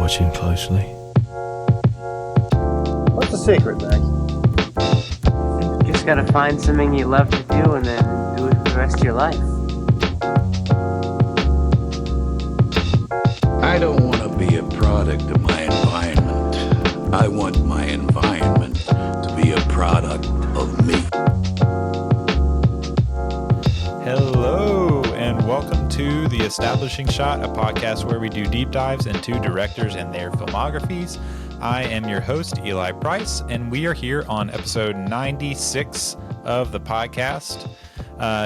watching closely. What's the secret, Max? You just gotta find something you love to do and then do it for the rest of your life. I don't want to be a product of my environment. I want my environment to be a product of me. Hello, and welcome to The Establishing Shot, a podcast where we do deep dives into directors and their filmographies. I am your host, Eli Price, and we are here on episode 96 of the podcast.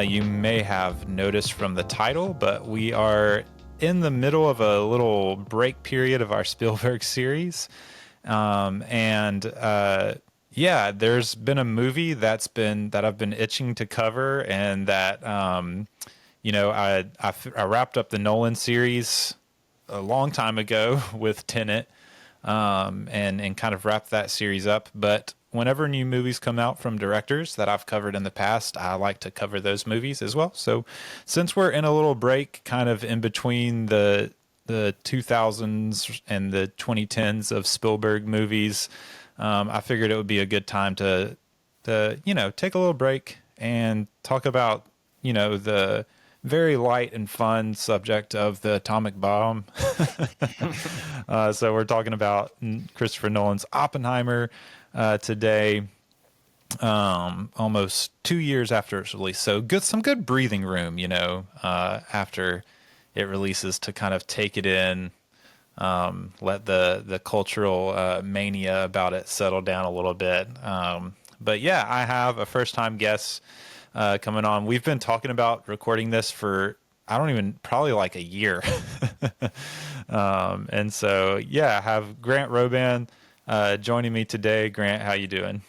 You may have noticed from the title, but we are in the middle of a little break period of our Spielberg series. There's been a movie that I've been itching to cover, and that I wrapped up the Nolan series a long time ago with Tenet, and kind of wrapped that series up. But whenever new movies come out from directors that I've covered in the past, I like to cover those movies as well. So since we're in a little break, kind of in between the 2000s and the 2010s of Spielberg movies, I figured it would be a good time to take a little break and talk about, the very light and fun subject of the atomic bomb. So we're talking about Christopher Nolan's Oppenheimer today, almost 2 years after its release. So some good breathing room, after it releases, to kind of take it in. Let the cultural mania about it settle down a little bit. But yeah, I have a first-time guest coming on. We've been talking about recording this for, probably like a year. And so, yeah, I have Grant Roban joining me today. Grant, how you doing?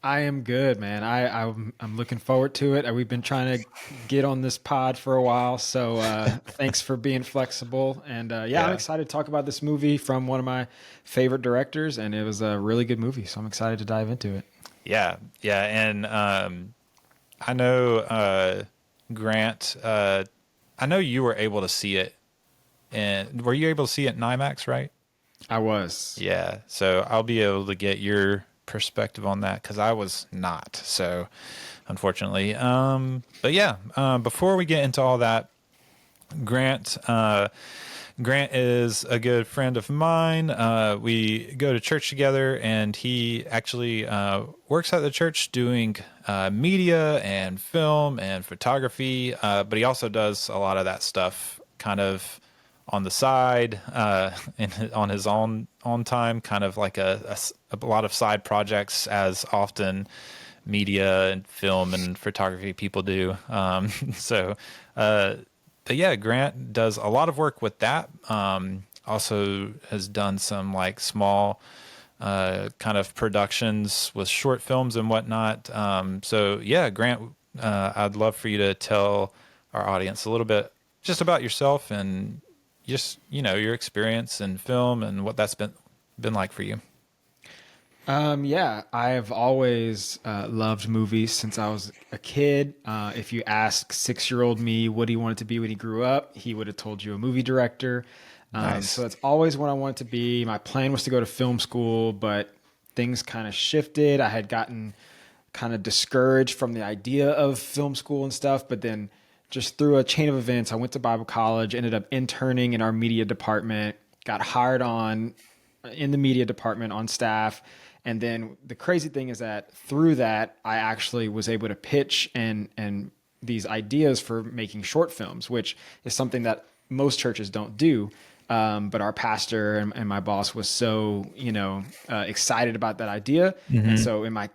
I am good, man. I'm looking forward to it. We've been trying to get on this pod for a while, so thanks for being flexible. And I'm excited to talk about this movie from one of my favorite directors, and it was a really good movie, so I'm excited to dive into it. Yeah, and I know Grant. I know you were able to see it, and were you able to see it in IMAX, right? I was. Yeah, so I'll be able to get your perspective on that, because I was not, so unfortunately. But yeah, before we get into all that, Grant is a good friend of mine. We go to church together, and he actually works at the church doing media and film and photography, but he also does a lot of that stuff kind of on the side, and on his own time, kind of like a lot of side projects, as often media and film and photography people do. But yeah, Grant does a lot of work with that. Also has done some like small kind of productions with short films and whatnot. So yeah, Grant, I'd love for you to tell our audience a little bit just about yourself and just, your experience in film and what that's been like for you. I've always loved movies since I was a kid. If you ask 6-year-old me what he wanted to be when he grew up, he would have told you a movie director. Nice. So that's always what I wanted to be. My plan was to go to film school, but things kind of shifted. I had gotten kind of discouraged from the idea of film school and stuff, but then just through a chain of events, I went to Bible college, ended up interning in our media department, got hired on in the media department on staff. And then the crazy thing is that through that, I actually was able to pitch and these ideas for making short films, which is something that most churches don't do. But our pastor and my boss was so, excited about that idea. Mm-hmm. And so in my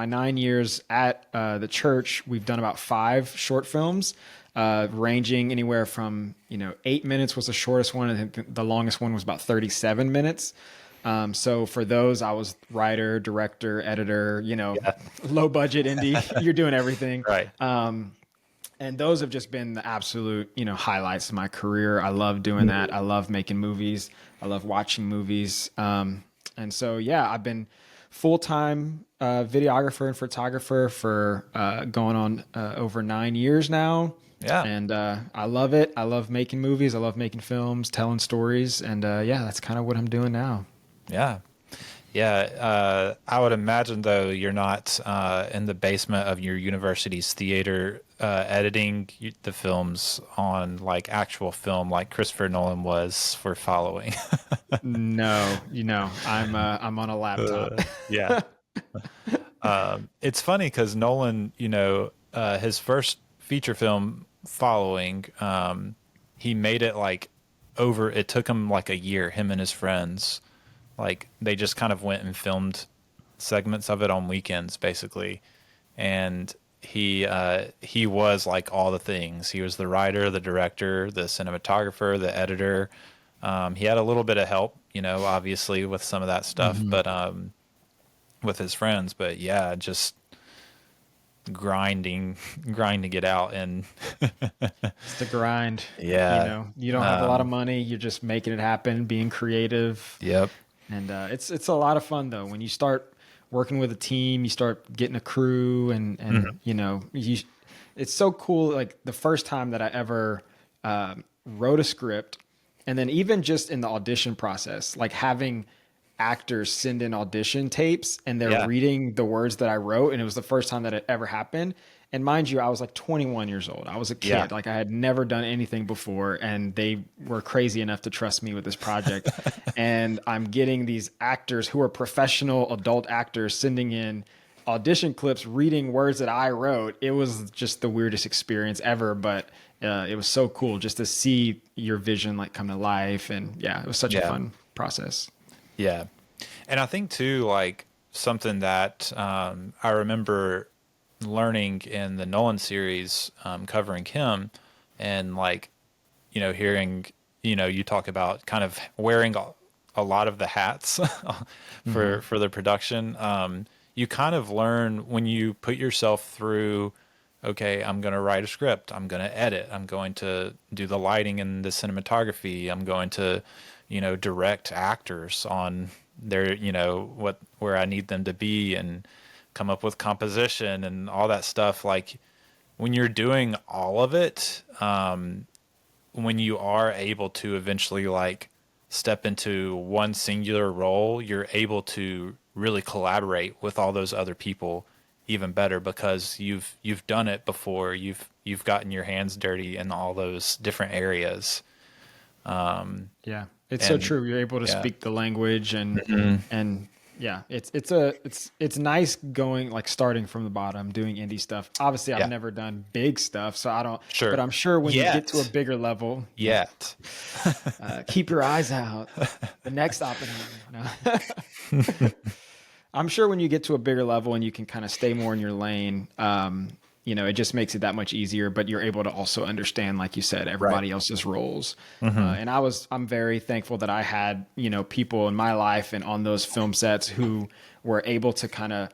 9 years at the church, we've done about 5 short films, ranging anywhere from, 8 minutes was the shortest one. I think the longest one was about 37 minutes. So for those, I was writer, director, editor, low budget indie, you're doing everything. Right. And those have just been the absolute, highlights of my career. I love doing that. I love making movies. I love watching movies. And so, yeah, I've been full-time videographer and photographer for going on over 9 years now. Yeah. And I love it. I love making movies. I love making films, telling stories. And that's kind of what I'm doing now. Yeah. Yeah. I would imagine, though, you're not in the basement of your university's theater editing the films on like actual film like Christopher Nolan was for Following. No, I'm on a laptop. Yeah. It's funny because Nolan, his first feature film Following, he made it like it took him like a year, him and his friends. Like they just kind of went and filmed segments of it on weekends basically. And he was like all the things. He was the writer, the director, the cinematographer, the editor. He had a little bit of help, obviously with some of that stuff, but with his friends. But yeah, just grinding it out. And it's the grind. Yeah. You don't have a lot of money. You're just making it happen, being creative. Yep. And it's a lot of fun though. When you start working with a team, you start getting a crew and it's so cool. Like the first time that I ever wrote a script, and then even just in the audition process, like having actors send in audition tapes and they're reading the words that I wrote. And it was the first time that it ever happened. And mind you, I was like 21 years old. I was a kid. Yeah. Like I had never done anything before, and they were crazy enough to trust me with this project. And I'm getting these actors who are professional adult actors sending in audition clips, reading words that I wrote. It was just the weirdest experience ever, but it was so cool just to see your vision like come to life. And yeah, it was such a fun process. Yeah. And I think too, like something that I remember learning in the Nolan series, covering him, and like, hearing, you talk about kind of wearing a lot of the hats for the production. You kind of learn when you put yourself through, okay, I'm going to write a script, I'm going to edit, I'm going to do the lighting and the cinematography, I'm going to, direct actors on their, where I need them to be, and come up with composition and all that stuff. Like when you're doing all of it, when you are able to eventually like step into one singular role, you're able to really collaborate with all those other people even better, because you've done it before. You've gotten your hands dirty in all those different areas. It's so true. You're able to speak the language and yeah, it's nice going, like starting from the bottom, doing indie stuff. Obviously I've never done big stuff, so I don't, but I'm sure when you get to a bigger level, keep your eyes out. The next Oppenheimer. No. I'm sure when you get to a bigger level and you can kind of stay more in your lane, it just makes it that much easier, but you're able to also understand, like you said, everybody else's roles. And I'm very thankful that I had, people in my life and on those film sets who were able to kind of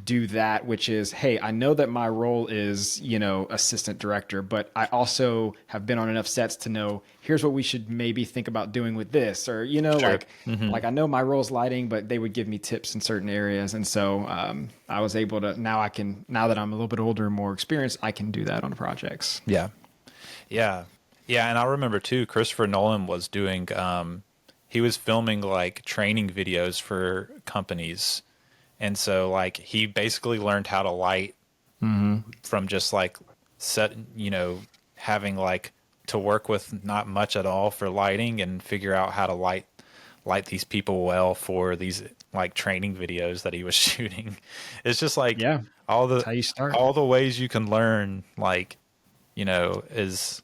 do that, which is, hey, I know that my role is, assistant director, but I also have been on enough sets to know, here's what we should maybe think about doing with this, or, like I know my role's lighting, but they would give me tips in certain areas. And so I was able to, now that I'm a little bit older and more experienced, I can do that on projects. Yeah. And I remember too, Christopher Nolan was doing, he was filming like training videos for companies. And so like he basically learned how to light from just like having like to work with not much at all for lighting, and figure out how to light these people well for these like training videos that he was shooting. It's just like that's how you start. All the ways you can learn, like, that's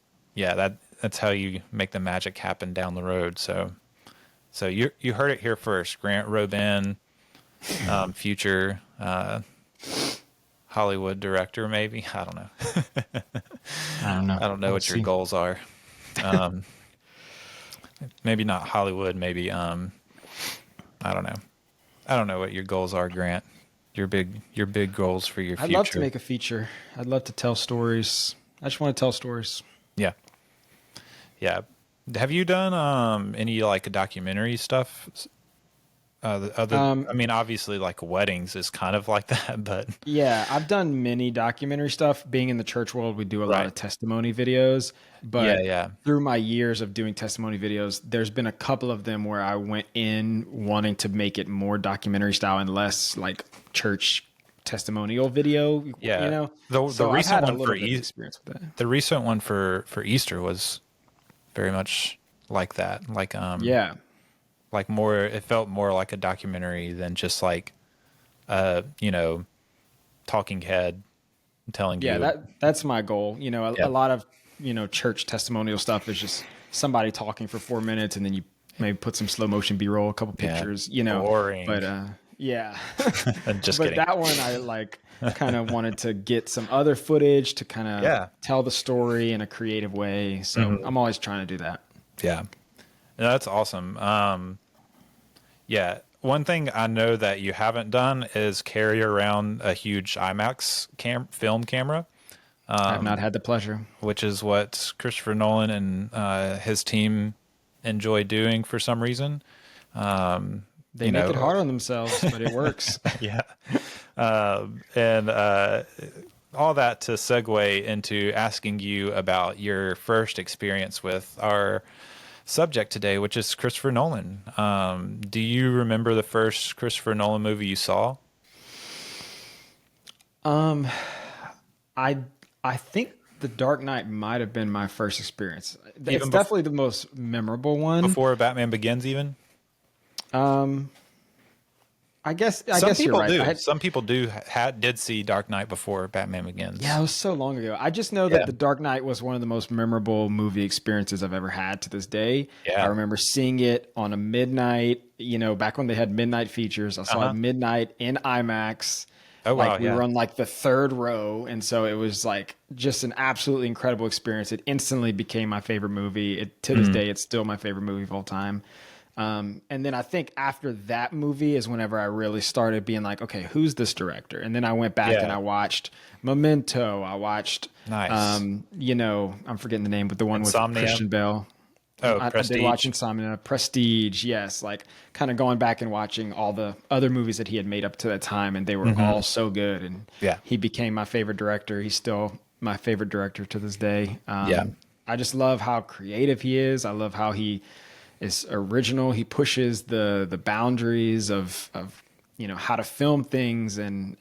how you make the magic happen down the road. So you heard it here first. Grant Robin, future Hollywood director, maybe. I don't know. I don't know what your goals are. Maybe not Hollywood. Maybe I don't know. I don't know what your goals are, Grant. Your big goals for your future. I'd love to make a feature. I'd love to tell stories. I just want to tell stories. Yeah. Have you done any like documentary stuff The other, I mean, obviously, like weddings is kind of like that, but Yeah, I've done many documentary stuff. Being in the church world, we do a lot right. of testimony videos. Yeah, But yeah, through my years of doing testimony videos, there's been a couple of them where I went in wanting to make it more documentary style and less like church testimonial video, yeah. The So I've recent had a one for little bit of experience with that. the recent one for Easter was very much like that. Yeah. Like more, it felt more like a documentary than just like you know, talking head telling Yeah, you. that's my goal. Yeah. A lot of, church testimonial stuff is just somebody talking for 4 minutes and then you maybe put some slow motion B-roll, a couple Yeah. pictures, Boring. but yeah. Just But kidding. that one I like kind of wanted to get some other footage to kind of Yeah. tell the story in a creative way. So I'm always trying to do that. Yeah. No, that's awesome. Yeah. One thing I know that you haven't done is carry around a huge IMAX film camera, I have not had the pleasure. which is what Christopher Nolan and his team enjoy doing for some reason. They make it hard on themselves, but it works. Yeah. And all that to segue into asking you about your first experience with our subject today, which is Christopher Nolan. Do you remember the first Christopher Nolan movie you saw? I think The Dark Knight might have been my first experience. It's bef- definitely the most memorable one. Before Batman Begins, even? I guess Some you're people right. do. Some people did see Dark Knight before Batman Begins. Yeah, it was so long ago. I just know Yeah. that The Dark Knight was one of the most memorable movie experiences I've ever had to this day. Yeah. I remember seeing it on a midnight, back when they had midnight features. I saw it midnight in IMAX. Oh, wow, We yeah. were on like the third row. And so it was like just an absolutely incredible experience. It instantly became my favorite movie. To this day, it's still my favorite movie of all time. And then I think after that movie is whenever I really started being like, okay, who's this director? And then I went back Yeah. and I watched Memento. I watched, Nice. I'm forgetting the name, but the one Insomnia? with Christian Bale. Oh, I Prestige. did watch Insomnia, Prestige, yes. Like kind of going back and watching all the other movies that he had made up to that time, and they were all so good. And Yeah. he became my favorite director. He's still my favorite director to this day. Yeah. I just love how creative he is. I love how he is original. He pushes the boundaries of how to film things and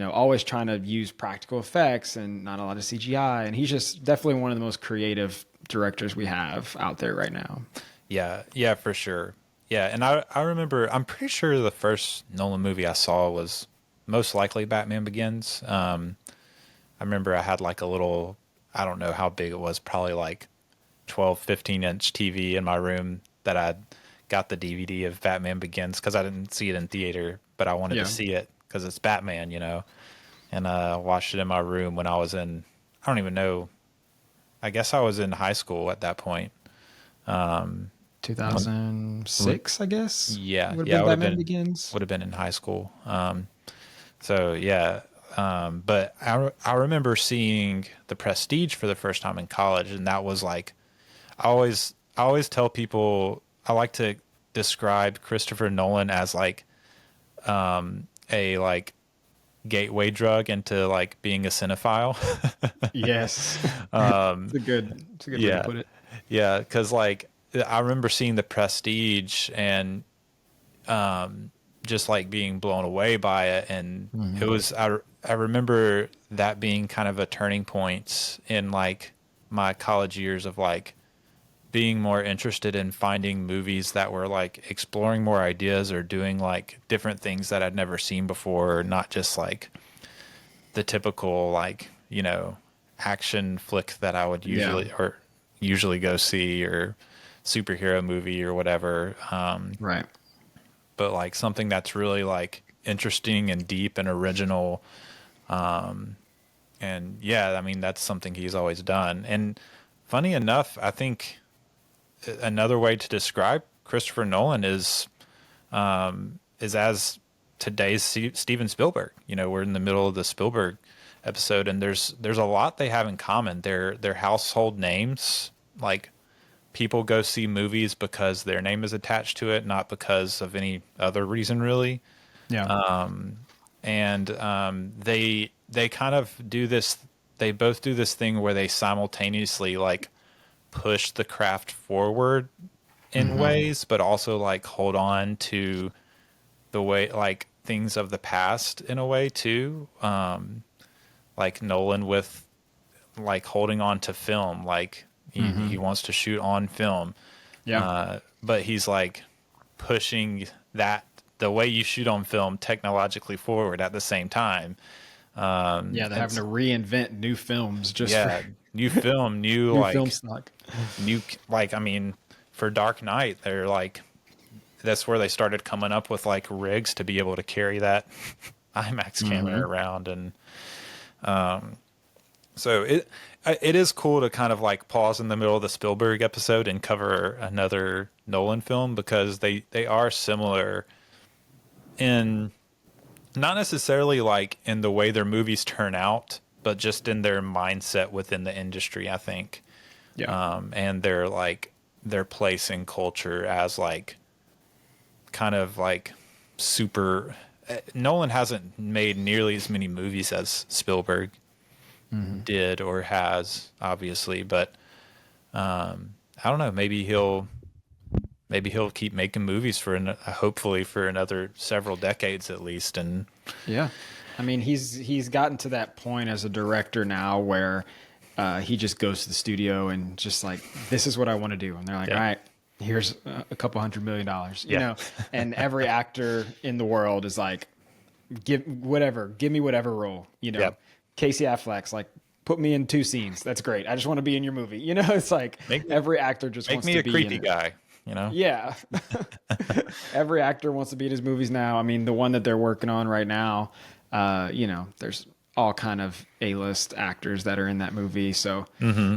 always trying to use practical effects and not a lot of CGI. And he's just definitely one of the most creative directors we have out there right now. Yeah, for sure. Yeah, and I remember, I'm pretty sure the first Nolan movie I saw was most likely Batman Begins. I remember I had like a little, I don't know how big it was, probably like 12, 15-inch TV in my room that I got the DVD of Batman Begins because I didn't see it in theater, but I wanted to see it because it's Batman, and watched it in my room when I was I don't even know, I guess I was in high school at that point. 2006, I guess. Yeah, would yeah, have been Batman Begins. would have been in high school. So yeah, but I remember seeing The Prestige for the first time in college, and that was like, I always tell people I like to describe Christopher Nolan as like a like gateway drug into like being a cinephile. Yes. It's a good way to put it. Yeah, because like I remember seeing The Prestige and just like being blown away by it, and it was I remember that being kind of a turning point in like my college years of like being more interested in finding movies that were like exploring more ideas or doing like different things that I'd never seen before, not just like the typical like action flick that I would usually go see, or superhero movie or whatever. Right. But like something that's really like interesting and deep and original. And yeah, I mean, that's something he's always done. And funny enough, I think another way to describe Christopher Nolan is as today's Steven Spielberg. We're in the middle of the Spielberg episode, and there's a lot they have in common. They're household names. Like people go see movies because their name is attached to it, not because of any other reason, really. Yeah. They kind of do this. They both do this thing where they simultaneously like push the craft forward in ways, but also like hold on to the way like things of the past in a way too. Like Nolan with like holding on to film, like he wants to shoot on film. Yeah. But he's like pushing that the way you shoot on film technologically forward at the same time. Yeah, they're having to reinvent new films just Yeah, for new film, new new like film stock. new like I mean, for Dark Knight, they're like that's where they started coming up with like rigs to be able to carry that IMAX camera around, and so it is cool to kind of like pause in the middle of the Spielberg episode and cover another Nolan film, because they are similar in not necessarily like in the way their movies turn out, but just in their mindset within the industry, I think. Yeah. And their like their place in culture as like kind of like super. Nolan hasn't made nearly as many movies as Spielberg did or has, obviously, but I don't know. Maybe he'll keep making movies for hopefully for another several decades at least. And Yeah. I mean, he's gotten to that point as a director now where he just goes to the studio and just like, this is what I want to do. And they're like, all right, here's a couple $100 million, you know, and every actor in the world is like, give me whatever role, you know. Casey Affleck's like, put me in 2 scenes. That's great. I just want to be in your movie. You know, it's like every actor just wants to be make me a creepy guy, you know? Yeah. Every actor wants to be in his movies now. I mean, the one that they're working on right now, you know, there's all kind of A-list actors that are in that movie. So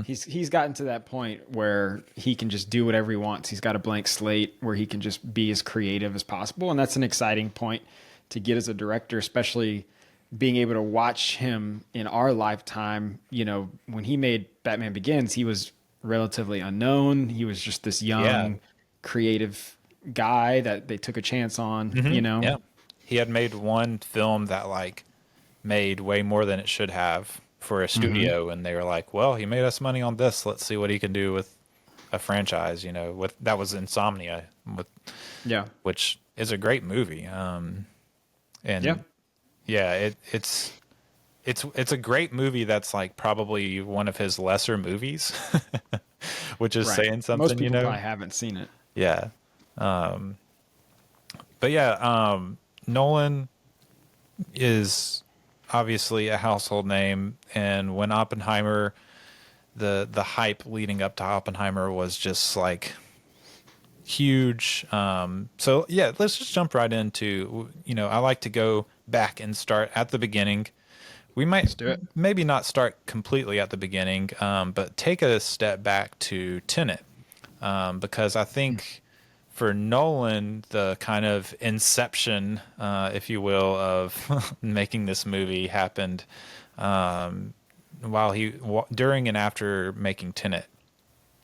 he's gotten to that point where he can just do whatever he wants. He's got a blank slate where he can just be as creative as possible. And that's an exciting point to get as a director, especially being able to watch him in our lifetime. You know, when he made Batman Begins, he was relatively unknown. He was just this young, creative guy that they took a chance on, you know? Yeah. He had made one film that like made way more than it should have for a studio. And they were like, well, he made us money on this. Let's see what he can do with a franchise, you know, that was Insomnia, which is a great movie. And it's a great movie. That's like probably one of his lesser movies, which is saying something. Most people, you know, probably haven't seen it. Yeah. But yeah, Nolan is obviously a household name, and when Oppenheimer, the hype leading up to Oppenheimer was just like huge. So yeah, let's just jump right into, you know, I like to go back and start at the beginning. We might do it. Maybe not start completely at the beginning, but take a step back to Tenet, because I think for Nolan, the kind of inception, if you will, of making this movie happened during and after making Tenet.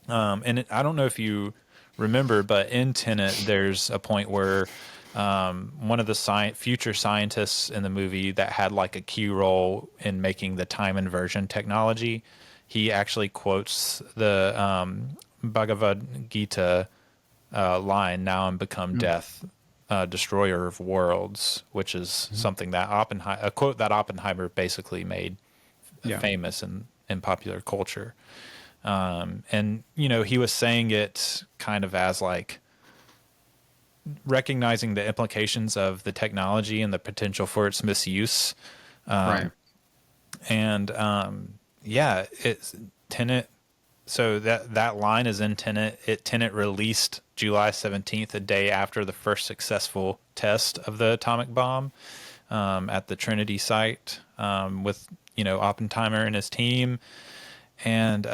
And I don't know if you remember, but in Tenet, there's a point where one of the future scientists in the movie that had like a key role in making the time inversion technology, he actually quotes the Bhagavad Gita line, "Now I'm become death, destroyer of worlds," which is something that a quote that Oppenheimer basically made famous in popular culture. And, you know, he was saying it kind of as like recognizing the implications of the technology and the potential for its misuse. And, it's Tenet. So that line is in Tenet. Tenet released July 17th, a day after the first successful test of the atomic bomb, at the Trinity site, with, you know, Oppenheimer and his team. And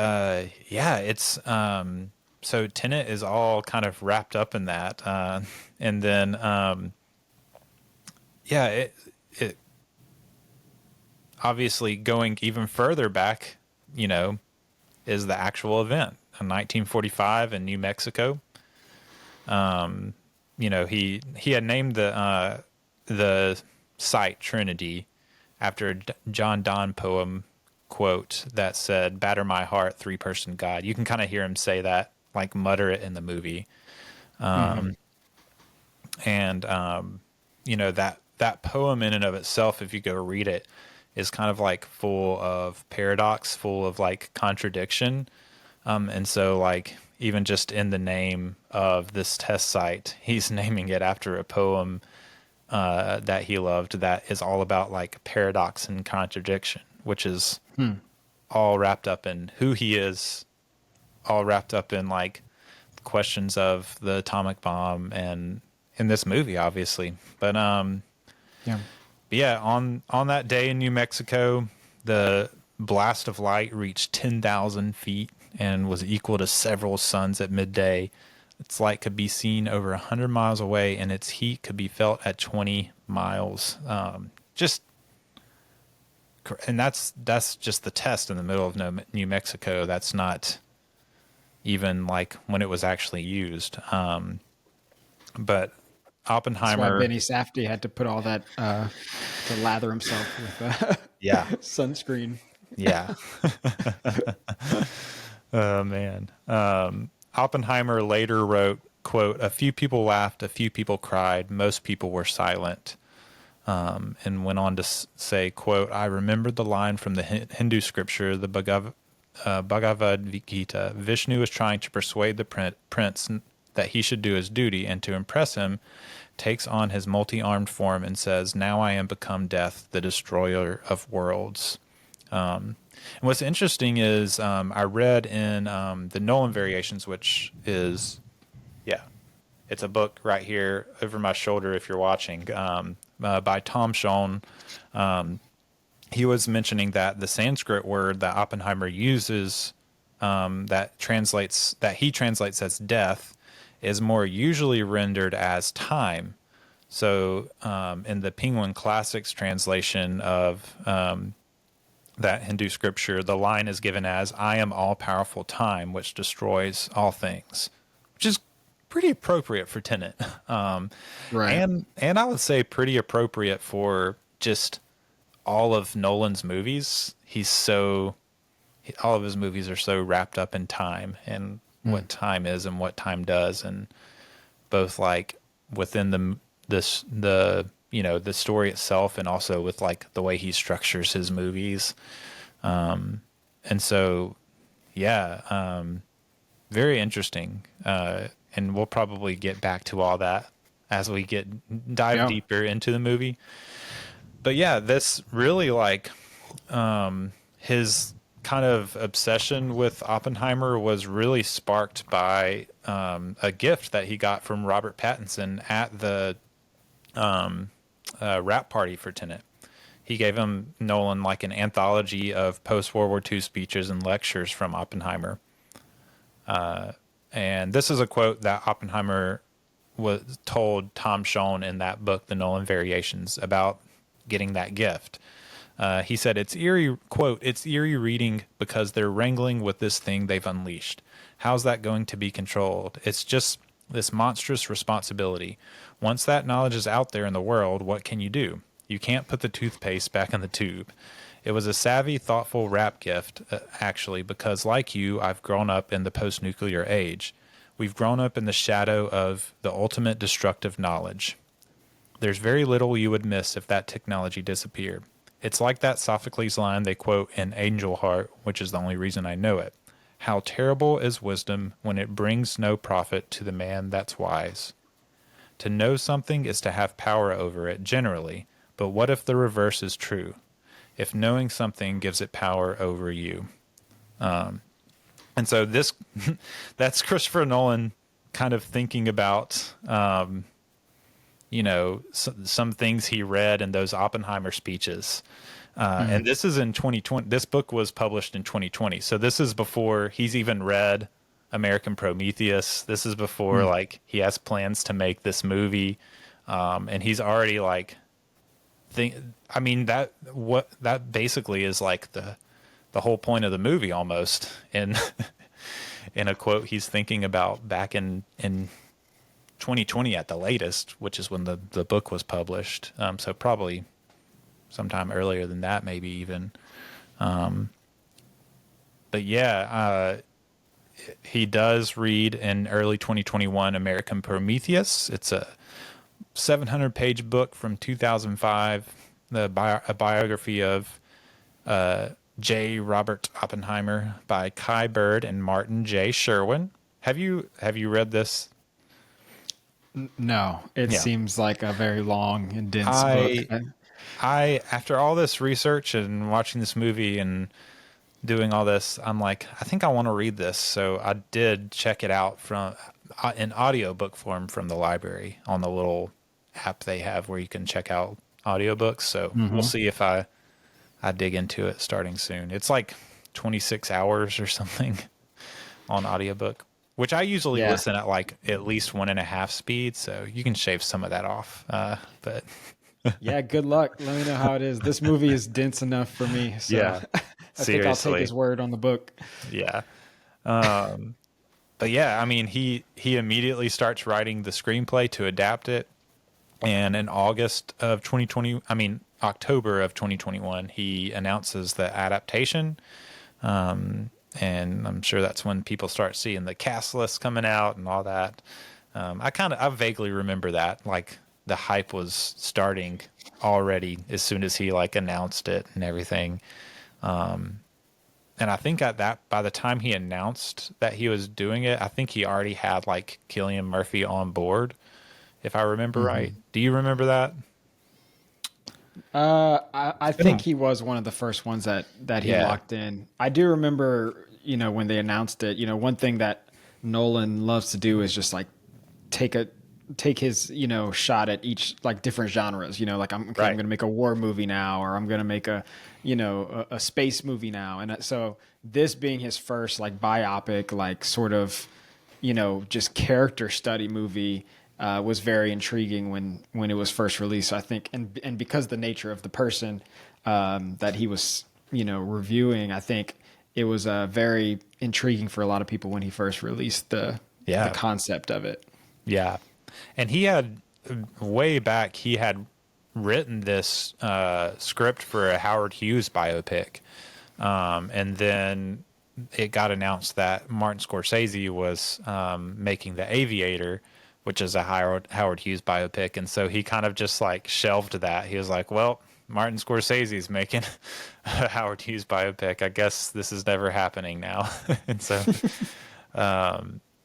it's so Tenet is all kind of wrapped up in that, and then it obviously going even further back, you know, is the actual event. in 1945 in New Mexico. You know, he had named the site Trinity after a John Donne poem quote that said, "Batter my heart, three-person God." You can kind of hear him say that, like mutter it in the movie. And you know, that poem in and of itself, if you go read it, is kind of like full of paradox, full of like contradiction. And so like even just in the name of this test site, he's naming it after a poem that he loved that is all about like paradox and contradiction, which is all wrapped up in who he is, all wrapped up in like questions of the atomic bomb and in this movie, obviously. But yeah, on that day in New Mexico, the blast of light reached 10,000 feet and was equal to several suns at midday. Its light could be seen over 100 miles away, and its heat could be felt at 20 miles. And that's just the test in the middle of New Mexico. That's not even like when it was actually used. But Oppenheimer. That's why Benny Safdie had to put all that to lather himself with Yeah. sunscreen. Yeah. Oh man. Oppenheimer later wrote, quote, "A few people laughed, a few people cried, most people were silent." And went on to say, quote, "I remembered the line from the Hindu scripture, the Bhagavad Gita. Vishnu was trying to persuade the prince that he should do his duty, and to impress him, takes on his multi-armed form and says, 'Now I am become death, the destroyer of worlds.'" And what's interesting is I read in the Nolan Variations, which is, it's a book right here over my shoulder if you're watching, by Tom Shone. He was mentioning that the Sanskrit word that Oppenheimer uses, that he translates as death, is more usually rendered as time. So in the Penguin Classics translation of that Hindu scripture, the line is given as, "I am all-powerful time, which destroys all things," which is pretty appropriate for Tenet. Right. And I would say pretty appropriate for just all of Nolan's movies. All of his movies are so wrapped up in time and what time is and what time does, and both like within the story itself and also with like the way he structures his movies. And so, very interesting. And we'll probably get back to all that as we dive deeper into the movie. But yeah, this really like his kind of obsession with Oppenheimer was really sparked by a gift that he got from Robert Pattinson at the wrap party for Tenet. He gave Nolan like an anthology of post-World War II speeches and lectures from Oppenheimer. And this is a quote that Oppenheimer told Tom Shone in that book, The Nolan Variations, about getting that gift. He said, "It's eerie," quote, "It's eerie reading because they're wrangling with this thing they've unleashed. How's that going to be controlled? It's just this monstrous responsibility. Once that knowledge is out there in the world, what can you do? You can't put the toothpaste back in the tube." It was a savvy, thoughtful wrap gift, actually, because like you, I've grown up in the post-nuclear age. We've grown up in the shadow of the ultimate destructive knowledge. There's very little you would miss if that technology disappeared. It's like that Sophocles line they quote in Angel Heart, which is the only reason I know it. "How terrible is wisdom when it brings no profit to the man that's wise." To know something is to have power over it, generally, but what if the reverse is true? If knowing something gives it power over you. And so that's Christopher Nolan kind of thinking about, some things he read in those Oppenheimer speeches. And this is in 2020. This book was published in 2020. So this is before he's even read American Prometheus. This is before like he has plans to make this movie. And he's already like, that basically is like the whole point of the movie almost in a quote he's thinking about back in 2020 at the latest, which is when the book was published. So probably sometime earlier than that, maybe even. But yeah, he does read in early 2021 American Prometheus. It's a 700-page book from 2005, a biography of J. Robert Oppenheimer by Kai Bird and Martin J. Sherwin. Have you read this? No, it Yeah. seems like a very long and dense book. I after all this research and watching this movie and doing all this, I'm like, I think I want to read this. So I did check it out from in audiobook form from the library on the little app they have where you can check out audiobooks. So we'll see if I dig into it starting soon. It's like 26 hours or something on audiobook, which I usually listen at like at least 1.5 speed. So you can shave some of that off. But Yeah, good luck. Let me know how it is. This movie is dense enough for me. So Yeah. I think I'll take his word on the book. Yeah. But yeah, I mean, he immediately starts writing the screenplay to adapt it. And in October of 2021, he announces the adaptation. And I'm sure that's when people start seeing the cast list coming out and all that. I vaguely remember that, like the hype was starting already as soon as he like announced it and everything. And I think by the time he announced that he was doing it, I think he already had like Cillian Murphy on board, if I remember right. Do you remember that? I think he was one of the first ones that he locked in. I do remember, when they announced it, one thing that Nolan loves to do is just like take his, shot at each like different genres, like I'm going to make a war movie now, or I'm going to make a space movie now. And so this being his first like biopic, like sort of, just character study movie, was very intriguing when it was first released. So I think, and because the nature of the person, that he was, reviewing, I think it was, very intriguing for a lot of people when he first released the concept of it. Yeah. And he had way back, he had written this script for a Howard Hughes biopic. And then it got announced that Martin Scorsese was making The Aviator, which is a Howard Hughes biopic. And so he kind of just like shelved that. He was like, well, Martin Scorsese's making a Howard Hughes biopic. I guess this is never happening now. And so...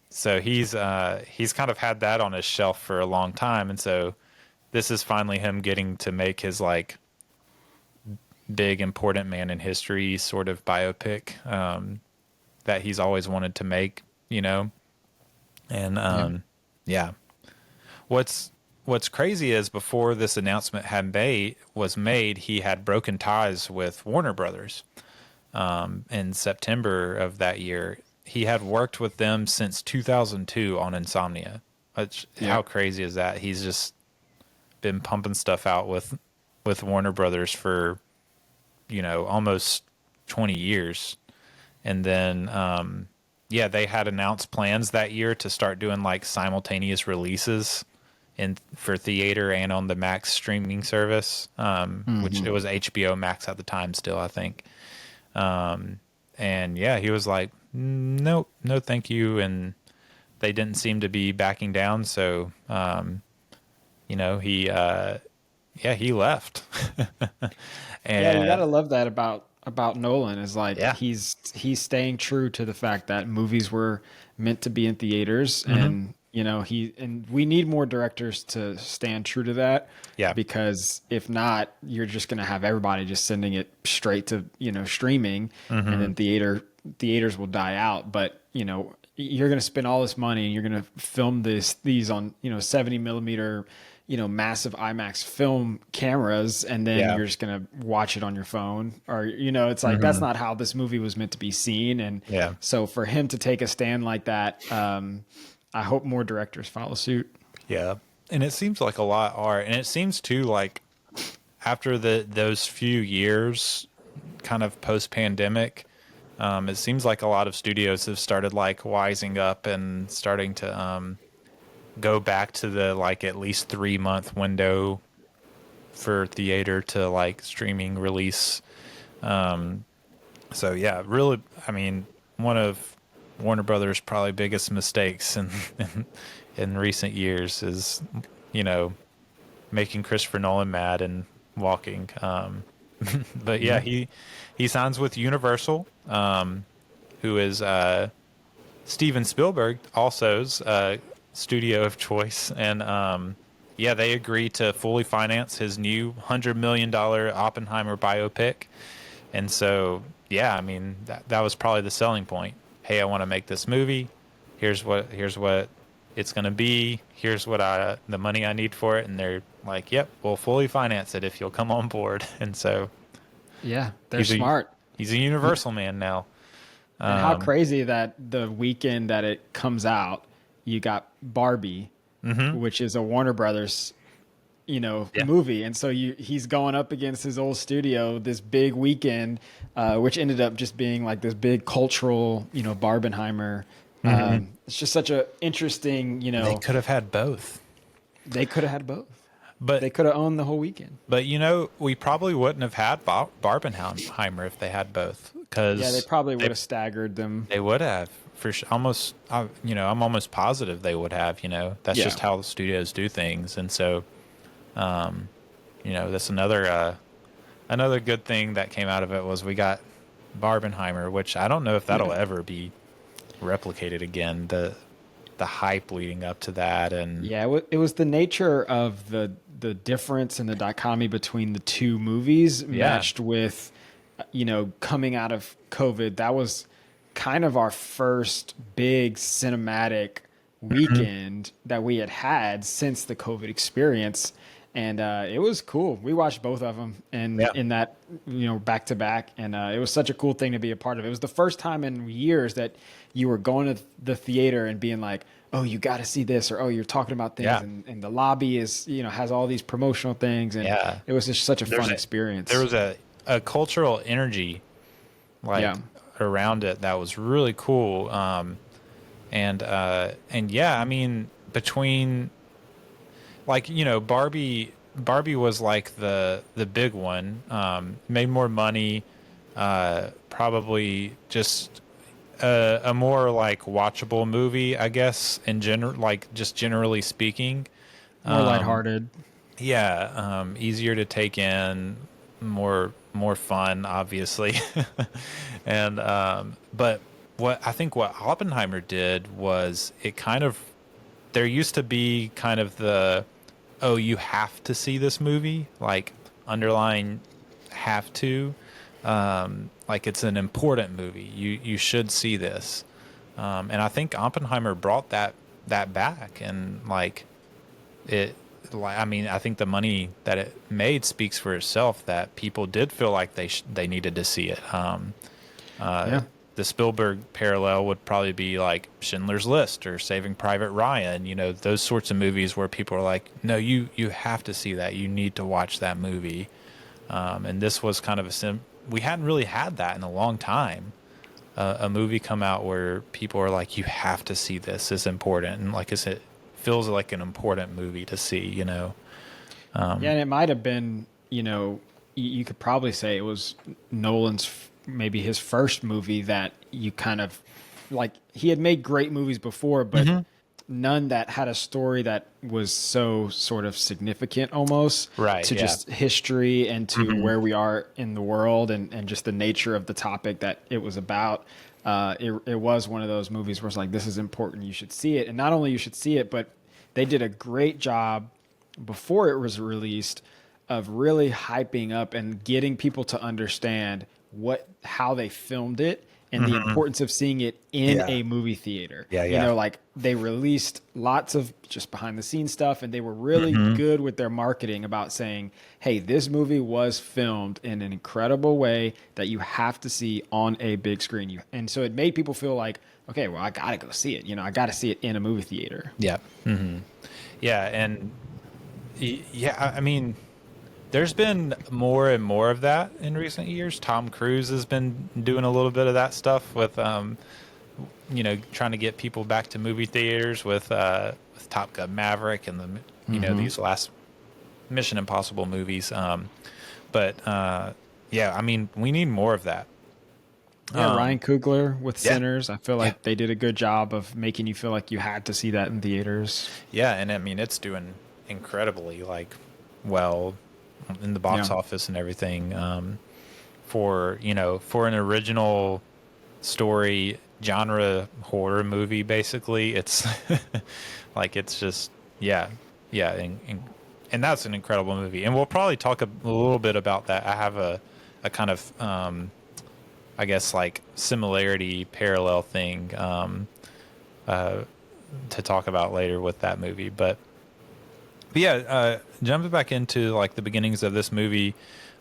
So he's kind of had that on his shelf for a long time, and so this is finally him getting to make his like big important man in history sort of biopic that he's always wanted to make, And what's crazy is before this announcement was made, he had broken ties with Warner Brothers in September of that year. He had worked with them since 2002 on Insomnia. How crazy is that? He's just been pumping stuff out with Warner Brothers for, almost 20 years. And then, they had announced plans that year to start doing like simultaneous releases for theater and on the Max streaming service, which it was HBO Max at the time still, I think. He was like, no, thank you. And they didn't seem to be backing down. So, he left. And you gotta love that about Nolan is like, he's staying true to the fact that movies were meant to be in theaters, and we need more directors to stand true to that. Yeah. Because if not, you're just going to have everybody just sending it straight to, streaming, and then theaters will die out. But, you're going to spend all this money and you're going to film these on, 70 millimeter, massive IMAX film cameras, and then you're just going to watch it on your phone, or, it's like, that's not how this movie was meant to be seen. And so for him to take a stand like that, I hope more directors follow suit. Yeah. And it seems like a lot are. And it seems too like after those few years kind of post-pandemic, It seems like a lot of studios have started like wising up and starting to go back to the like at least 3-month window for theater to like streaming release. So yeah, really, I mean, one of Warner Brothers' probably biggest mistakes in recent years is, you know, making Christopher Nolan mad and walking. But yeah, he signs with Universal, who is Steven Spielberg also's studio of choice, and yeah, they agreed to fully finance his new $100 million Oppenheimer biopic. And so, yeah, I mean, that was probably the selling point. Hey, I want to make this movie. Here's what it's going to be. Here's the money I need for it. And they're like, yep, we'll fully finance it if you'll come on board. And so, Yeah, they're he's smart. He's a Universal man now. And how crazy that the weekend that it comes out, you got Barbie, which is a Warner Brothers, movie. And so he's going up against his old studio this big weekend, which ended up just being like this big cultural, Barbenheimer. It's just such a interesting, They could have had both. They could have had both. But they could have owned the whole weekend. But we probably wouldn't have had Barbenheimer if they had both. Cause yeah, they probably would have staggered them. They would have, for sure. I'm almost positive they would have. That's just how the studios do things, and so, that's another good thing that came out of it was we got Barbenheimer, which I don't know if that'll ever be replicated again. The hype leading up to that, and it was the nature of the difference and the dichotomy between the two movies matched with coming out of COVID. That was kind of our first big cinematic weekend that we had since the COVID experience, and it was cool. We watched both of them and in that back to back, and it was such a cool thing to be a part of. It was the first time in years that you were going to the theater and being like, oh, you got to see this, or oh, you're talking about things, and the lobby is has all these promotional things, and it was just such a fun experience. There was a cultural energy around it that was really cool, and I mean, between Barbie was like the big one, made more money, probably just a more like watchable movie, I guess, in general, like just generally speaking, more lighthearted. Easier to take in, more fun, obviously. And but what Oppenheimer did was there used to be kind of the, oh, you have to see this movie, like underlying have to, like it's an important movie. You should see this. And I think Oppenheimer brought that back, and I think the money that it made speaks for itself, that people did feel like they needed to see it. The Spielberg parallel would probably be like Schindler's List or Saving Private Ryan, those sorts of movies where people are like, no, you have to see that. You need to watch that movie. And this was kind of we hadn't really had that in a long time. A movie come out where people are like, you have to see this. It's important. And like I said, feels like an important movie to see, and it might have been, you could probably say it was Nolan's, maybe his first movie that you kind of like. He had made great movies before, but none that had a story that was so sort of significant almost to just history and to where we are in the world, and just the nature of the topic that it was about. It was one of those movies where it's like, this is important, you should see it. And not only you should see it, but they did a great job before it was released of really hyping up and getting people to understand how they filmed it and the importance of seeing it in a movie theater. Like they released lots of just behind the scenes stuff, and they were really good with their marketing about saying, hey, this movie was filmed in an incredible way that you have to see on a big screen. And so it made people feel like, okay, well, I got to go see it. I got to see it in a movie theater. Yeah. Mm-hmm. Yeah. And I mean, There's been more and more of that in recent years. Tom Cruise has been doing a little bit of that stuff with, trying to get people back to movie theaters with Top Gun Maverick and these last Mission Impossible movies. Yeah, I mean, we need more of that. Yeah, Ryan Coogler with yeah. Sinners. I feel like they did a good job of making you feel like you had to see that in theaters. Yeah, and I mean, it's doing incredibly well in the box office and everything. For an original story genre horror movie, basically, it's it's just and that's an incredible movie. And we'll probably talk a little bit about that. I have a kind of I guess similarity parallel thing to talk about later with that movie, but yeah, jumping back into the beginnings of this movie,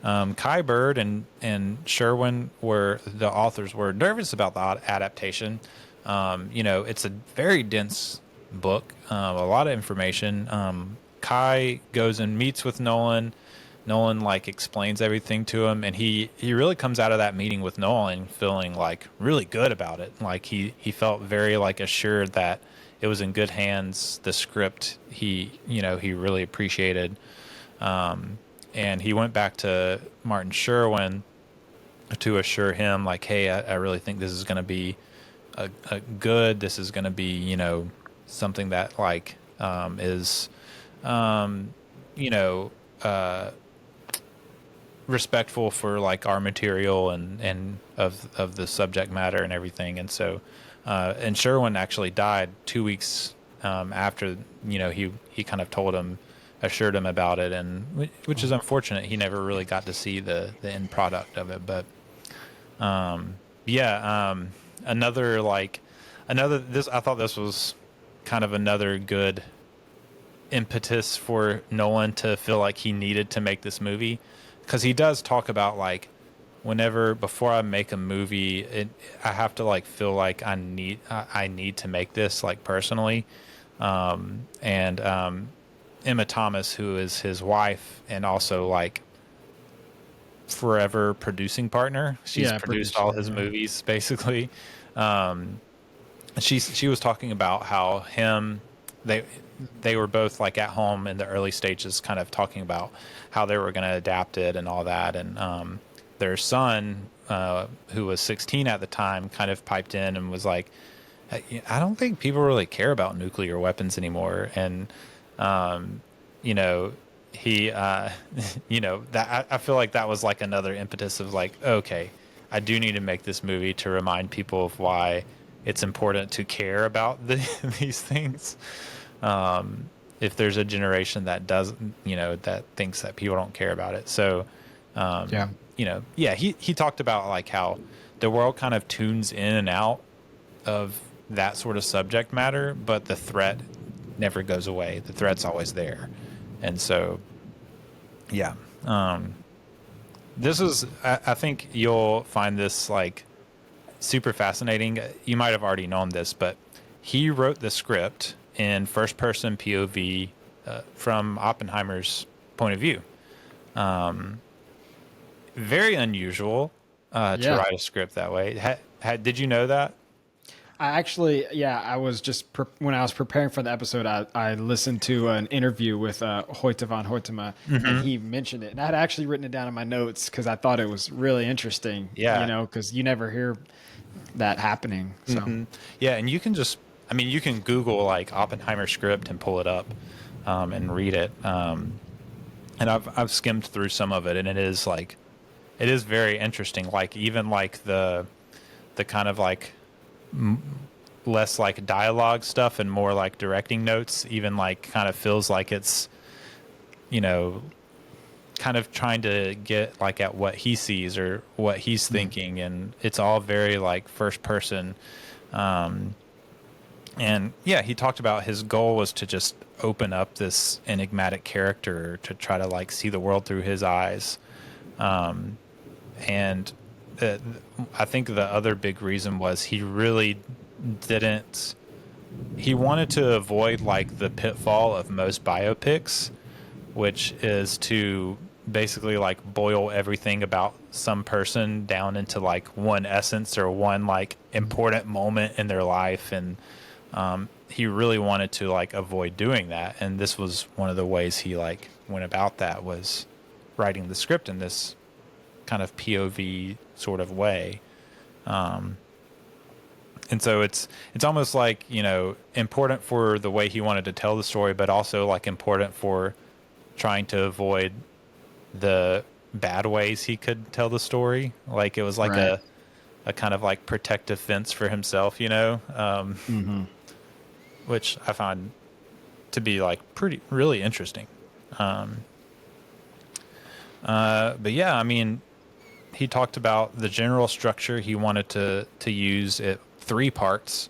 Kai Bird and Sherwin the authors were nervous about the adaptation. It's a very dense book, a lot of information. Kai goes and meets with Nolan. Nolan explains everything to him, and he really comes out of that meeting with Nolan feeling really good about it. He felt very assured that it was in good hands. The script he really appreciated, and he went back to Martin Sherwin to assure him hey, I really think this is going to be a good. This is going to be something that is respectful for our material and of the subject matter and everything. And so and Sherwin actually died 2 weeks after he kind of assured him about it, and which is unfortunate. He never really got to see the end product of it. But I thought this was kind of another good impetus for Nolan to feel like he needed to make this movie, because he does talk about before I make a movie, I have to feel like I need to make this personally. Emma Thomas, who is his wife and also forever producing partner, she's produced all his movies basically. She was talking about how they were both at home in the early stages, kind of talking about how they were going to adapt it and all that. And their son, who was 16 at the time, kind of piped in and was like, I don't think people really care about nuclear weapons anymore. And, he, that I feel like that was another impetus of okay, I do need to make this movie to remind people of why it's important to care about these things. If there's a generation that doesn't, that thinks that people don't care about it. So, he talked about how the world kind of tunes in and out of that sort of subject matter, but the threat never goes away. The threat's always there. And so, this is, I think you'll find this super fascinating. You might have already known this, but he wrote the script in first person POV from Oppenheimer's point of view. Very unusual to write a script that way. Did you know that? I actually, I was just when I was preparing for the episode, I listened to an interview with Hoyte van Hoytema, and he mentioned it, and I had actually written it down in my notes because I thought it was really interesting. Because you never hear that happening. So and you can you can Google Oppenheimer script and pull it up and read it. And I've skimmed through some of it, and it is very interesting. Even the kind of less dialogue stuff and more directing notes, even kind of feels like it's kind of trying to get at what he sees or what he's thinking, and it's all very first person. And he talked about his goal was to just open up this enigmatic character to try to see the world through his eyes. And I think the other big reason was he really he wanted to avoid the pitfall of most biopics, which is to basically like boil everything about some person down into like one essence or one like important moment in their life. And he really wanted to like avoid doing that. And this was one of the ways he like went about that, was writing the script in this kind of POV sort of way. And so it's almost like, you know, important for the way he wanted to tell the story, but also like important for trying to avoid the bad ways he could tell the story. Like it was like Right. a kind of like protective fence for himself, you know, which I find to be like really interesting. But yeah, I mean, he talked about the general structure. He wanted to use it 3 parts.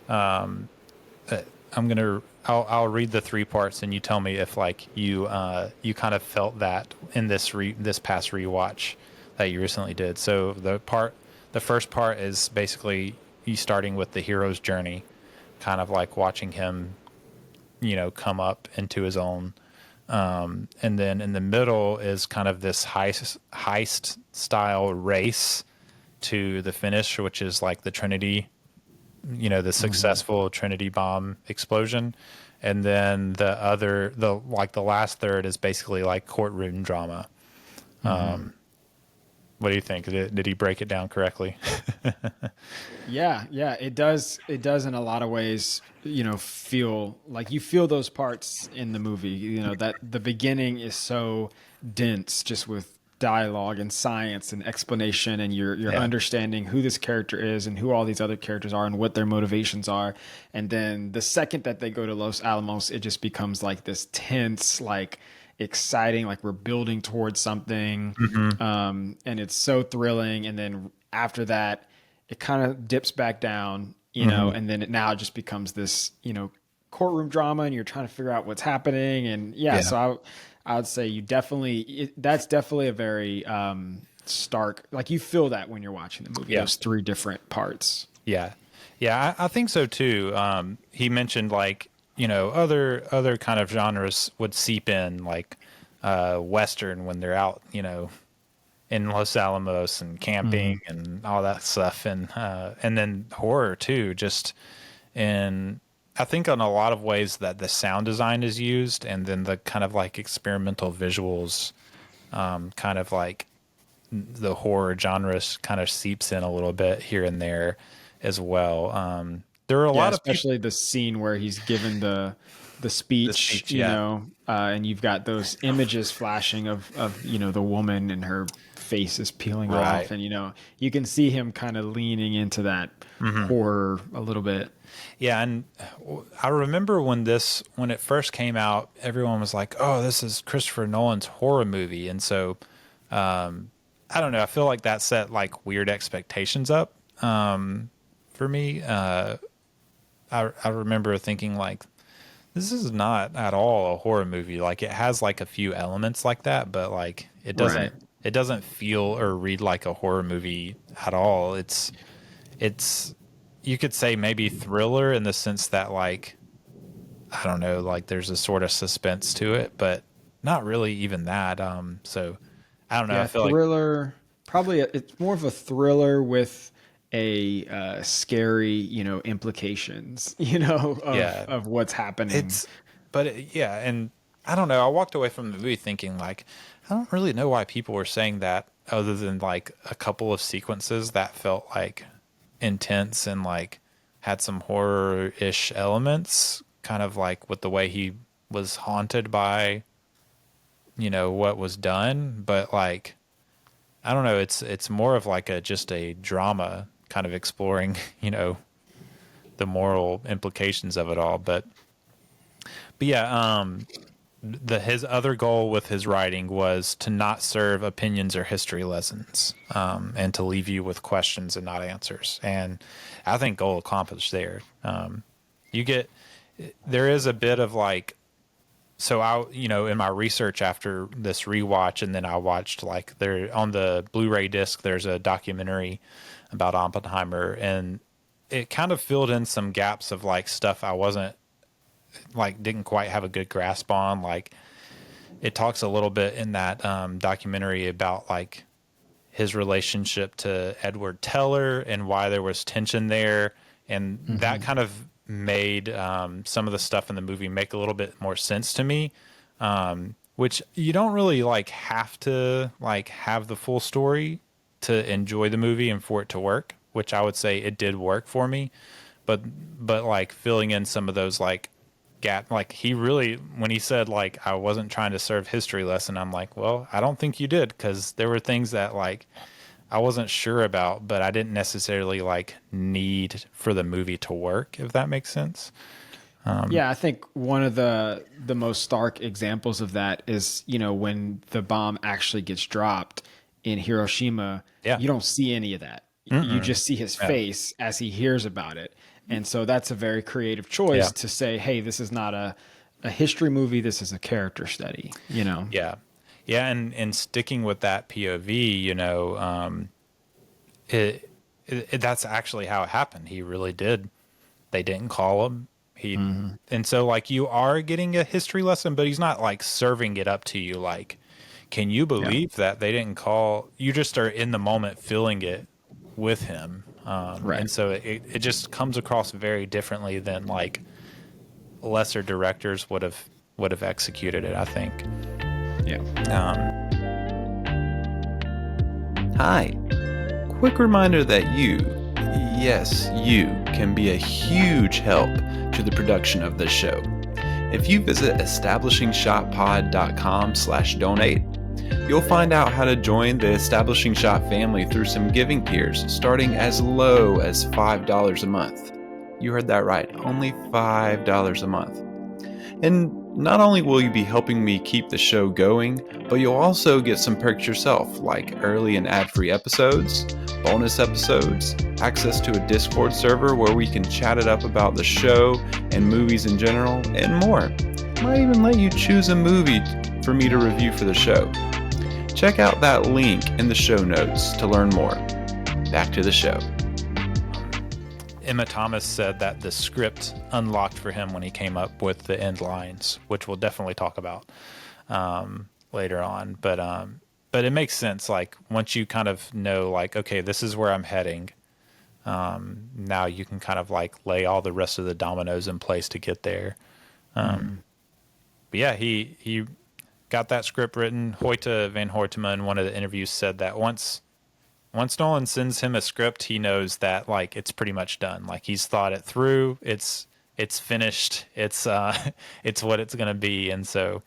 I'll read the 3 parts and you tell me if like you kind of felt that in this past rewatch that you recently did. So the first part is basically you starting with the hero's journey, kind of like watching him, you know, come up into his own. And then in the middle is kind of this heist style race to the finish, which is like the Trinity, you know, the successful Trinity bomb explosion. And then the last third is basically like courtroom drama. What do you think? Did he break it down correctly? Yeah, it does. It does in a lot of ways, you know, feel like you feel those parts in the movie, you know, that the beginning is so dense just with dialogue and science and explanation, and you're understanding who this character is and who all these other characters are and what their motivations are. And then the second that they go to Los Alamos, it just becomes like this tense, like exciting, like we're building towards something. And it's so thrilling. And then after that, it kind of dips back down, you know, and then it now just becomes this, you know, courtroom drama, and you're trying to figure out what's happening. And so I would say that's definitely a very stark, like you feel that when you're watching the movie, those 3 different parts. Yeah. I think so too. He mentioned like, you know, other kind of genres would seep in, like Western when they're out, you know, in Los Alamos and camping and all that stuff. And then horror too, just in, I think on a lot of ways that the sound design is used, and then the kind of like experimental visuals, kind of like the horror genres kind of seeps in a little bit here and there as well. There are a lot of especially the scene where he's given the speech, you know, and you've got those images flashing of, you know, the woman and her face is peeling off, and, you know, you can see him kind of leaning into that horror a little bit. Yeah, and I remember when it first came out, everyone was like, "Oh, this is Christopher Nolan's horror movie," and so I don't know. I feel like that set like weird expectations up for me. I remember thinking like, this is not at all a horror movie. Like it has like a few elements like that, but like it doesn't feel or read like a horror movie at all. It's you could say maybe thriller in the sense that like, I don't know, like there's a sort of suspense to it, but not really even that. So I don't know. I feel thriller, probably it's more of a thriller with a scary, you know, implications, you know, of what's happening. And I don't know. I walked away from the movie thinking like, I don't really know why people were saying that, other than like a couple of sequences that felt like intense and like had some horror-ish elements, kind of like with the way he was haunted by, you know, what was done. But like, I don't know, it's more of like just a drama kind of exploring, you know, the moral implications of it all. But yeah, his other goal with his writing was to not serve opinions or history lessons, and to leave you with questions and not answers. And I think goal accomplished there. There is a bit of like, so in my research after this rewatch, and then I watched like there on the Blu-ray disc, there's a documentary about Oppenheimer, and it kind of filled in some gaps of like stuff I wasn't like, didn't quite have a good grasp on. Like it talks a little bit in that documentary about like his relationship to Edward Teller and why there was tension there. And that kind of made some of the stuff in the movie make a little bit more sense to me, which you don't really like have to like have the full story to enjoy the movie and for it to work, which I would say it did work for me. But like filling in some of those like gap, like he really, when he said like I wasn't trying to serve history lesson, I'm like, well, I don't think you did, because there were things that like I wasn't sure about, but I didn't necessarily like need for the movie to work, if that makes sense. Yeah, I think one of the most stark examples of that is, you know, when the bomb actually gets dropped in Hiroshima, Yeah. you don't see any of that. You just see his face as he hears about it. And so that's a very creative choice to say, hey, this is not a history movie, this is a character study, you know? Yeah. Yeah. And sticking with that POV, you know, that's actually how it happened. He really did. They didn't call him. And so like you are getting a history lesson, but he's not like serving it up to you. Like, can you believe that they didn't call? You just are in the moment feeling it with him. Right. And so it just comes across very differently than like lesser directors would have executed it, I think. Yeah. Hi. Quick reminder that you, yes, you, can be a huge help to the production of this show. If you visit establishingshotpod.com/donate, you'll find out how to join the Establishing Shot family through some giving tiers starting as low as $5 a month. You heard that right, only $5 a month. And not only will you be helping me keep the show going, but you'll also get some perks yourself, like early and ad-free episodes, bonus episodes, access to a Discord server where we can chat it up about the show and movies in general, and more. Might even let you choose a movie for me to review for the show. Check out that link in the show notes to learn more. Back to the show. Emma Thomas said that the script unlocked for him when he came up with the end lines, which we'll definitely talk about later on. But it makes sense. Like once you kind of know, like, okay, this is where I'm heading. Now you can kind of like lay all the rest of the dominoes in place to get there. But yeah, he got that script written. Hoyte van Hoytema in one of the interviews said that once Nolan sends him a script, he knows that like it's pretty much done. Like he's thought it through. It's finished. It's it's what it's gonna be. And so,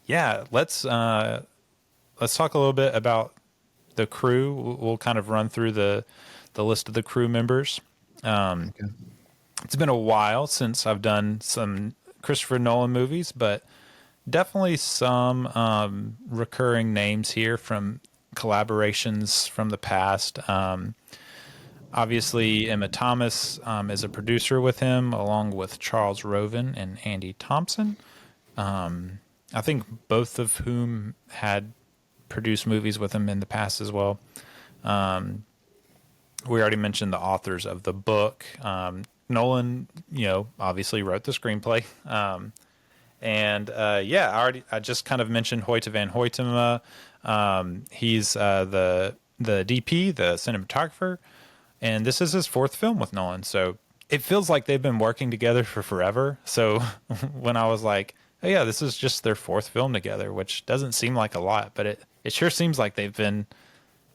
yeah, let's talk a little bit about the crew. We'll kind of run through the list of the crew members. It's been a while since I've done some Christopher Nolan movies, but definitely some recurring names here from collaborations from the past. Obviously, Emma Thomas is a producer with him, along with Charles Roven and Andy Thompson. I think both of whom had produced movies with him in the past as well. We already mentioned the authors of the book. Nolan, obviously wrote the screenplay. I just kind of mentioned Hoyte van Hoytema. He's the DP, the cinematographer, and this is his fourth film with Nolan. So it feels like they've been working together for forever. So when I was like, oh yeah, this is just their fourth film together, which doesn't seem like a lot, but it sure seems like they've been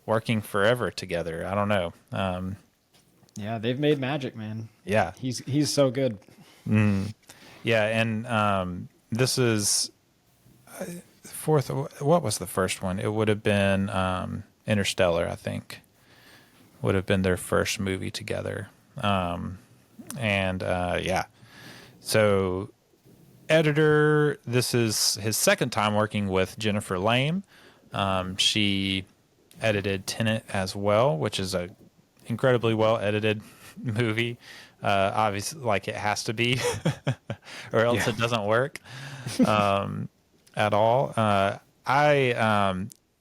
working forever together. I don't know. Yeah, they've made magic, man. Yeah. He's so good. Yeah, and this is fourth. What was the first one? It would have been Interstellar, I think. Would have been their first movie together. So editor, this is his second time working with Jennifer Lame. She edited Tenet as well, which is a incredibly well edited movie. Obviously, like it has to be, or else it doesn't work at all.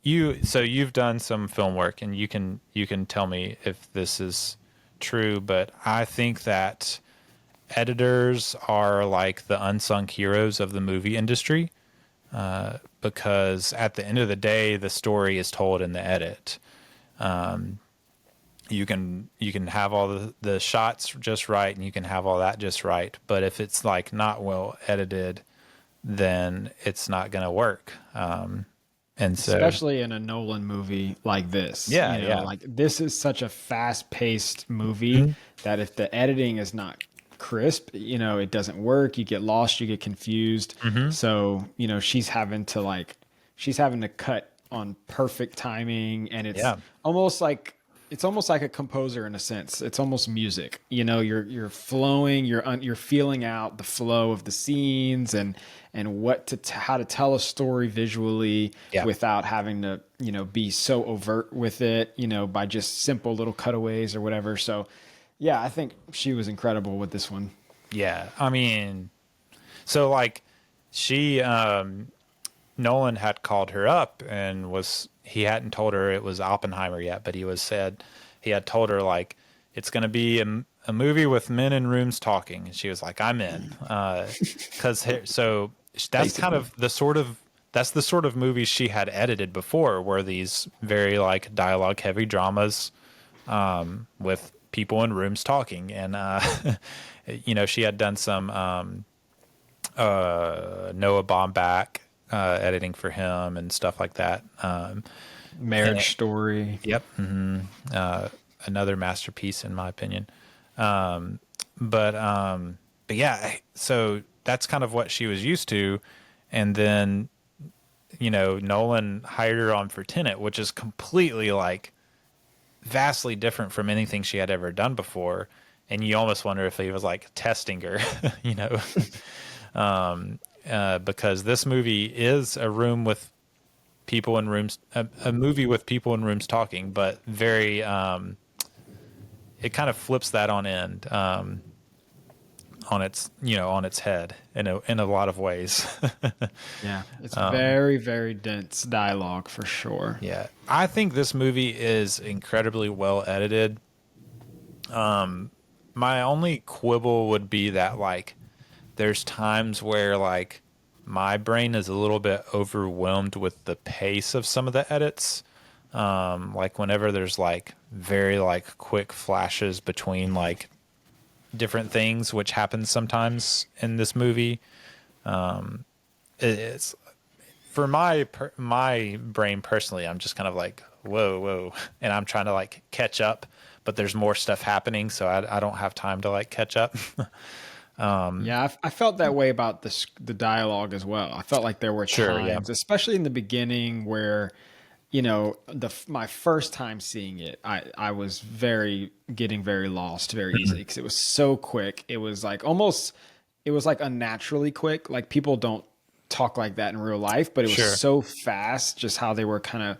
You've done some film work, and you can tell me if this is true, but I think that editors are like the unsung heroes of the movie industry, because at the end of the day, the story is told in the edit. You can have all the shots just right, and you can have all that just right, but if it's like not well edited, then it's not going to work. And so, especially in a Nolan movie like this. Yeah, you know, yeah. like this is such a fast-paced movie that if the editing is not crisp, you know, it doesn't work. You get lost, you get confused. So, you know, she's having to cut on perfect timing, and it's Yeah. almost like a composer in a sense. It's almost music. You know, you're flowing, you're feeling out the flow of the scenes and how to tell a story visually without having to, you know, be so overt with it, you know, by just simple little cutaways or whatever. So, yeah, I think she was incredible with this one. yeah, I mean, so like Nolan had called her up and he hadn't told her it was Oppenheimer yet, but he had told her like, it's going to be a movie with men in rooms talking. And she was like, I'm in. So that's kind of the sort of movies she had edited before, were these very like dialogue heavy dramas, with people in rooms talking. And, you know, she had done some, Noah Baumbach, editing for him and stuff like that. Marriage Story. Yep. Another masterpiece in my opinion. But yeah, so that's kind of what she was used to. And then, you know, Nolan hired her on for Tenet, which is completely like vastly different from anything she had ever done before. And you almost wonder if he was like testing her, you know, because this movie is a room with people in rooms, a movie with people in rooms talking, but very, it kind of flips that on end, on its head in a lot of ways. Yeah, it's very, very dense dialogue for sure. Yeah, I think this movie is incredibly well edited. My only quibble would be that like there's times where like my brain is a little bit overwhelmed with the pace of some of the edits. Like whenever there's like very like quick flashes between like different things, which happens sometimes in this movie. It's for my brain personally, I'm just kind of like, whoa. And I'm trying to like catch up, but there's more stuff happening. So I don't have time to like catch up. Yeah, I felt that way about the dialogue as well. I felt like there were times, especially in the beginning, where, you know, my first time seeing it, I was getting very lost very easily because it was so quick. It was like unnaturally quick. Like people don't talk like that in real life, but it was so fast, just how they were kind of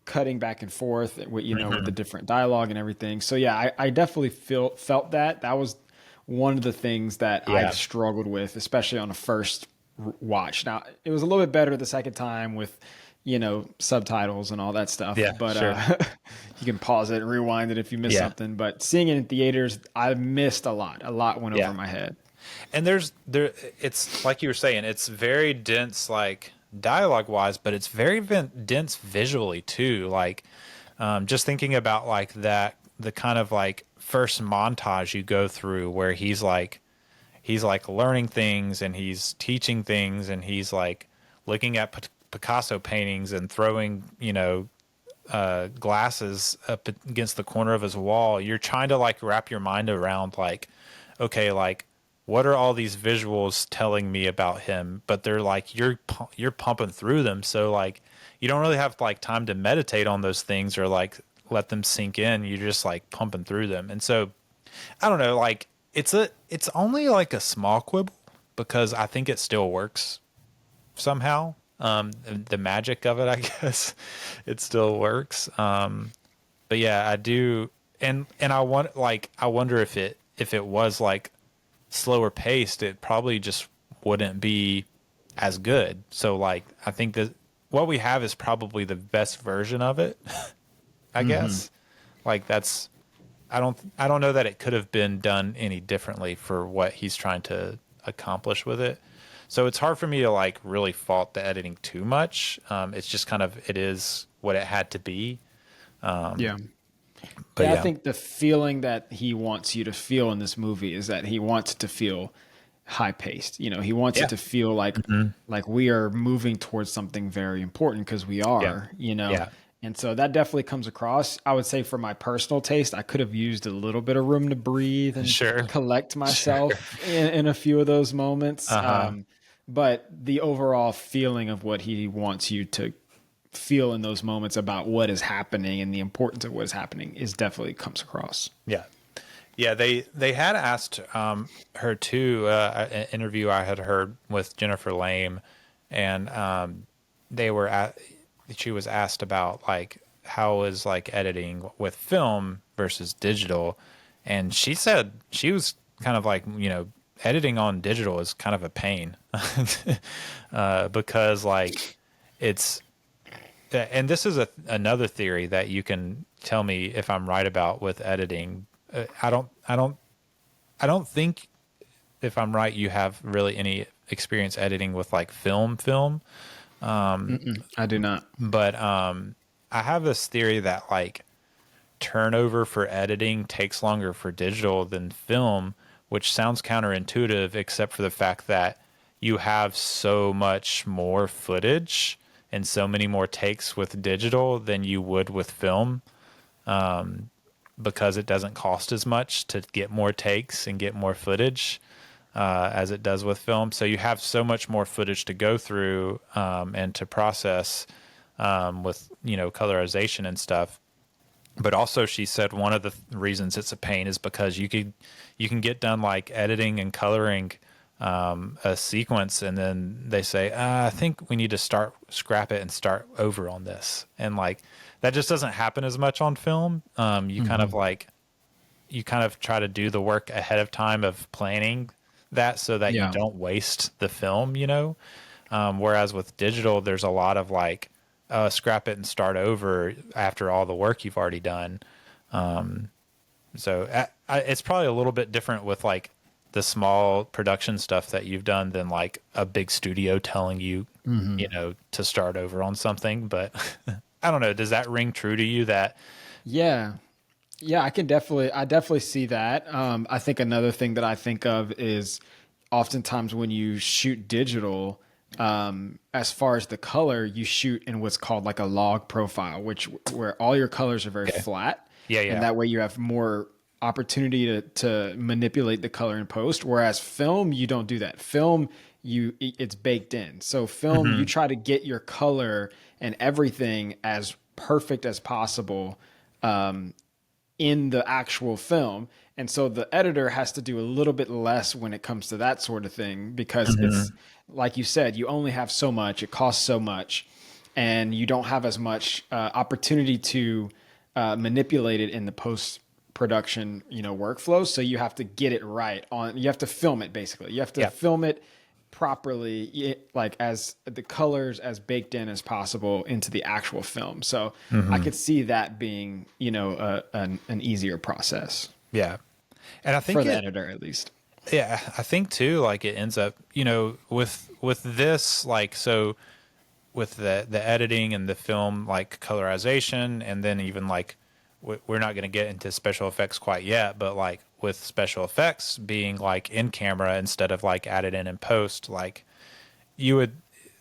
cutting back and forth with, you know, with the different dialogue and everything. So yeah, I definitely felt that. That was one of the things that I struggled with, especially on a first watch. Now, it was a little bit better the second time with, you know, subtitles and all that stuff. Yeah, but you can pause it and rewind it if you miss something. But seeing it in theaters, I missed a lot. A lot went over my head. And it's like you were saying, it's very dense, like dialogue wise, but it's very dense visually too. Like, just thinking about like that, the kind of like first montage you go through where he's like learning things and he's teaching things and he's like looking at Picasso paintings and throwing, you know, glasses up against the corner of his wall. You're trying to like wrap your mind around like, okay, like what are all these visuals telling me about him? But they're like, you're pumping through them. So like, you don't really have like time to meditate on those things or like let them sink in. You're just like pumping through them. And so I don't know, like it's only like a small quibble because I think it still works somehow. The magic of it, I guess it still works. But yeah, I do. And I wonder if it was like slower paced, it probably just wouldn't be as good. So like, I think that what we have is probably the best version of it, I guess. Like that's I don't know that it could have been done any differently for what he's trying to accomplish with it. So it's hard for me to like really fault the editing too much. It's just kind of, it is what it had to be. Yeah. But Yeah, I think the feeling that he wants you to feel in this movie is that he wants it to feel high paced. You know, he wants it to feel like we are moving towards something very important, because we are, you know. Yeah. And so that definitely comes across. I would say for my personal taste, I could have used a little bit of room to breathe and collect myself in a few of those moments. But the overall feeling of what he wants you to feel in those moments about what is happening and the importance of what is happening is definitely comes across. Yeah. Yeah. They had asked her too, an interview I had heard with Jennifer Lame, and she was asked about like, how is like editing with film versus digital. And she said she was kind of like, you know, editing on digital is kind of a pain because like it's, and this is another theory that you can tell me if I'm right about with editing. I don't think, if I'm right, you have really any experience editing with like film. I do not. But I have this theory that like turnover for editing takes longer for digital than film, which sounds counterintuitive, except for the fact that you have so much more footage and so many more takes with digital than you would with film, because it doesn't cost as much to get more takes and get more footage as it does with film. So you have so much more footage to go through and to process with, you know, colorization and stuff. But also she said one of the reasons it's a pain is because you can get done like editing and coloring a sequence, and then they say, I think we need to scrap it and start over on this. And like, that just doesn't happen as much on film. You kind of try to do the work ahead of time of planning that so that you don't waste the film, you know? Whereas with digital, there's a lot of like, scrap it and start over after all the work you've already done. So it's probably a little bit different with like the small production stuff that you've done than like a big studio telling you, you know, to start over on something. But I don't know. Does that ring true to you that? Yeah, I definitely see that. I think another thing that I think of is oftentimes when you shoot digital, as far as the color, you shoot in what's called like a log profile, where all your colors are very flat. Yeah. And that way you have more opportunity to manipulate the color in post. Whereas film, you don't do that. Film, it's baked in. So film, you try to get your color and everything as perfect as possible in the actual film. And so the editor has to do a little bit less when it comes to that sort of thing, because it's like you said, you only have so much, it costs so much, and you don't have as much opportunity to manipulate it in the post-production, you know, workflow. So you have to get it right you have to film it basically. You have to film it properly, like as the colors as baked in as possible into the actual film. So I could see that being, you know, an easier process. Yeah. And I think for the editor, at least. Yeah. I think too, like it ends up, you know, with this, like, so with the editing and the film, like colorization, and then even like, we're not going to get into special effects quite yet, but like with special effects being like in camera instead of like added in post, like you would,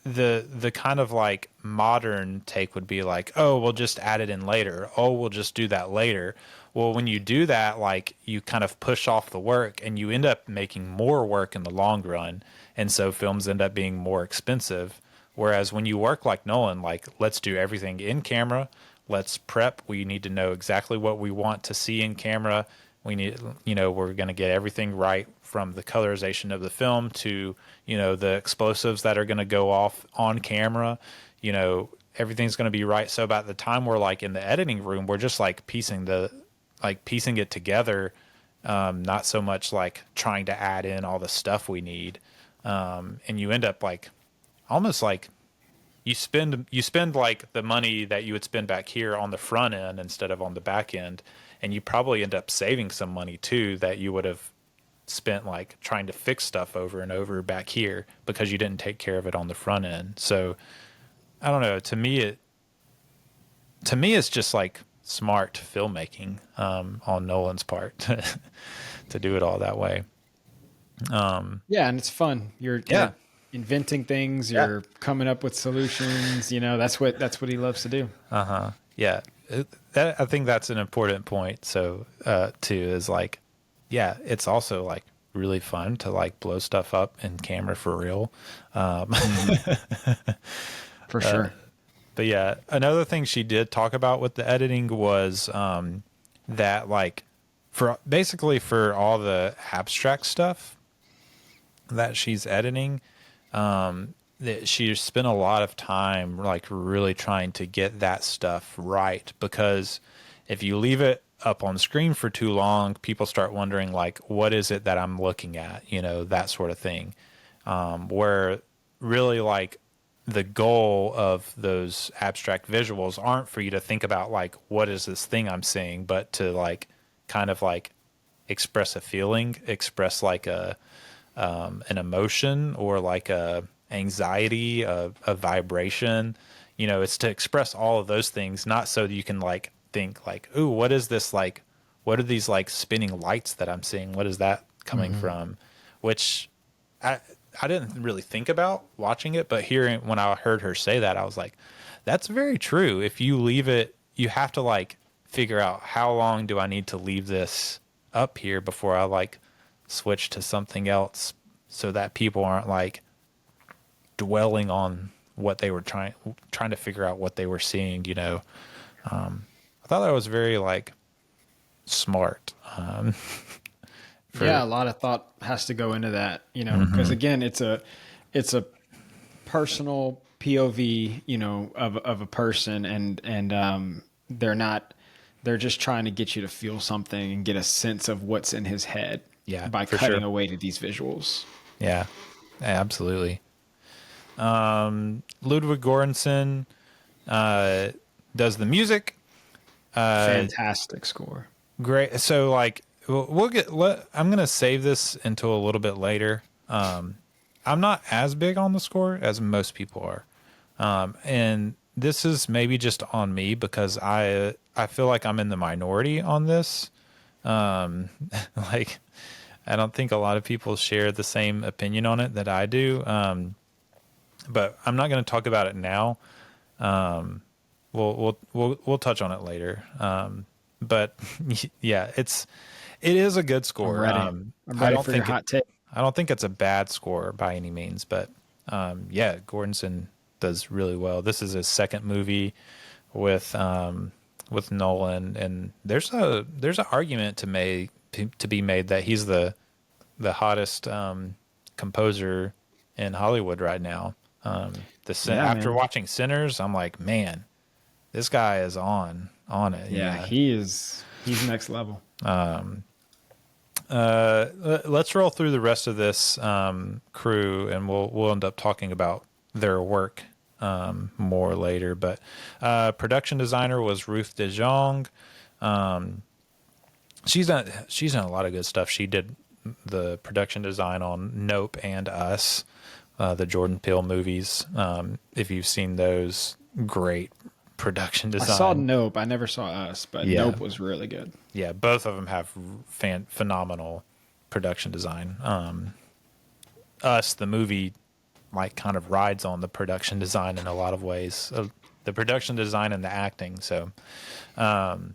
the kind of like modern take would be like, oh, we'll just add it in later. Oh, we'll just do that later. Well, when you do that, like you kind of push off the work and you end up making more work in the long run. And so films end up being more expensive. Whereas when you work like Nolan, like let's do everything in camera. Let's prep. We need to know exactly what we want to see in camera. We need, you know, we're going to get everything right from the colorization of the film to, you know, the explosives that are going to go off on camera. You know, everything's going to be right. So about the time we're like in the editing room, we're just like piecing it together. Not so much like trying to add in all the stuff we need. And you end up like almost like you spend like the money that you would spend back here on the front end instead of on the back end, and you probably end up saving some money too that you would have spent like trying to fix stuff over and over back here because you didn't take care of it on the front end. So I don't know. To me, it's just like smart filmmaking on Nolan's part to do it all that way. Yeah, and it's fun. You're inventing things. You're coming up with solutions. You know, that's what he loves to do. Yeah, I think that's an important point. So too is like, yeah, it's also like really fun to like blow stuff up in camera for real. For sure. But yeah, another thing she did talk about with the editing was that like for all the abstract stuff that she's editing, that she spent a lot of time like really trying to get that stuff right, because if you leave it up on screen for too long, people start wondering like, what is it that I'm looking at? You know, that sort of thing. Where really like the goal of those abstract visuals aren't for you to think about like, what is this thing I'm seeing, but to like kind of like express a feeling, express like an emotion or like a anxiety, a vibration. You know, it's to express all of those things, not so that you can like think like, ooh, what is this, like what are these like spinning lights that I'm seeing, what is that coming from? Which I didn't really think about watching it, but when I heard her say that, I was like, that's very true. If you leave it, you have to like figure out how long do I need to leave this up here before I like switch to something else, so that people aren't like dwelling on what they were trying to figure out what they were seeing, you know. I thought that was very like smart. Yeah, a lot of thought has to go into that, you know, because again, it's a personal POV, you know, of a person, and they're just trying to get you to feel something and get a sense of what's in his head. Yeah, by cutting away to these visuals. Yeah, absolutely. Ludwig Göransson does the music. Fantastic score. Great. So like I'm gonna save this until a little bit later. I'm not as big on the score as most people are, and this is maybe just on me because I feel like I'm in the minority on this. Like I don't think a lot of people share the same opinion on it that I do. But I'm not going to talk about it now. We'll touch on it later. But yeah, it is a good score. I'm ready for your hot take. I don't think it's a bad score by any means, but yeah, Göransson does really well. This is his second movie with Nolan, and there's an argument to be made that he's the hottest composer in Hollywood right now. After watching Sinners, I'm like, man, this guy is on it. Yeah, he's next level. Let's roll through the rest of this crew, and we'll end up talking about their work more later. But production designer was Ruth De Jong. She's done a lot of good stuff. She did the production design on Nope and Us, the Jordan Peele movies. If you've seen those, great production design. I saw Nope. I never saw Us, but Nope was really good. Yeah, both of them have phenomenal production design. Us, the movie, like kind of rides on the production design in a lot of ways. The production design and the acting. So, and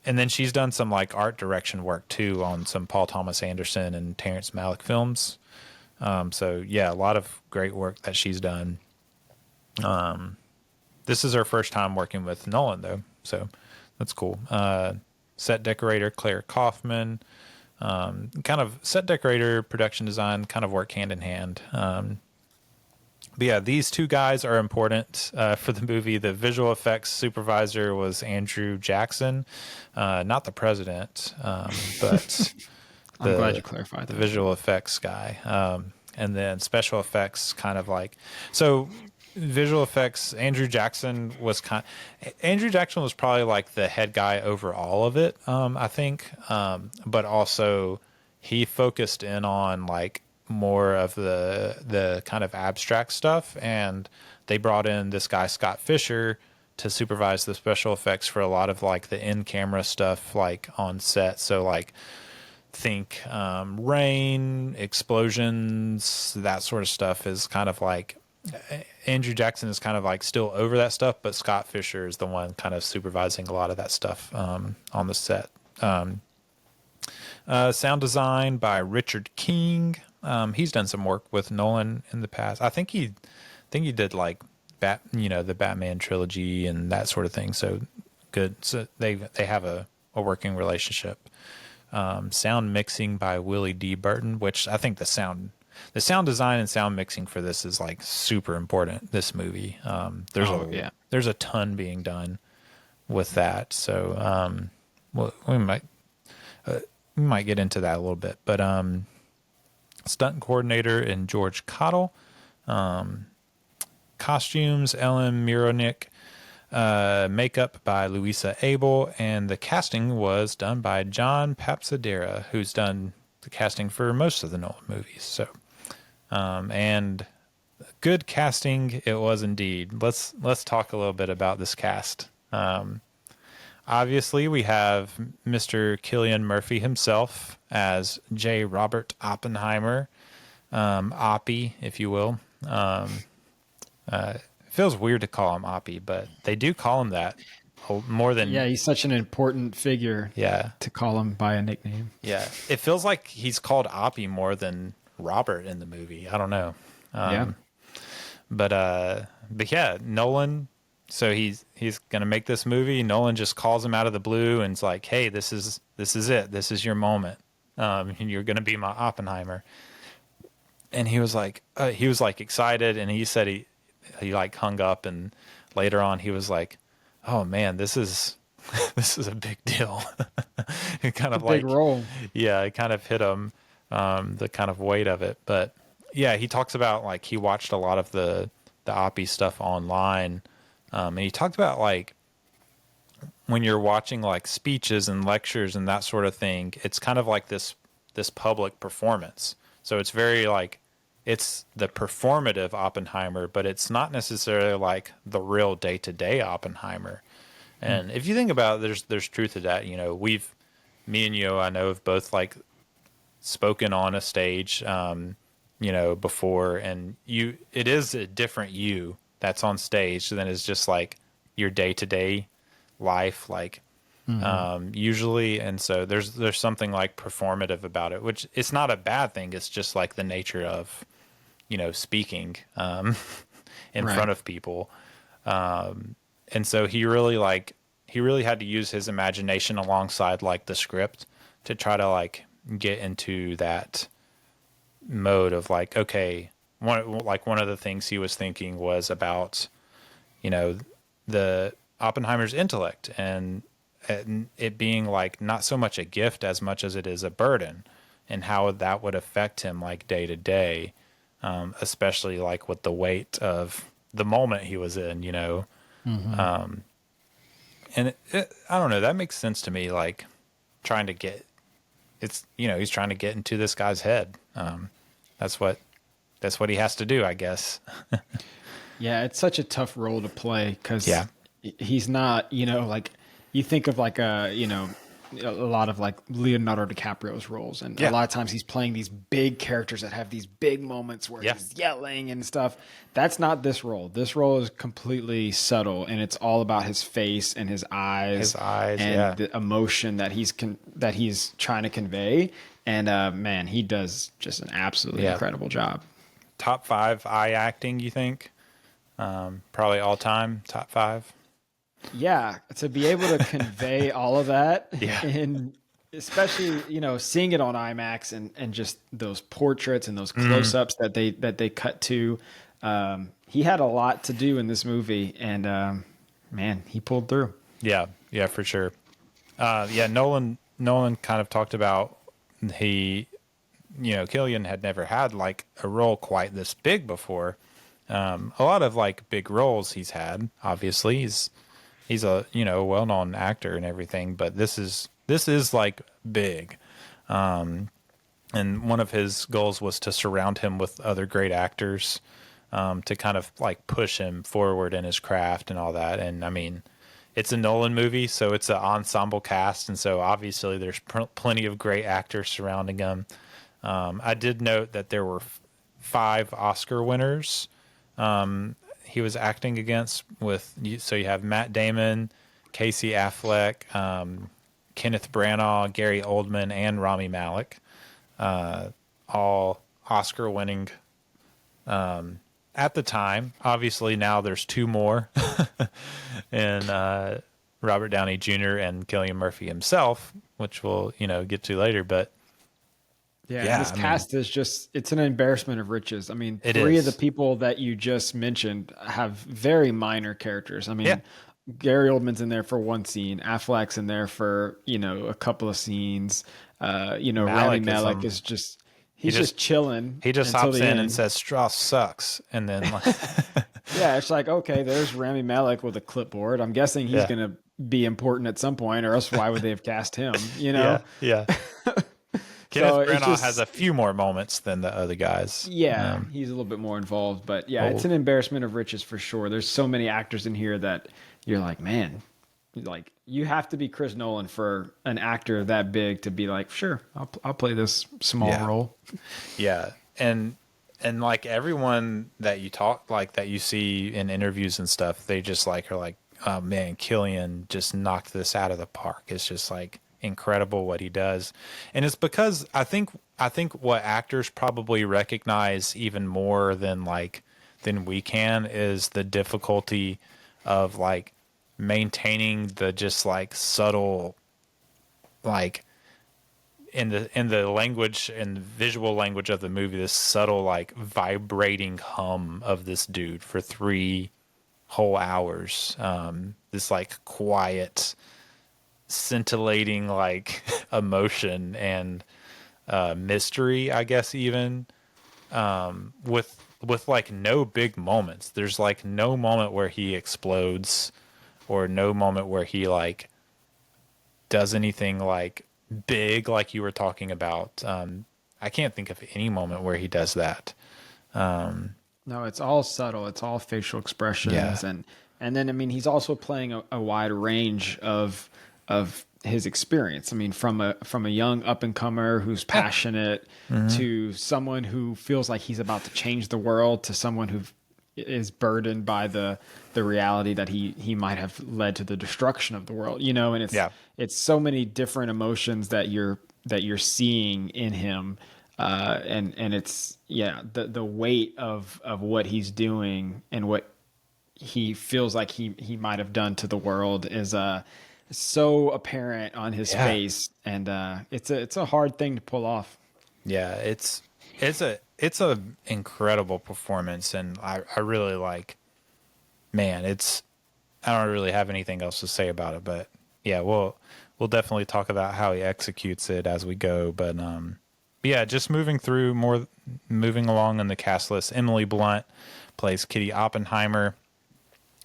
then she's done some like art direction work too on some Paul Thomas Anderson and Terrence Malick films. So yeah, a lot of great work that she's done. This is her first time working with Nolan though, so that's cool. Set decorator Claire Kaufman, kind of set decorator, production design, kind of work hand in hand. But yeah, these two guys are important for the movie. The visual effects supervisor was Andrew Jackson, not the president, but I'm glad you clarified the that. visual effects guy. And then special effects, kind of like, so visual effects, Andrew Jackson was probably like the head guy over all of it, I think. But also he focused in on like more of the kind of abstract stuff, and they brought in this guy Scott Fisher to supervise the special effects for a lot of like the in-camera stuff like on set. So like think rain, explosions, that sort of stuff is kind of like Andrew Jackson is kind of like still over that stuff, but Scott Fisher is the one kind of supervising a lot of that stuff on the set. Sound design by Richard King. He's done some work with Nolan in the past. I think he did like the Batman trilogy and that sort of thing. So good. So they have a working relationship. Sound mixing by Willie D. Burton, which I think the sound design and sound mixing for this is like super important. This movie, there's a ton being done with that. So, we might get into that a little bit, but, stunt coordinator in George Cottle, costumes, Ellen Mironik, makeup by Louisa Abel, and the casting was done by John Papsadera, who's done the casting for most of the Nolan movies. So, and good casting it was indeed. Let's talk a little bit about this cast. Obviously, we have Mr. Cillian Murphy himself as J. Robert Oppenheimer, Oppie, if you will. It feels weird to call him Oppie, but they do call him that more than... Yeah, he's such an important figure to call him by a nickname. Yeah, it feels like he's called Oppie more than Robert in the movie. I don't know. But yeah, Nolan... So he's going to make this movie. Nolan just calls him out of the blue and it's like, hey, this is it. This is your moment. And you're going to be my Oppenheimer. And he was like excited. And he said he like hung up, and later on he was like, oh man, this is a big deal. It kind of like, big role. Yeah, it kind of hit him, the kind of weight of it. But yeah, he talks about like, he watched a lot of the Oppie stuff online. And he talked about like when you're watching like speeches and lectures and that sort of thing, it's kind of like this public performance. So it's very like, it's the performative Oppenheimer, but it's not necessarily like the real day-to-day Oppenheimer. And if you think about it, there's truth to that. You know, me and you, I know, have both like spoken on a stage, before, and it is a different you that's on stage than is just like your day-to-day life, like usually. And so there's something like performative about it, which it's not a bad thing. It's just like the nature of, speaking in front of people. And so he really had to use his imagination alongside like the script to try to like get into that mode of like, okay, one of the things he was thinking was about, the Oppenheimer's intellect and it being like not so much a gift as much as it is a burden, and how that would affect him like day to day, especially like with the weight of the moment he was in, and I don't know, that makes sense to me. Like trying to get, he's trying to get into this guy's head. That's what he has to do, I guess. Yeah, it's such a tough role to play because he's not, like you think of like a lot of like Leonardo DiCaprio's roles. And a lot of times he's playing these big characters that have these big moments where he's yelling and stuff. That's not this role. This role is completely subtle, and it's all about his face and his eyes and the emotion that he's trying to convey. And man, he does just an absolutely incredible job. Top 5 eye acting, you think? Probably all time, top 5. Yeah, to be able to convey all of that, and especially seeing it on IMAX and just those portraits and those close-ups that they cut to, he had a lot to do in this movie, and man, he pulled through. Yeah, for sure. Nolan kind of talked about Cillian had never had like a role quite this big before. A lot of like big roles he's had. Obviously, he's a well-known actor and everything, but this is like big. And one of his goals was to surround him with other great actors, to kind of like push him forward in his craft and all that. And I mean, it's a Nolan movie, so it's an ensemble cast, and so obviously there's plenty of great actors surrounding him. I did note that there were 5 Oscar winners he was acting against. So you have Matt Damon, Casey Affleck, Kenneth Branagh, Gary Oldman, and Rami Malek, all Oscar-winning at the time. Obviously, now there's 2 more, and Robert Downey Jr. and Cillian Murphy himself, which we'll get to later. But yeah, this cast is just—it's an embarrassment of riches. I mean, 3 of the people that you just mentioned have very minor characters. I mean, Gary Oldman's in there for 1 scene. Affleck's in there for a couple of scenes. Rami Malek is just he's just chilling. He just hops in and says Strauss sucks, and then yeah, it's like, okay, there's Rami Malek with a clipboard. I'm guessing he's gonna be important at some point, or else why would they have cast him? Yeah. Kenneth Branagh has a few more moments than the other guys. Yeah, he's a little bit more involved, but yeah, it's an embarrassment of riches for sure. There's so many actors in here that you're like, man, like you have to be Chris Nolan for an actor that big to be like, sure, I'll play this small role. Yeah, and like everyone that you that you see in interviews and stuff, they just like are like, oh man, Cillian just knocked this out of the park. It's just like incredible what he does. And it's because I think what actors probably recognize even more than we can is the difficulty of like maintaining the just like subtle, like in the language and visual language of the movie, this subtle like vibrating hum of this dude for 3 whole hours. This like quiet, scintillating like emotion and mystery, I guess, even with like no big moments. There's like no moment where he explodes, or no moment where he like does anything like big, like you were talking about. I can't think of any moment where he does that. No, it's all subtle. It's all facial expressions, and then I mean he's also playing a wide range of his experience. I mean, from a young up and comer who's passionate to someone who feels like he's about to change the world, to someone who is burdened by the reality that he might have led to the destruction of the world. And it's so many different emotions that you're seeing in him, and it's the weight of what he's doing and what he feels like he might have done to the world is so apparent on his face, and it's a hard thing to pull off. Yeah, it's a incredible performance, and I really like. Man, I don't really have anything else to say about it, but yeah, we'll definitely talk about how he executes it as we go. But yeah, just moving along in the cast list. Emily Blunt plays Kitty Oppenheimer.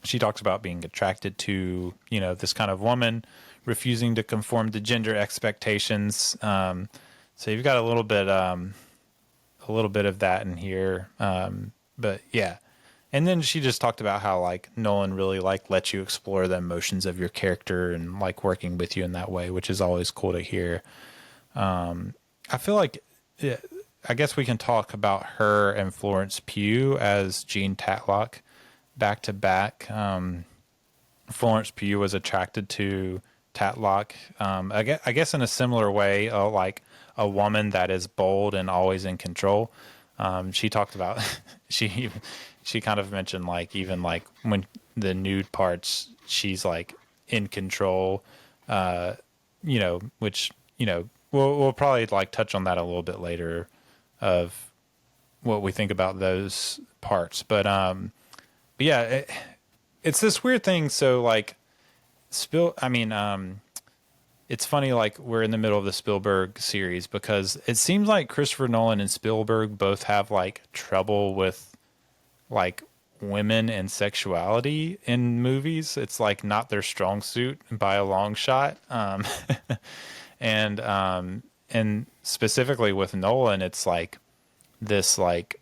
She talks about being attracted to, this kind of woman, refusing to conform to gender expectations. So you've got a little bit of that in here. But yeah. And then she just talked about how like Nolan really like lets you explore the emotions of your character and like working with you in that way, which is always cool to hear. I feel like, I guess we can talk about her and Florence Pugh as Jean Tatlock back to back. Florence Pugh was attracted to Tatlock, I guess in a similar way, like a woman that is bold and always in control. She talked about she kind of mentioned like even like when the nude parts, she's like in control, which we'll probably like touch on that a little bit later of what we think about those parts, but yeah, it's this weird thing. So like it's funny, like we're in the middle of the Spielberg series because it seems like Christopher Nolan and Spielberg both have like trouble with like women and sexuality in movies. It's like not their strong suit by a long shot. And specifically with Nolan, it's like this like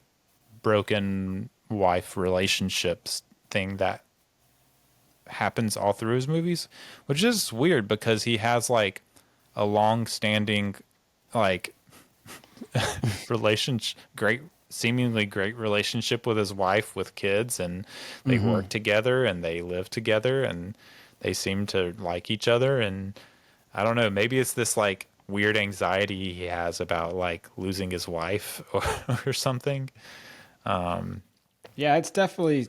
broken wife relationships thing that happens all through his movies, which is weird because he has like a long-standing like seemingly great relationship with his wife with kids, and they work together and they live together and they seem to like each other. And I don't know, maybe it's this like weird anxiety he has about like losing his wife or something. Yeah, it's definitely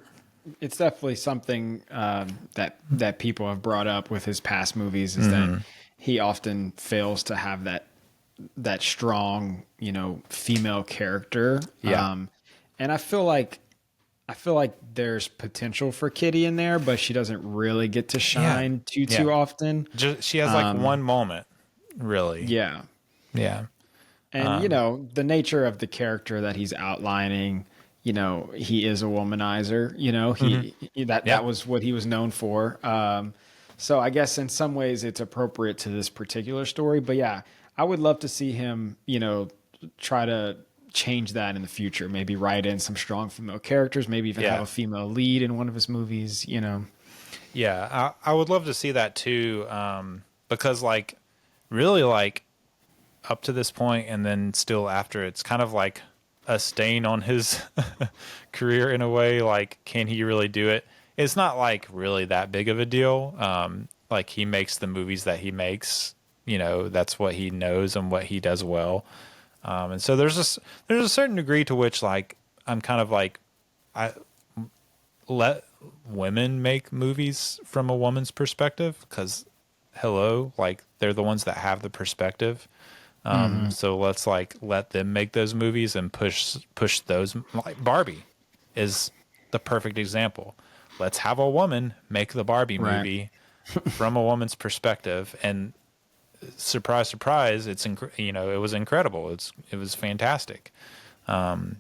something that people have brought up with his past movies, is that he often fails to have that strong, female character. Yeah. And I feel like there's potential for Kitty in there, but she doesn't really get to shine too often. She has like one moment, really. Yeah. Yeah. And the nature of the character that he's outlining, he is a womanizer, that was what he was known for. So I guess in some ways it's appropriate to this particular story, but yeah, I would love to see him, try to change that in the future. Maybe write in some strong female characters, maybe even have a female lead in one of his movies, Yeah, I would love to see that too, because like really like up to this point and then still after, it's kind of like a stain on his career in a way. Like, can he really do it? It's not like really that big of a deal. Like he makes the movies that he makes, that's what he knows and what he does well. And so there's a certain degree to which like I'm kind of like, I let women make movies from a woman's perspective, because hello, like they're the ones that have the perspective. So let's like let them make those movies and push those. Like Barbie is the perfect example. Let's have a woman make the Barbie movie from a woman's perspective, and surprise, surprise, it was incredible. It was fantastic. And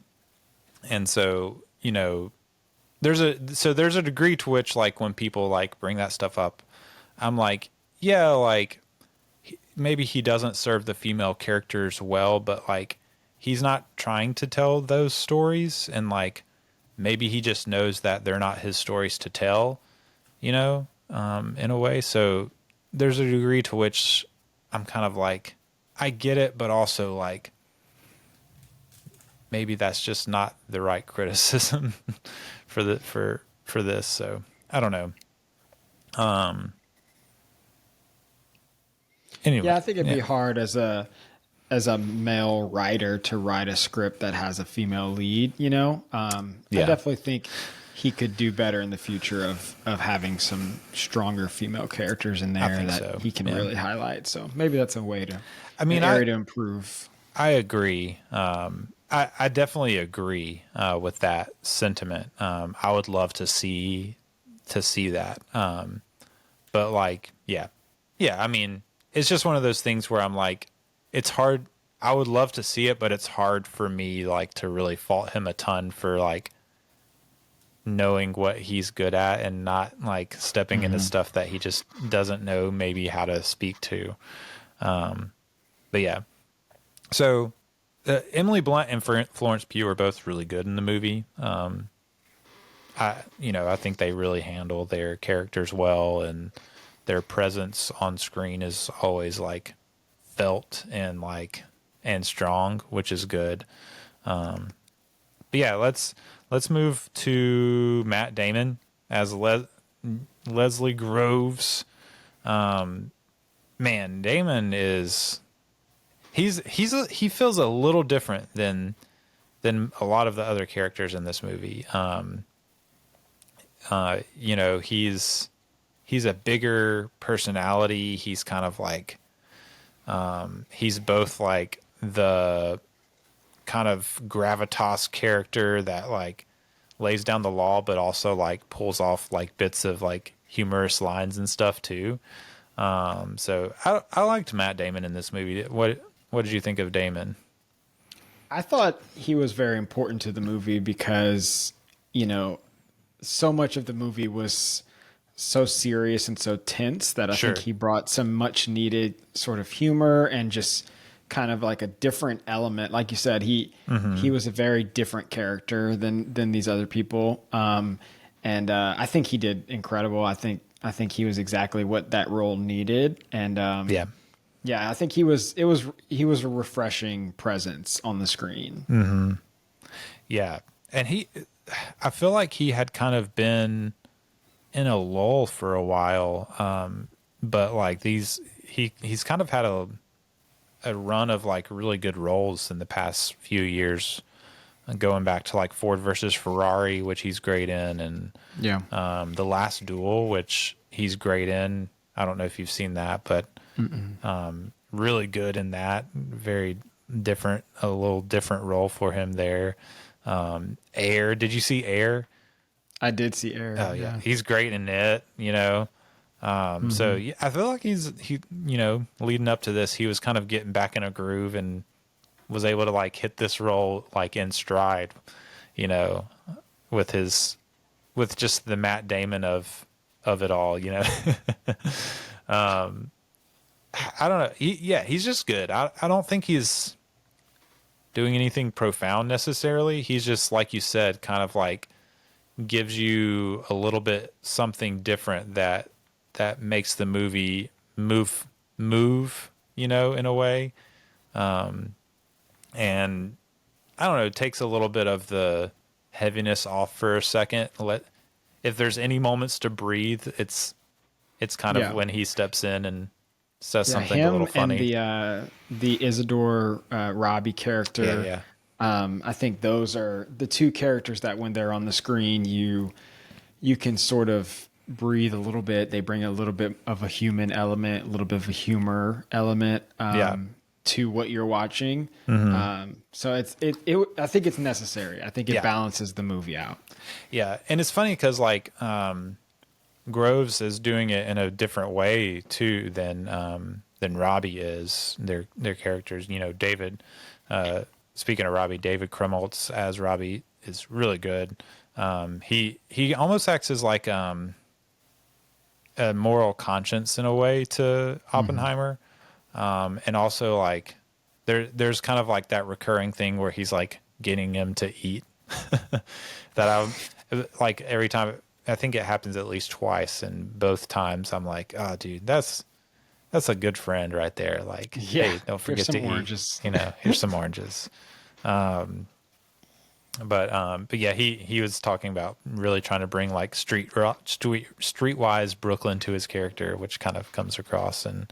so, there's a degree to which like when people like bring that stuff up, I'm like, yeah, like maybe he doesn't serve the female characters well, but like he's not trying to tell those stories, and like maybe he just knows that they're not his stories to tell, in a way. So there's a degree to which I'm kind of like, I get it, but also like maybe that's just not the right criticism for this. So I don't know. Anyway, yeah, I think it'd be hard as a male writer to write a script that has a female lead. I definitely think he could do better in the future of having some stronger female characters in there that he can really highlight. So maybe that's a way to, an area to improve. I agree. I definitely agree with that sentiment. I would love to see that. But like, yeah. I mean, it's just one of those things where I'm like, it's hard. I would love to see it, but it's hard for me like to really fault him a ton for like knowing what he's good at and not like stepping into stuff that he just doesn't know maybe how to speak to. But yeah. So Emily Blunt and Florence Pugh are both really good in the movie. I think they really handle their characters well, and their presence on screen is always like felt and strong, which is good. But yeah, let's move to Matt Damon as Leslie Groves. Man, Damon is he feels a little different than a lot of the other characters in this movie. He's a bigger personality. He's kind of like, he's both like the kind of gravitas character that like lays down the law, but also like pulls off like bits of like humorous lines and stuff too. So I liked Matt Damon in this movie. What did you think of Damon? I thought he was very important to the movie because, so much of the movie was so serious and so tense that I think he brought some much needed sort of humor and just kind of like a different element. Like you said, he was a very different character than these other people. And I think he did incredible. I think he was exactly what that role needed. And I think he was a refreshing presence on the screen. Yeah. And I feel like he had kind of been in a lull for a while. But like he's kind of had a run of like really good roles in the past few years, going back to like Ford versus Ferrari, which he's great in. And The Last Duel, which he's great in. I don't know if you've seen that, but really good in that. Very different, a little different role for him there. Air. Did you see Air? I did see Air. Oh yeah. He's great in it, you know. So yeah, I feel like he, you know, leading up to this, he was kind of getting back in a groove and was able to like hit this role like in stride, you know, with just the Matt Damon of it all, you know. I don't know. He's just good. I don't think he's doing anything profound necessarily. He's just, like you said, kind of like gives you a little bit something different that makes the movie move, you know, in a way. And I don't know, it takes a little bit of the heaviness off for a second. If there's any moments to breathe, it's kind of when he steps in and says something a little funny. And the Isidore Robbie character. I think those are the two characters that when they're on the screen, you can sort of breathe a little bit. They bring a little bit of a human element, a little bit of a humor element to what you're watching. So I think it's necessary. I think it balances the movie out. Yeah, and it's funny because like Groves is doing it in a different way too than Robbie is. Their characters, you know, David. Speaking of Robbie, David Krumholtz as Robbie is really good. He almost acts as like a moral conscience in a way to Oppenheimer, and also like there's kind of like that recurring thing where he's like getting him to eat. That I like every time. I think it happens at least twice, and both times I'm like, oh, dude, that's a good friend right there. Like, hey, don't forget to oranges. eat. You know, here's some oranges. But yeah, he was talking about really trying to bring like streetwise Brooklyn to his character, which kind of comes across. And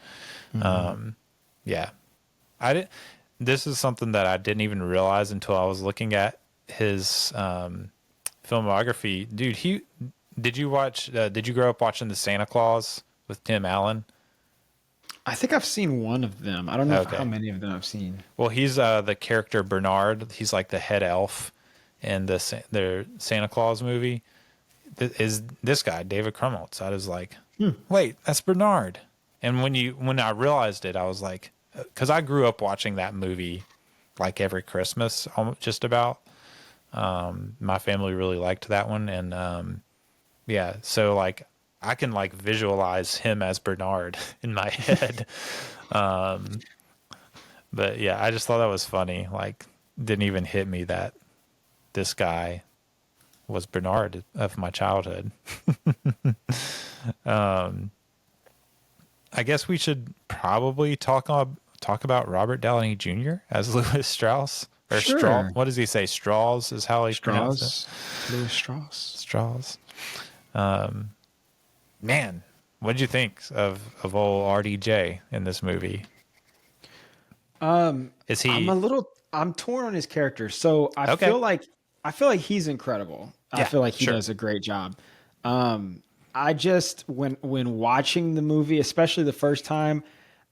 this is something that I didn't even realize until I was looking at his filmography. Dude, did you grow up watching The Santa Claus with Tim Allen? I think I've seen one of them. I don't know how many of them I've seen. Well, he's the character Bernard. He's like the head elf in the Santa Claus movie. Is this guy David Krumholtz? I was like, wait, that's Bernard. And when I realized it, I was like, because I grew up watching that movie like every Christmas, just about. My family really liked that one, and so like I can like visualize him as Bernard in my head. But yeah, I just thought that was funny. Like, didn't even hit me that this guy was Bernard of my childhood. I guess we should probably talk about Robert Downey Jr. as Louis Strauss. Or sure. What does he say? Strauss is how he pronounces it. Louis Strauss. Strauss. Man, what did you think of old RDJ in this movie? Is he? I'm torn on his character. So I feel like he's incredible. I feel like he does a great job. I just when watching the movie, especially the first time,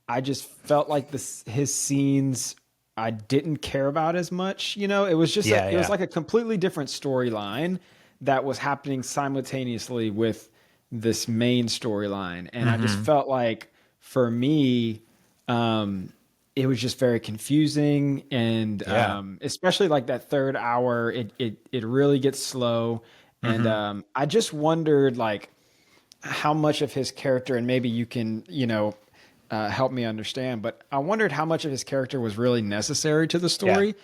I just felt like his scenes I didn't care about as much. You know, it was just it was like a completely different storyline that was happening simultaneously with this main storyline. And I just felt like for me, it was just very confusing. And especially like that third hour, it really gets slow. And I just wondered, like, how much of his character, and maybe you can, help me understand, but I wondered how much of his character was really necessary to the story. Yeah.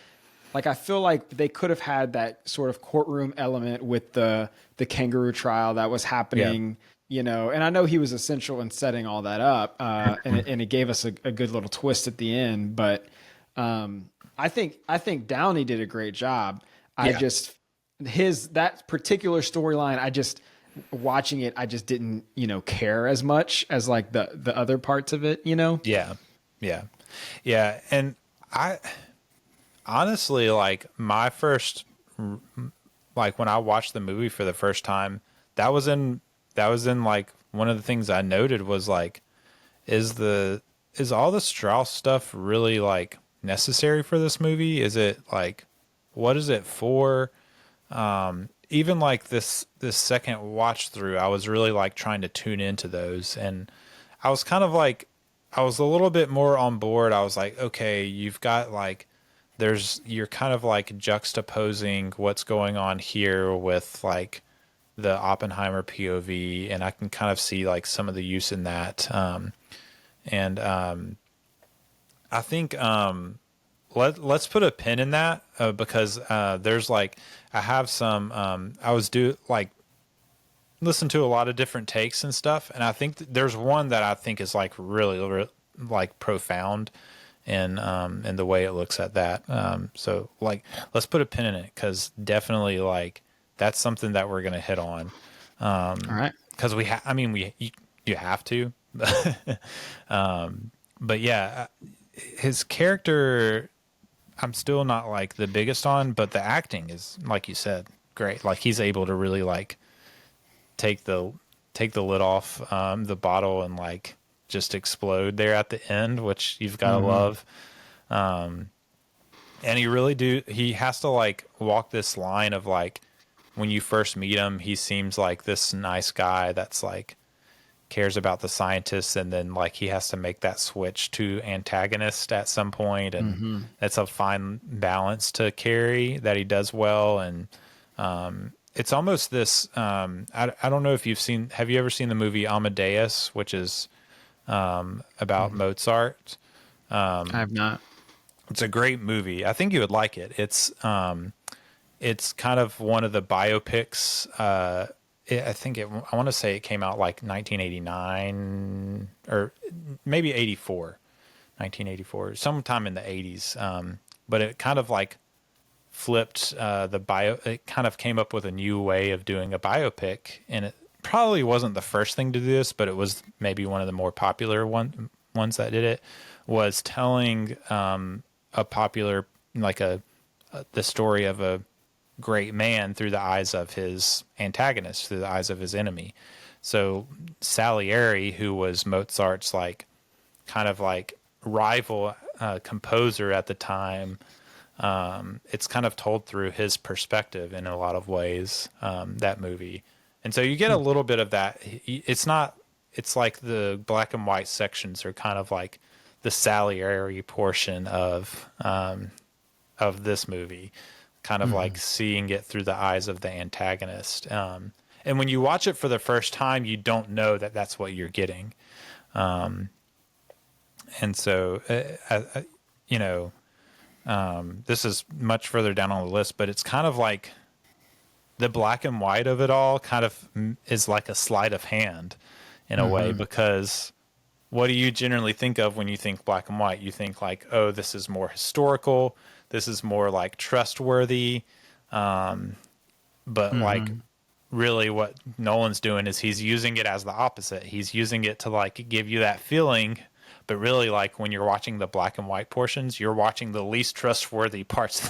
Like, I feel like they could have had that sort of courtroom element with the kangaroo trial that was happening, and I know he was essential in setting all that up, and it gave us a good little twist at the end. But I think Downey did a great job. That particular storyline, watching it, I just didn't, care as much as like the other parts of it, Yeah. And I honestly, like, my first, like, when I watched the movie for the first time, that was in like, one of the things I noted was like, is all the Strauss stuff really like necessary for this movie? Is it like, what is it for? Even like this second watch through, I was really like trying to tune into those, and I was kind of like, I was a little bit more on board. I was like, okay, you've got like, you're kind of like juxtaposing what's going on here with like the Oppenheimer POV, and I can kind of see like some of the use in that. I think let's put a pin in that because there's like, I have some listen to a lot of different takes and stuff, and I think there's one that I think is like really like profound in the way it looks at that. So like, let's put a pin in it, because definitely like that's something that we're gonna hit on. All right, because you have to. But yeah, his character, I'm still not like the biggest on, but the acting is, like you said, great. Like, he's able to really like take the lid off the bottle and like just explode there at the end, which you've got to love. And he has to like walk this line of like, when you first meet him, he seems like this nice guy that's like cares about the scientists, and then like he has to make that switch to antagonist at some point, and that's a fine balance to carry that he does well. And it's almost this I don't know if have you ever seen the movie Amadeus, which is about Mozart? I have not. It's a great movie. I think you would like it. It's kind of one of the biopics. I want to say it came out like 1989 or maybe 1984, sometime in the 80s. But it kind of like flipped it kind of came up with a new way of doing a biopic, and it probably wasn't the first thing to do this, but it was maybe one of the more popular ones that did it, was telling a popular, like the story of a great man through the eyes of his antagonist, through the eyes of his enemy. So Salieri, who was Mozart's like kind of like rival composer at the time, it's kind of told through his perspective in a lot of ways, that movie. And so you get a little bit of that. It's like the black and white sections are kind of like the Salieri portion of this movie, kind of like seeing it through the eyes of the antagonist. And when you watch it for the first time, you don't know that that's what you're getting. And so, this is much further down on the list, but it's kind of like the black and white of it all kind of is like a sleight of hand in a way, because what do you generally think of when you think black and white? You think like, oh, this is more historical. This is more like trustworthy. But like really what Nolan's doing is he's using it as the opposite. He's using it to like give you that feeling, but really like when you're watching the black and white portions, you're watching the least trustworthy parts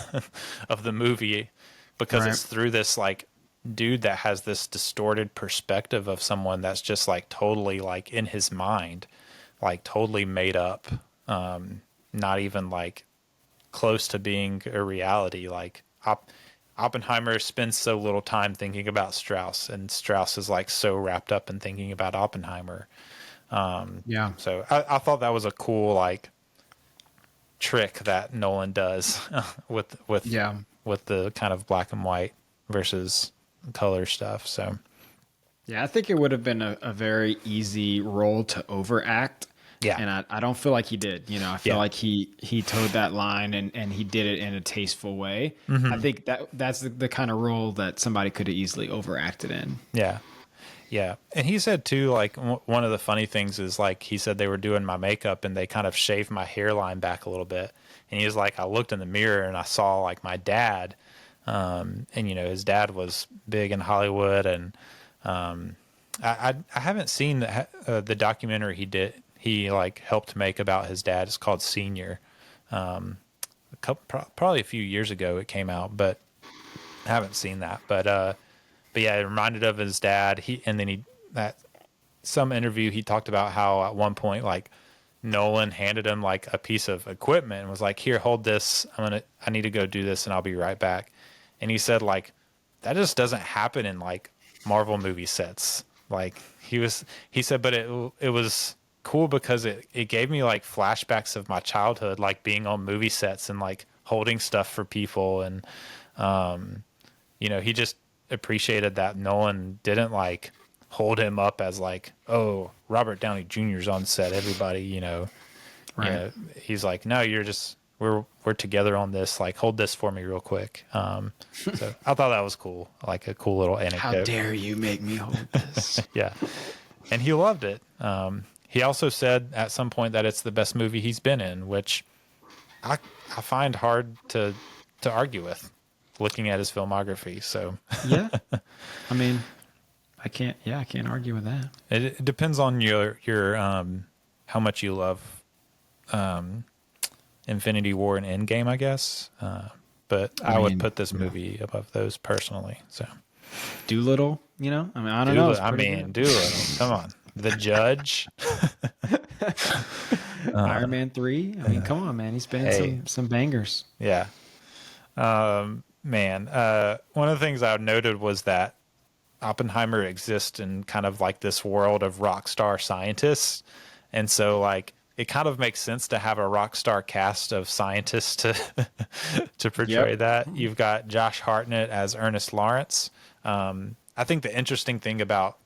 of the movie, because it's through this like dude that has this distorted perspective of someone that's just like totally like in his mind, like totally made up, not even like close to being a reality. Like Oppenheimer spends so little time thinking about Strauss, and Strauss is like so wrapped up in thinking about Oppenheimer. So I thought that was a cool like trick that Nolan does with the kind of black and white versus color stuff. So Yeah, I think it would have been a very easy role to overact. Yeah. And I don't feel like he did. You know, I feel like he towed that line and he did it in a tasteful way. I think that's the kind of role that somebody could have easily overacted in. Yeah. Yeah. And he said too, like one of the funny things is like, he said they were doing my makeup and they kind of shaved my hairline back a little bit. And he was like, I looked in the mirror and I saw like my dad, and you know, his dad was big in Hollywood. And, I haven't seen the documentary he like helped make about his dad. It's called Senior. Probably a few years ago it came out, but I haven't seen that. But yeah, it reminded of his dad. Some interview he talked about how at one point like Nolan handed him like a piece of equipment and was like, "Here, hold this. I need to go do this, and I'll be right back." And he said like that just doesn't happen in like Marvel movie sets. Like he said, but it was cool because it gave me like flashbacks of my childhood, like being on movie sets and like holding stuff for people. And, you know, he just appreciated that Nolan didn't like hold him up as like, oh, Robert Downey Jr.'s on set, everybody, you know, Right. you know, he's like, no, we're together on this. Like, hold this for me real quick. So I thought that was cool. Like a cool little anecdote. How dare you make me hold this? Yeah. And he loved it. He also said at some point that it's the best movie he's been in, which I find hard to argue with looking at his filmography. So Yeah. I mean, I can't argue with that. it depends on your how much you love Infinity War and Endgame, I guess. But I would put this movie above those personally. So Doolittle, you know? I mean, I don't know. It's pretty good. Doolittle. Come on. The Judge. Iron Man 3. I mean, come on, man. He's been in some bangers. Yeah. Man, one of the things I noted was that Oppenheimer exists in kind of like this world of rock star scientists. And so like it kind of makes sense to have a rock star cast of scientists to portray that. You've got Josh Hartnett as Ernest Lawrence. I think the interesting thing about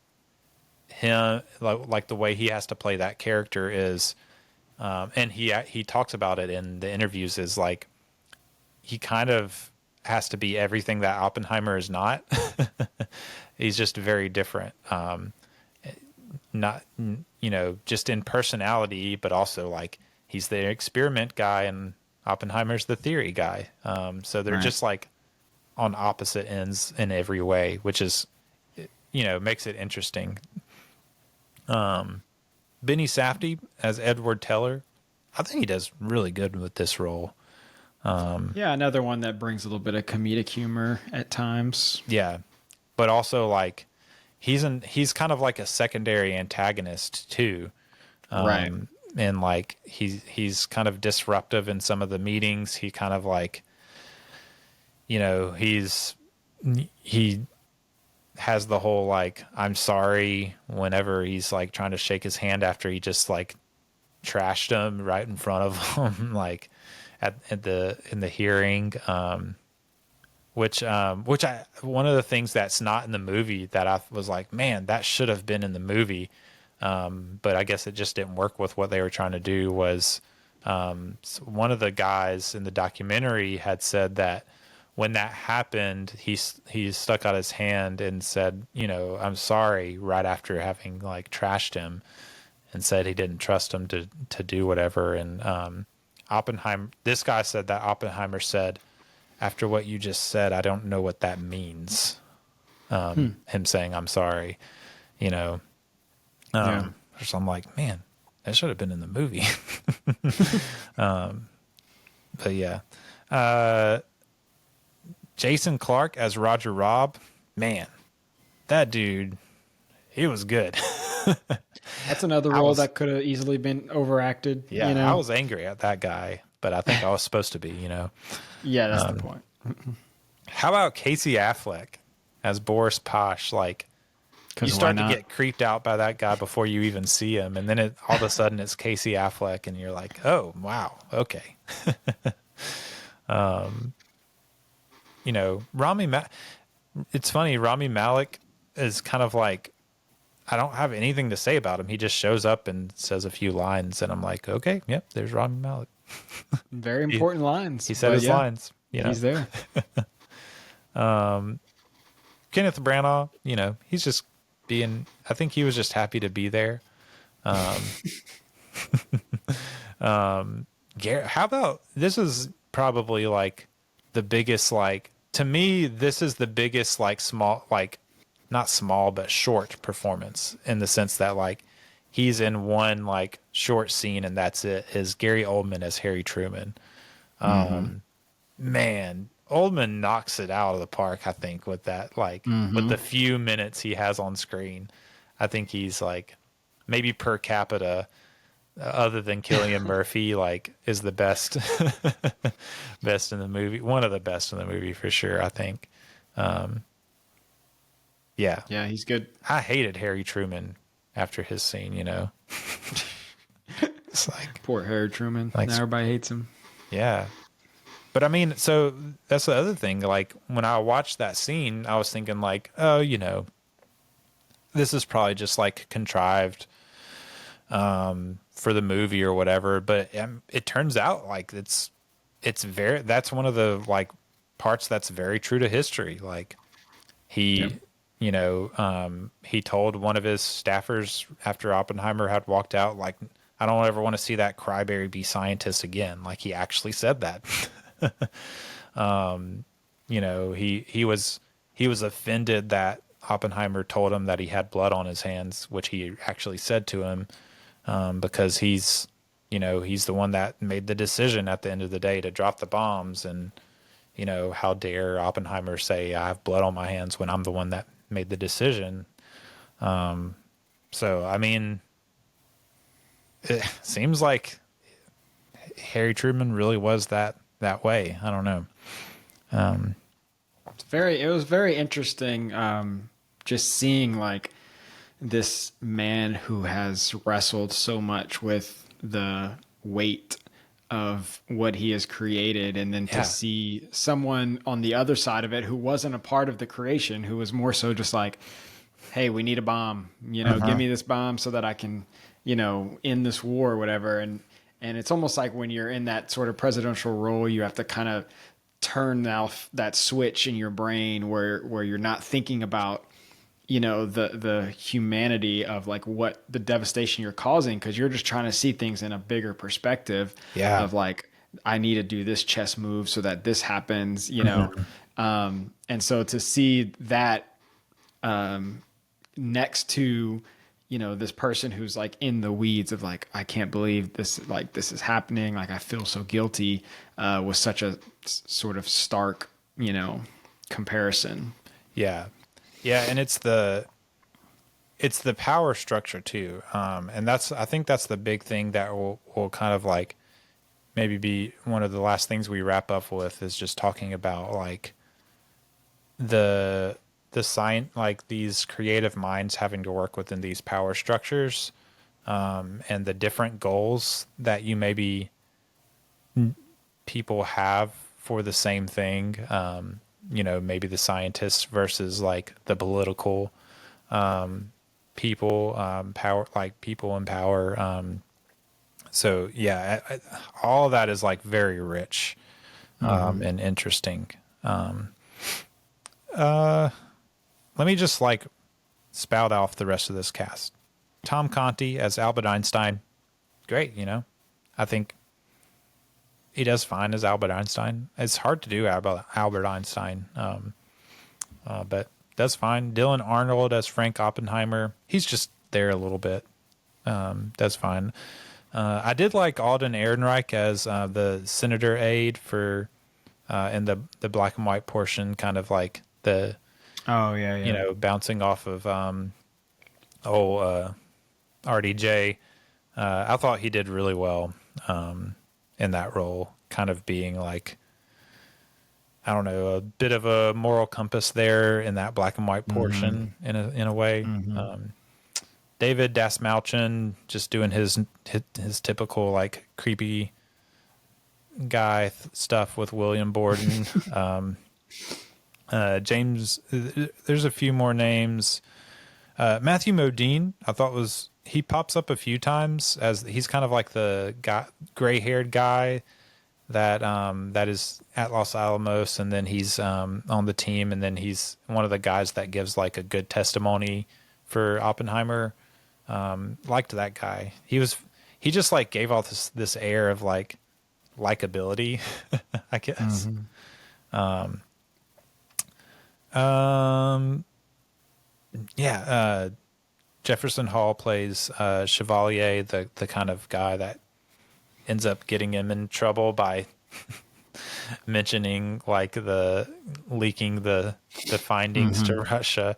him, like the way he has to play that character is, and he talks about it in the interviews, is like he kind of has to be everything that Oppenheimer is not. He's just very different. Not, you know, just in personality, but also like he's the experiment guy and Oppenheimer's the theory guy. So they're just like on opposite ends in every way, which is, you know, makes it interesting. Benny Safdie as Edward Teller, I think he does really good with this role. Yeah, another one that brings a little bit of comedic humor at times. Yeah, but also like he's kind of like a secondary antagonist too, Right. And like he's kind of disruptive in some of the meetings. He kind of like, you know, he has the whole like I'm sorry whenever he's like trying to shake his hand after he just like trashed him right in front of him, like in the hearing. Which one of the things that's not in the movie that I was like, man, that should have been in the movie. But I guess it just didn't work with what they were trying to do was, one of the guys in the documentary had said that when that happened, he stuck out his hand and said, you know, I'm sorry, right after having like trashed him, and said he didn't trust him to do whatever. And, Oppenheimer, this guy said that Oppenheimer said, after what you just said, I don't know what that means. Him saying, I'm sorry, you know? So I'm like, man, that should have been in the movie. But yeah. Jason Clarke as Roger Robb, man, that dude, he was good. That's another role that could have easily been overacted. Yeah, you know? I was angry at that guy, but I think I was supposed to be, you know? Yeah, that's the point. How about Casey Affleck as Boris Posh? Like, you start to get creeped out by that guy before you even see him, and then all of a sudden it's Casey Affleck, and you're like, oh, wow, okay. You know, Rami it's funny. Rami Malek is kind of like, I don't have anything to say about him. He just shows up and says a few lines, and I'm like, okay, yep, there's Rami Malek. Very important lines. He said but his yeah, lines. You know, he's there. Kenneth Branagh, you know, he's just being. I think he was just happy to be there. Garrett, how about this? Is probably like the biggest, like, to me, this is the biggest, like, small, like, not small but short performance, in the sense that, like, he's in one, like, short scene and that's it, is Gary Oldman as Harry Truman. Man, Oldman knocks it out of the park, I think, with that, like, with the few minutes he has on screen. I think he's, like, maybe per capita, other than Cillian Murphy, like, is the best best in the movie, one of the best in the movie for sure, I think. Yeah, He's good. I hated Harry Truman after his scene, you know. It's like, Poor Harry Truman. Like- Now everybody hates him. yeah. But I mean, so that's the other thing. Like, when I watched that scene, I was thinking, like, oh, you know, this is probably just, like, contrived for the movie or whatever. But it turns out, like, it's that's one of the, like, parts that's very true to history. Like, he, you know, he told one of his staffers after Oppenheimer had walked out, like, I don't ever want to see that crybaby scientist again. Like, he actually said that. You know, he was offended that Oppenheimer told him that he had blood on his hands, which he actually said to him, because he's, you know, he's the one that made the decision at the end of the day to drop the bombs. And, you know, how dare Oppenheimer say I have blood on my hands when I'm the one that made the decision. So, I mean, it seems like Harry Truman really was that way. I don't know. It was very interesting, just seeing, like, this man who has wrestled so much with the weight of what he has created, and then to see someone on the other side of it who wasn't a part of the creation, who was more so just like, hey, we need a bomb, you know, give me this bomb so that I can, you know, end this war or whatever. And it's almost like when you're in that sort of presidential role, you have to kind of turn off that switch in your brain where you're not thinking about, you know, the humanity of, like, what the devastation you're causing, because you're just trying to see things in a bigger perspective of, like, I need to do this chess move so that this happens, you know. And so to see that next to, you know, this person who's, like, in the weeds of, like, I can't believe this, like, this is happening, like, I feel so guilty, was such a sort of stark, you know, comparison. Yeah. And it's the power structure too. And I think that's the big thing that will kind of, like, maybe be one of the last things we wrap up with, is just talking about, like, the science, like, these creative minds having to work within these power structures, and the different goals that maybe people have for the same thing. You know, maybe the scientists versus, like, the political people, power, like, people in power. So yeah, all of that is, like, very rich and interesting. Let me just, like, spout off the rest of this cast. Tom Conti as Albert Einstein, great. You know, I think he does fine as Albert Einstein. It's hard to do Albert Einstein, but does fine. Dylan Arnold as Frank Oppenheimer. He's just there a little bit. Does fine. I did like Alden Ehrenreich as the senator aide for in the black and white portion, kind of like the you know, bouncing off of RDJ. I thought he did really well in that role, kind of being, like, I don't know, a bit of a moral compass there in that black and white portion in a way. David Dasmalchian just doing his typical, like, creepy guy stuff with William Borden. James, there's a few more names. Matthew Modine, I thought he pops up a few times as he's kind of like the gray-haired guy that is at Los Alamos, and then he's on the team, and then he's one of the guys that gives like a good testimony for Oppenheimer. Liked that guy. He just like gave off this air of like likability, I guess. Jefferson Hall plays Chevalier, the kind of guy that ends up getting him in trouble by mentioning like leaking the findings to Russia.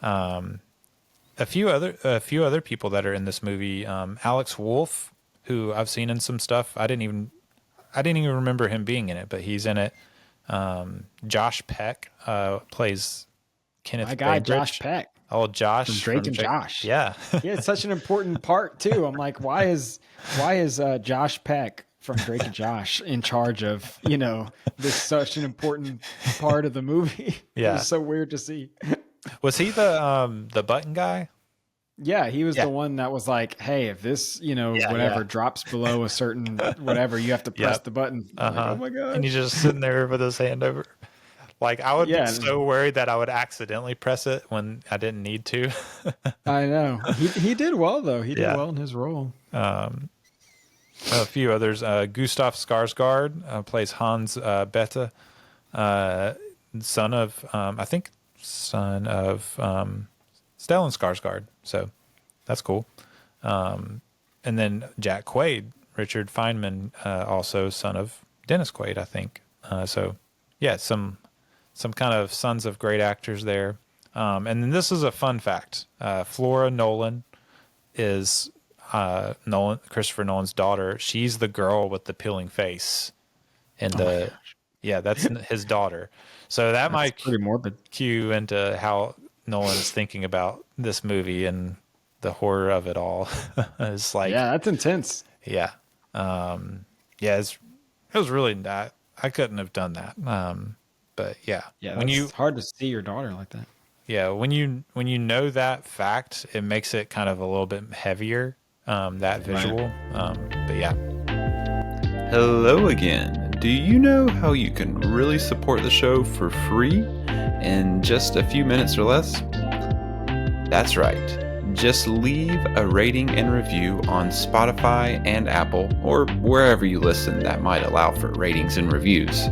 A few other people that are in this movie. Alex Wolff, who I've seen in some stuff. I didn't even remember him being in it, but he's in it. Josh Peck plays Kenneth. My guy, Bainbridge. Josh Peck. Oh, Josh From Drake and Josh. Yeah. He had such an important part too. I'm like, why is Josh Peck from Drake and Josh in charge of, this such an important part of the movie? Yeah. It's so weird to see. Was he the button guy? Yeah, he was the one that was like, hey, if this, drops below a certain whatever, you have to press the button. Like, oh my God. And he's just sitting there with his hand over. Like, I would be so worried that I would accidentally press it when I didn't need to. I know. He did well, though. He did well in his role. A few others. Gustav Skarsgård plays Hans Bethe, son of Stellan Skarsgård. So that's cool. And then Jack Quaid, Richard Feynman, also son of Dennis Quaid, I think. Some kind of sons of great actors there. And then this is a fun fact. Flora Nolan is Christopher Nolan's daughter. She's the girl with the peeling face. And that's his daughter. So that's might pretty morbid. Cue into how Nolan is thinking about this movie and the horror of it all. It's like, that's intense. Yeah. It was really not, I couldn't have done that. But it's hard to see your daughter like that. Yeah, when you know that fact, it makes it kind of a little bit heavier, that visual. Right. Hello again. Do you know how you can really support the show for free in just a few minutes or less? That's right. Just leave a rating and review on Spotify and Apple, or wherever you listen that might allow for ratings and reviews.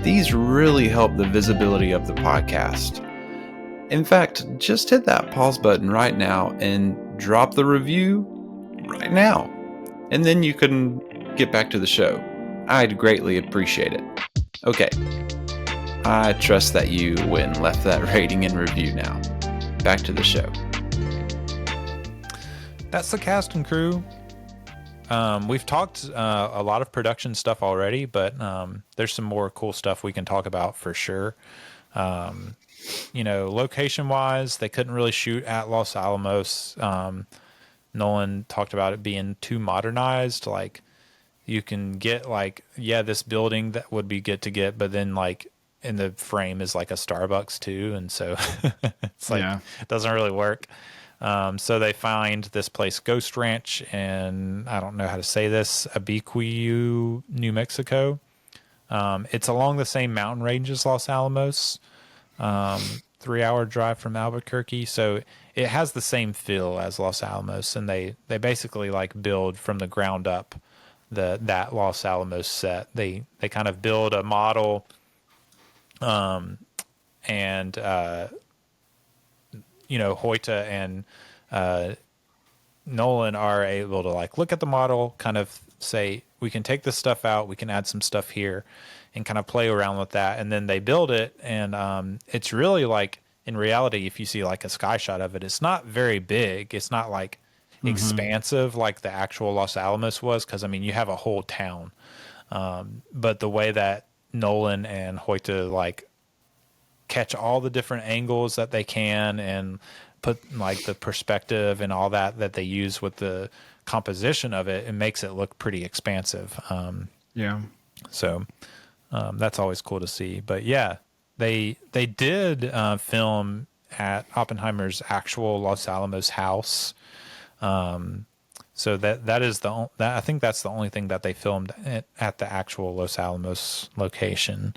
These really help the visibility of the podcast. In fact, just hit that pause button right now and drop the review right now. And then you can get back to the show. I'd greatly appreciate it. Okay, I trust that you went and left that rating and review now. Back to the show. That's the cast and crew. We've talked a lot of production stuff already, but there's some more cool stuff we can talk about for sure. Location-wise, they couldn't really shoot at Los Alamos. Nolan talked about it being too modernized. Like, you can get this building that would be good to get, but then like in the frame is like a Starbucks too, and so it's like it doesn't really work. So they find this place, Ghost Ranch, and I don't know how to say this, Abiquiu, New Mexico. It's along the same mountain range as Los Alamos, 3-hour drive from Albuquerque. So it has the same feel as Los Alamos, and they basically like build from the ground up that Los Alamos set. They kind of build a model, and Hoyte and Nolan are able to like look at the model, kind of say, we can take this stuff out, we can add some stuff here, and kind of play around with that. And then they build it, and it's really like, in reality, if you see like a sky shot of it, it's not very big. It's not like expansive like the actual Los Alamos was, because I mean, you have a whole town. But the way that Nolan and Hoyte like catch all the different angles that they can and put like the perspective and all that they use with the composition of it, it makes it look pretty expansive. So that's always cool to see. But yeah, they did film at Oppenheimer's actual Los Alamos house. So that is I think that's the only thing that they filmed at the actual Los Alamos location.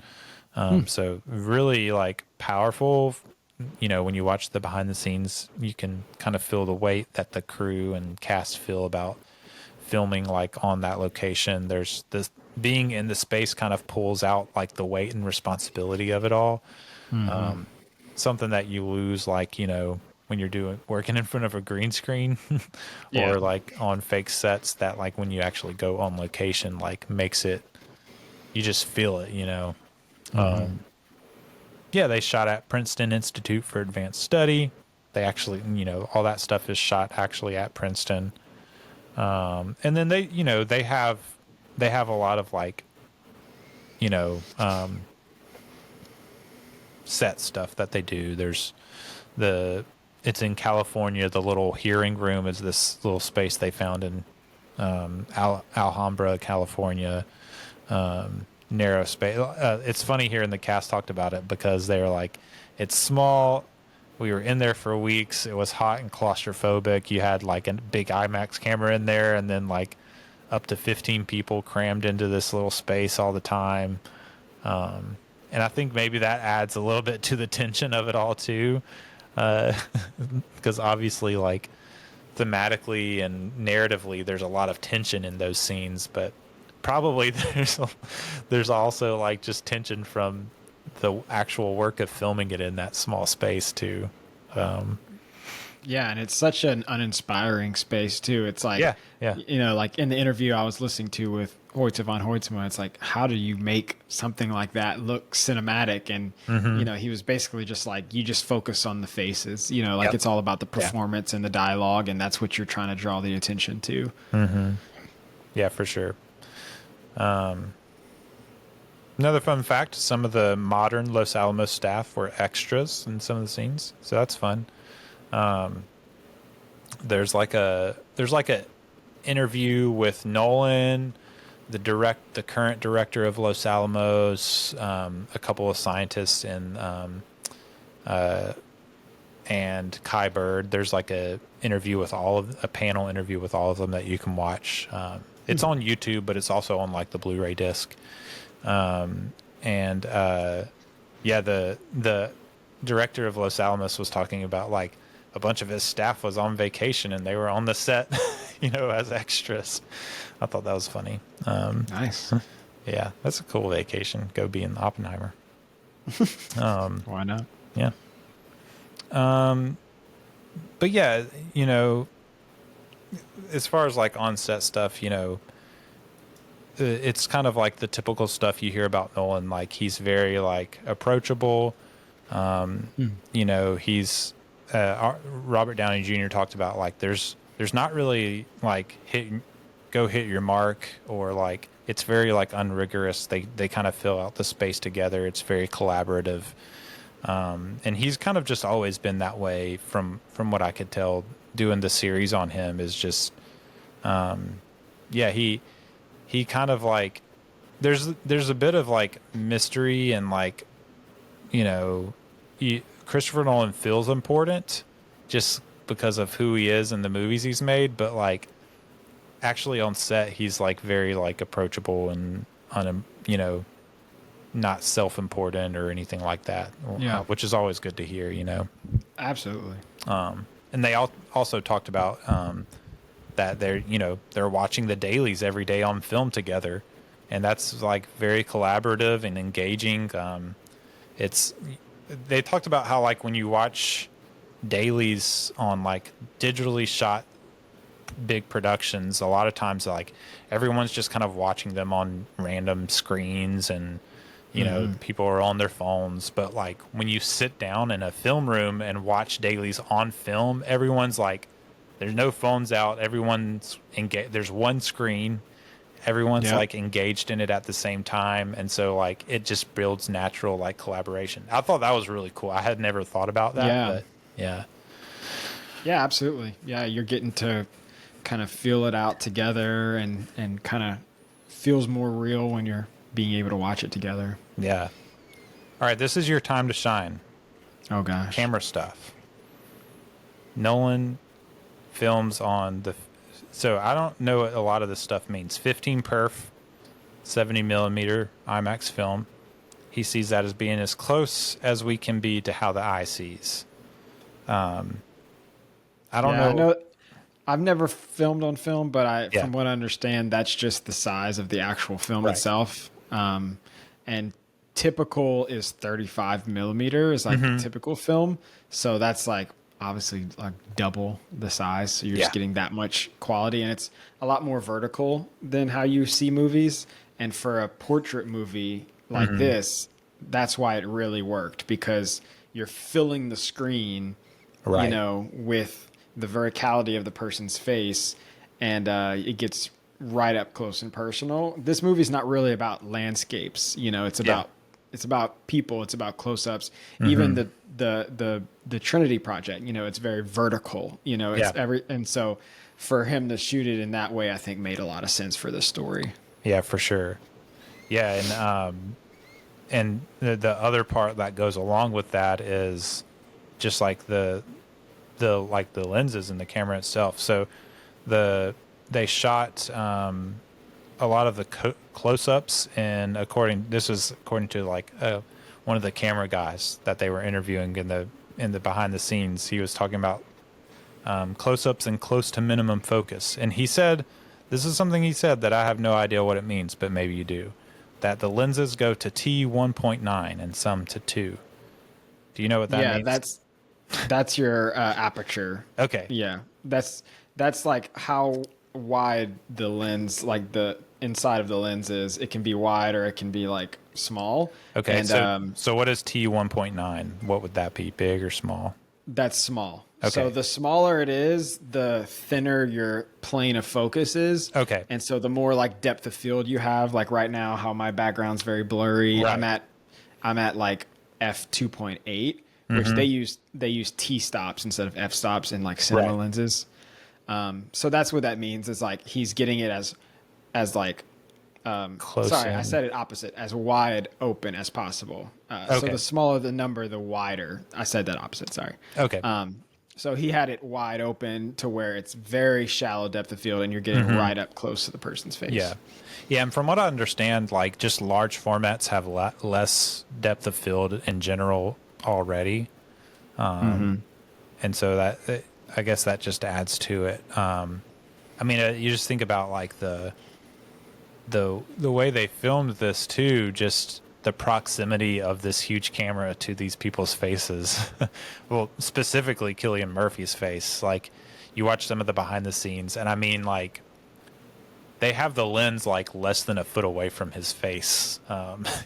So really like powerful. You know, when you watch the behind the scenes, you can kind of feel the weight that the crew and cast feel about filming like on that location. There's this being in the space kind of pulls out like the weight and responsibility of it all. Something that you lose, like, you know, when you're working in front of a green screen or like on fake sets, that like when you actually go on location, like makes it, you just feel it, you know? Yeah, they shot at Princeton Institute for Advanced Study. They actually, you know, all that stuff is shot actually at Princeton. And then they, you know, they have a lot of like, you know, set stuff that they do. There's it's in California. The little hearing room is this little space they found in Alhambra, California. Narrow space. It's funny hearing the cast talked about it because they were like, it's small. We were in there for weeks. It was hot and claustrophobic. You had like a big IMAX camera in there, and then like up to 15 people crammed into this little space all the time. And I think maybe that adds a little bit to the tension of it all too, because obviously like thematically and narratively, there's a lot of tension in those scenes, but probably there's also like just tension from the actual work of filming it in that small space too. Yeah, and it's such an uninspiring space too. It's like, yeah. You know, like in the interview I was listening to with Hoytze von Hoytzma, it's like, how do you make something like that look cinematic? And you know, he was basically just like, you just focus on the faces. You know, like it's all about the performance and the dialogue, and that's what you're trying to draw the attention to. Yeah, for sure. Another fun fact: some of the modern Los Alamos staff were extras in some of the scenes, so that's fun. There's like a interview with Nolan, the current director of Los Alamos, a couple of scientists, and Kai Bird. There's like a panel interview with all of them that you can watch. It's on YouTube, but it's also on like the Blu-ray disc. The director of Los Alamos was talking about like a bunch of his staff was on vacation and they were on the set, you know, as extras. I thought that was funny. Nice. Yeah, that's a cool vacation. Go be in Oppenheimer. Why not? Yeah. But yeah, you know, as far as like on-set stuff, you know, it's kind of like the typical stuff you hear about Nolan. Like he's very like approachable. You know, he's Robert Downey Jr. talked about like there's not really like hit your mark, or like it's very like unrigorous. They kind of fill out the space together. It's very collaborative. And he's kind of just always been that way from what I could tell doing the series on him. Is just he kind of like there's a bit of like mystery and like, you know, Christopher Nolan feels important just because of who he is and the movies he's made, but like actually on set he's like very like approachable and you know, not self-important or anything like that. Yeah. Which is always good to hear, you know. Absolutely. And they also talked about that they're watching the dailies every day on film together, and that's like very collaborative and engaging. They talked about how like when you watch dailies on like digitally shot big productions, a lot of times like everyone's just kind of watching them on random screens, and you know, people are on their phones. But like when you sit down in a film room and watch dailies on film, everyone's like, there's no phones out, everyone's engaged, there's one screen, everyone's like engaged in it at the same time, and so like it just builds natural like collaboration. I thought that was really cool. I had never thought about that. But yeah, absolutely. Yeah, you're getting to kind of feel it out together, and kind of feels more real when you're being able to watch it together. Yeah. All right, this is your time to shine. Oh gosh. Camera stuff. Nolan films on the. So I don't know what a lot of this stuff means. 15 perf, 70 millimeter IMAX film. He sees that as being as close as we can be to how the eye sees. I don't know. I've never filmed on film, but from what I understand, that's just the size of the actual film itself. And typical is 35 millimeter is like the typical film. So that's like obviously like double the size. So you're just getting that much quality, and it's a lot more vertical than how you see movies. And for a portrait movie like this, that's why it really worked, because you're filling the screen, you know, with the verticality of the person's face, and it gets right up close and personal. This movie's not really about landscapes, you know, it's about people, it's about close-ups. Even the Trinity project, you know, it's very vertical, you know, it's and so for him to shoot it in that way, I think made a lot of sense for this story. Yeah, for sure. Yeah, and the other part that goes along with that is just like the lenses and the camera itself. So they shot a lot of the close-ups, and according to like one of the camera guys that they were interviewing in the behind the scenes, he was talking about close-ups and close to minimum focus. And he said, this is something he said that I have no idea what it means, but maybe you do, that the lenses go to T1.9 and some to 2. Do you know what that means? Yeah, that's your aperture. Okay. Yeah, that's like how wide the lens, like the inside of the lens is. It can be wide or it can be like small. Okay. And, so what is T1.9? What would that be? Big or small? That's small. Okay. So the smaller it is, the thinner your plane of focus is. Okay. And so the more like depth of field you have, like right now, how my background's very blurry. Right. I'm at like f2.8, which they use T stops instead of f stops in like cinema lenses. So that's what that means, is like he's getting it as like close. Sorry, in. I said it opposite, as wide open as possible. So the smaller the number, the wider. I said that opposite. Sorry. Okay. So he had it wide open to where it's very shallow depth of field, and you're getting right up close to the person's face. Yeah. Yeah, and from what I understand, like just large formats have less depth of field in general already, and so that I guess that just adds to it. I mean, you just think about like the way they filmed this too, just the proximity of this huge camera to these people's faces. Well, specifically Cillian Murphy's face. Like, you watch some of the behind the scenes, and I mean, like, they have the lens like less than a foot away from his face.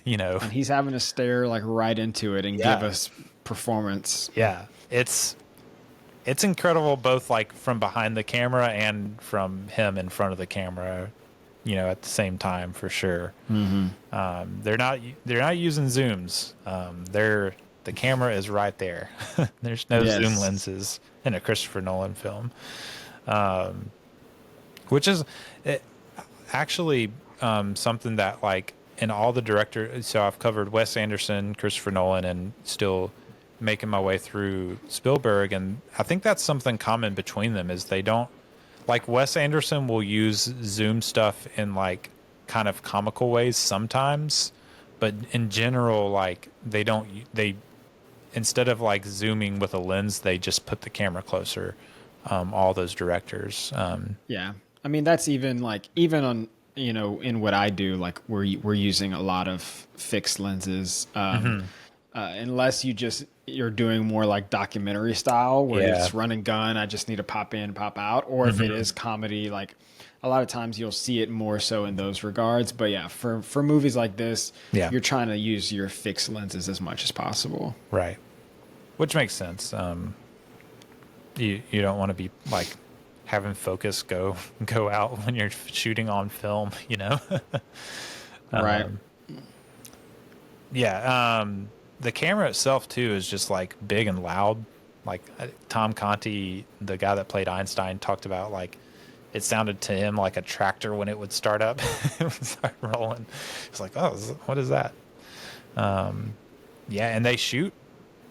You know, and he's having to stare like right into it and give us performance. Yeah, it's incredible, both like from behind the camera and from him in front of the camera, you know, at the same time, for sure. They're not using zooms. The camera is right there. There's no zoom lenses in a Christopher Nolan film, which is actually something that, like, in all the directors. So I've covered Wes Anderson, Christopher Nolan, and still making my way through Spielberg, and I think that's something common between them, is they don't, like, Wes Anderson will use zoom stuff in like kind of comical ways sometimes, but in general, like, they instead of like zooming with a lens, they just put the camera closer. All those directors. Yeah, I mean, that's even on, you know, in what I do, like we're using a lot of fixed lenses, unless you're doing more like documentary style where it's run and gun. I just need to pop in, pop out. Or if it is comedy, like a lot of times you'll see it more so in those regards. But yeah, for movies like this, you're trying to use your fixed lenses as much as possible. Right. Which makes sense. You don't want to be like having focus go out when you're shooting on film, you know? Right. Yeah. The camera itself too is just like big and loud. Like Tom Conti, the guy that played Einstein, talked about, like, it sounded to him like a tractor when it would start up. It would start rolling. It's like, oh, what is that? Yeah, and they shoot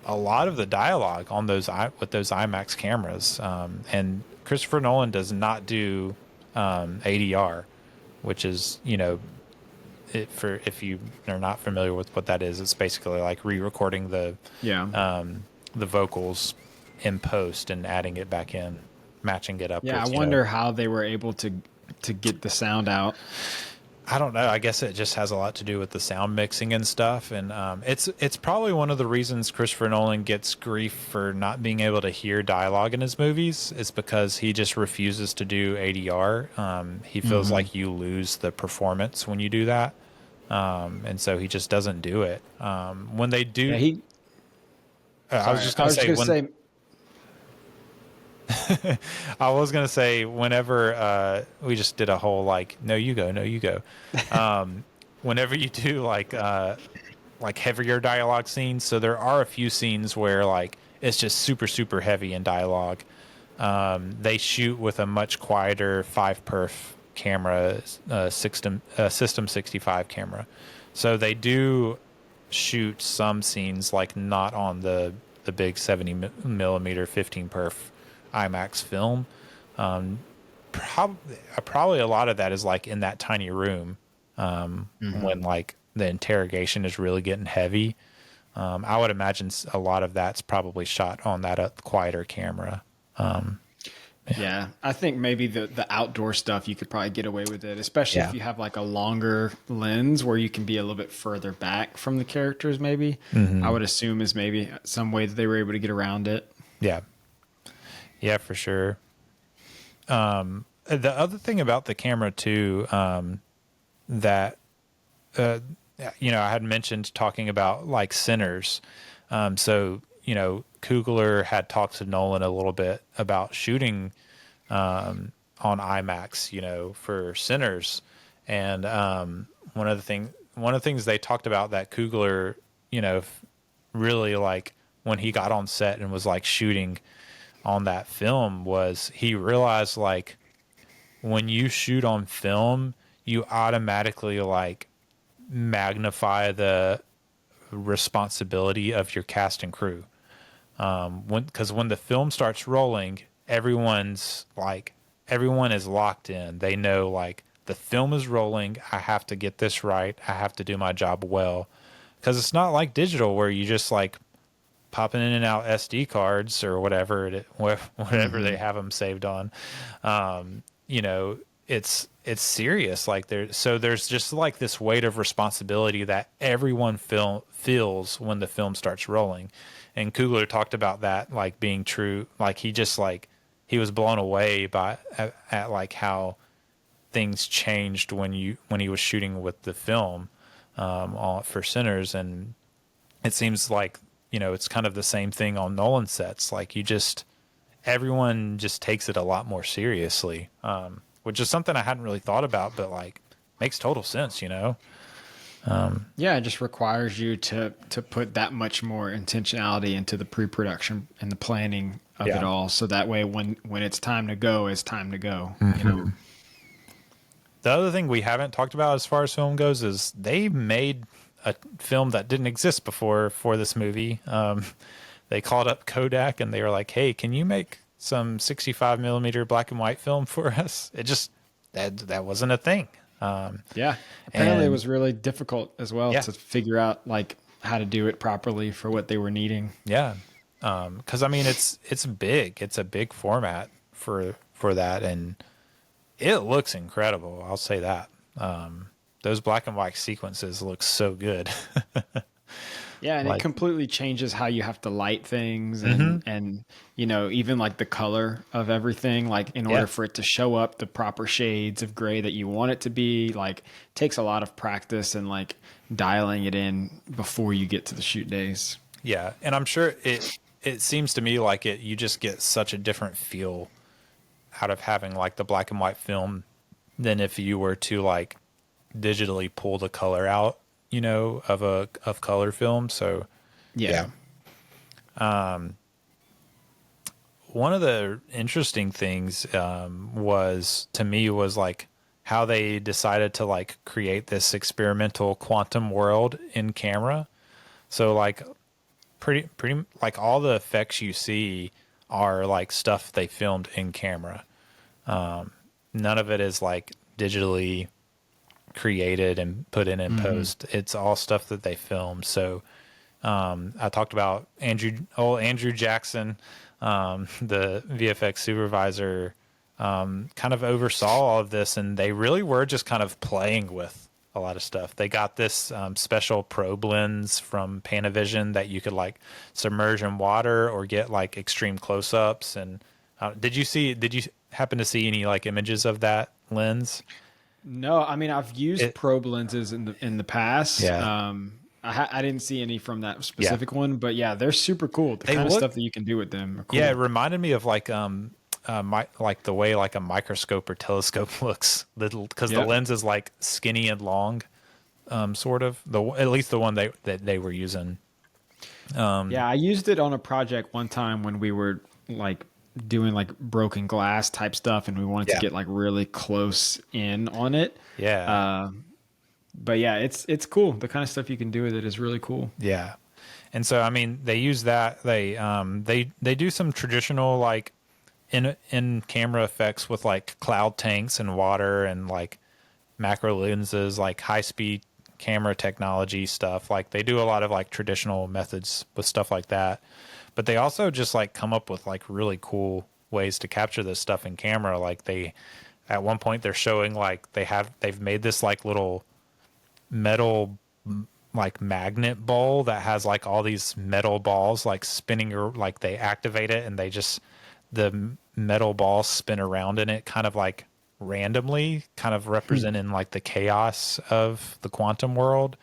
a lot of the dialogue on those with those IMAX cameras. And Christopher Nolan does not do ADR, which is, you know, for if you are not familiar with what that is, it's basically like re-recording the vocals in post and adding it back in, matching it up. Yeah, with, I wonder how they were able to get the sound out. I don't know. I guess it just has a lot to do with the sound mixing and stuff. And it's probably one of the reasons Christopher Nolan gets grief for not being able to hear dialogue in his movies is because he just refuses to do ADR. He feels like you lose the performance when you do that. And so he just doesn't do it. When they do... Yeah, I was just going to say... I was going to say, whenever we just did a whole, like, no, you go. Whenever you do, like heavier dialogue scenes, so there are a few scenes where, like, it's just super, super heavy in dialogue. They shoot with a much quieter 5-perf camera, System 65 camera. So they do shoot some scenes, like, not on the big 70 millimeter 15-perf IMAX film. Probably a lot of that is like in that tiny room when like the interrogation is really getting heavy. I would imagine a lot of that's probably shot on that quieter camera. Yeah, I think maybe the outdoor stuff you could probably get away with it, especially if you have like a longer lens where you can be a little bit further back from the characters. Maybe I would assume is maybe some way that they were able to get around it. Yeah, for sure. The other thing about the camera too, that you know, I had mentioned talking about like Sinners. So you know, Coogler had talked to Nolan a little bit about shooting on IMAX, you know, for Sinners, and one of the things they talked about that Coogler, you know, really like when he got on set and was like shooting on that film was he realized like when you shoot on film, you automatically like magnify the responsibility of your cast and crew. Because when the film starts rolling, everyone is locked in. They know like the film is rolling. I have to get this right. I have to do my job well. Because it's not like digital where you just like popping in and out SD cards or whatever they have them saved on. You know, it's serious. Like there's just like this weight of responsibility that everyone feels when the film starts rolling. And Coogler talked about that like being true. Like he was blown away at like how things changed when he was shooting with the film for Sinners. And it seems like, you know, it's kind of the same thing on Nolan sets. Like everyone just takes it a lot more seriously, which is something I hadn't really thought about, but like makes total sense, you know? Yeah, it just requires you to put that much more intentionality into the pre-production and the planning of it all. So that way when it's time to go, it's time to go. You know? The other thing we haven't talked about as far as film goes is they made a film that didn't exist before for this movie. They called up Kodak and they were like, hey, can you make some 65 millimeter black and white film for us? It just, that wasn't a thing. Apparently it was really difficult as well to figure out like how to do it properly for what they were needing. Yeah. Cause I mean, it's big, it's a big format for that. And it looks incredible. I'll say that. Those black and white sequences look so good. Yeah, and it completely changes how you have to light things and you know, even like the color of everything, like in order for it to show up the proper shades of gray that you want it to be, like takes a lot of practice and like dialing it in before you get to the shoot days. Yeah, and I'm sure it seems to me like you just get such a different feel out of having like the black and white film than if you were to like digitally pull the color out, you know, of color film. So yeah. One of the interesting things was like how they decided to like create this experimental quantum world in camera. So like pretty like all the effects you see are like stuff they filmed in camera. None of it is like digitally created and put in post. It's all stuff that they filmed. So I talked about Andrew Jackson, the VFX supervisor, kind of oversaw all of this, and they really were just kind of playing with a lot of stuff. They got this special probe lens from Panavision that you could like submerge in water or get like extreme close-ups. And did you happen to see any like images of that lens? No, I mean I've used probe lenses in the past. Yeah. I didn't see any from that specific one, but yeah, they're super cool. The kind of stuff that you can do with them are cool. Yeah, it reminded me of like like the way like a microscope or telescope looks, because the lens is like skinny and long, sort of. At least the one that they were using. Yeah, I used it on a project one time when we were like doing like broken glass type stuff, and we wanted to get like really close in on it. Yeah. But yeah, it's cool. The kind of stuff you can do with it is really cool. Yeah. And so I mean, they use that. They do some traditional like in camera effects with like cloud tanks and water and like macro lenses, like high speed camera technology stuff. Like they do a lot of like traditional methods with stuff like that. But they also just like come up with like really cool ways to capture this stuff in camera. Like at one point they're showing like they've made this like little metal like magnet ball that has like all these metal balls like spinning, or like they activate it and the metal balls spin around in it kind of like randomly, kind of representing like the chaos of the quantum world.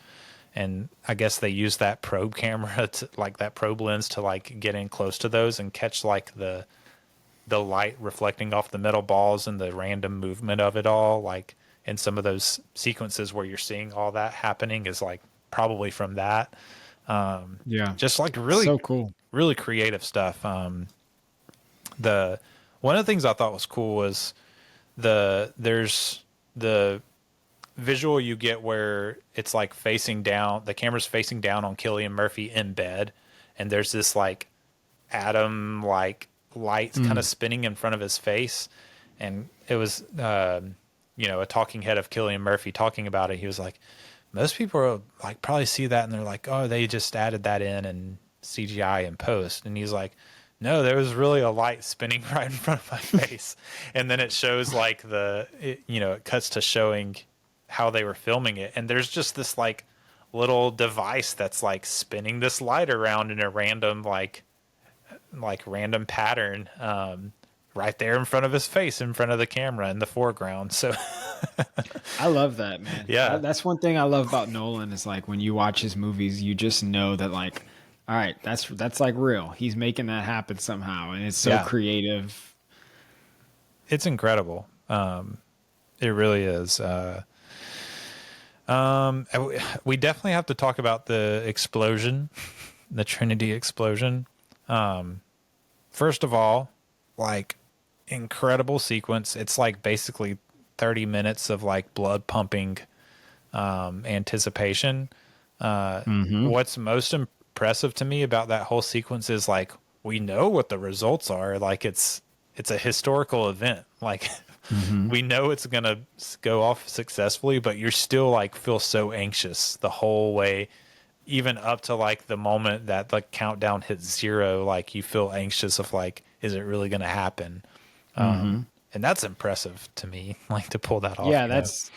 And I guess they use that probe camera to like that probe lens to like get in close to those and catch like the light reflecting off the metal balls and the random movement of it all. Like in some of those sequences where you're seeing all that happening is like probably from that. Yeah. Just like really so cool, really creative stuff. One of the things I thought was cool was there's the visual you get where it's like facing down, the camera's facing down on Cillian Murphy in bed, and there's this like atom like lights kind of spinning in front of his face. And it was a talking head of Cillian Murphy talking about it. He was like, most people are like probably see that and they're like, oh, they just added that in CGI in post. And he's like, no, there was really a light spinning right in front of my face. And then it shows like it cuts to showing how they were filming it. And there's just this like little device that's like spinning this light around in a random, like random pattern, right there in front of his face, in front of the camera in the foreground. So I love that, man. Yeah. That's one thing I love about Nolan is like when you watch his movies, you just know that like, all right, that's like real. He's making that happen somehow, and it's so creative. It's incredible. It really is. We definitely have to talk about the explosion, the Trinity explosion. First of all, like incredible sequence. It's like basically 30 minutes of like blood pumping, anticipation. What's most impressive to me about that whole sequence is like, we know what the results are. Like it's a historical event. Like we know it's going to go off successfully, but you're still like feel so anxious the whole way, even up to like the moment that the countdown hits 0. Like you feel anxious of like, is it really going to happen? And that's impressive to me, like to pull that off. Yeah, that's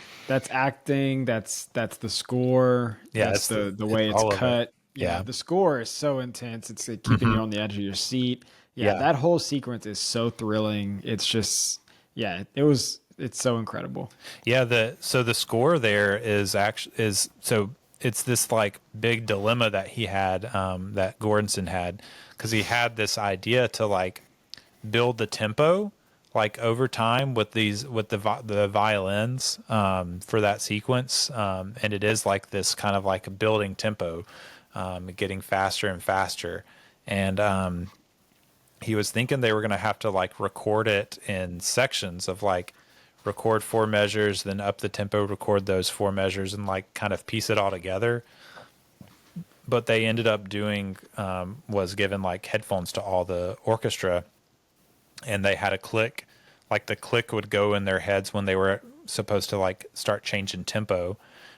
acting. That's the score. Yeah, that's the way it's cut. Yeah, the score is so intense. It's like keeping you on the edge of your seat. Yeah, that whole sequence is so thrilling. It's just, it's so incredible. Yeah, so the score there is it's this like big dilemma that he had, that Gordonson had, because he had this idea to like build the tempo like over time with the violins for that sequence, and it is like this kind of like a building tempo, getting faster and faster, and he was thinking they were going to have to like record it in sections of like record 4 measures, then up the tempo, record those 4 measures, and like kind of piece it all together. but they ended up doing was given like headphones to all the orchestra, and they had a click, like the click would go in their heads when they were supposed to like start changing tempo.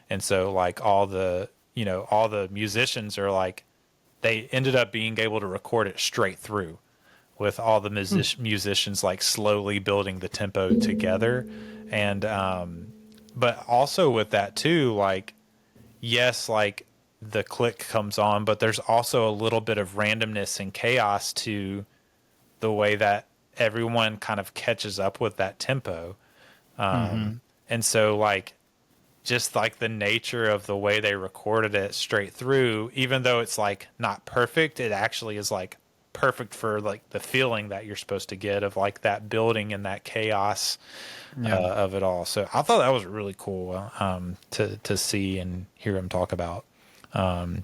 And so like all the musicians are like, they ended up being able to record it straight through with all the musicians like slowly building the tempo together. And but also with that too, like, yes, like the click comes on, but there's also a little bit of randomness and chaos to the way that everyone kind of catches up with that tempo. And so like, just like the nature of the way they recorded it straight through, even though it's like not perfect, it actually is like perfect for like the feeling that you're supposed to get of like that building and that chaos of it all. So I thought that was really cool to see and hear him talk about. But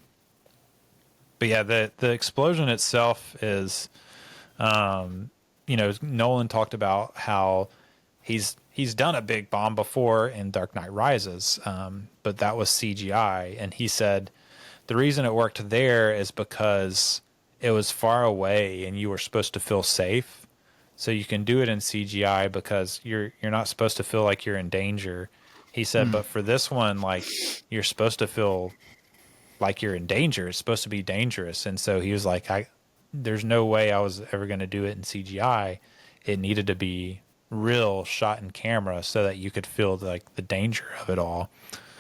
yeah, the explosion itself is, Nolan talked about how he's done a big bomb before in Dark Knight Rises, but that was CGI. And he said the reason it worked there is because it was far away and you were supposed to feel safe. So you can do it in CGI because you're not supposed to feel like you're in danger. He said, but for this one, like, you're supposed to feel like you're in danger. It's supposed to be dangerous. And so he was like, there's no way I was ever going to do it in CGI. It needed to be real, shot in camera, so that you could feel like the danger of it all.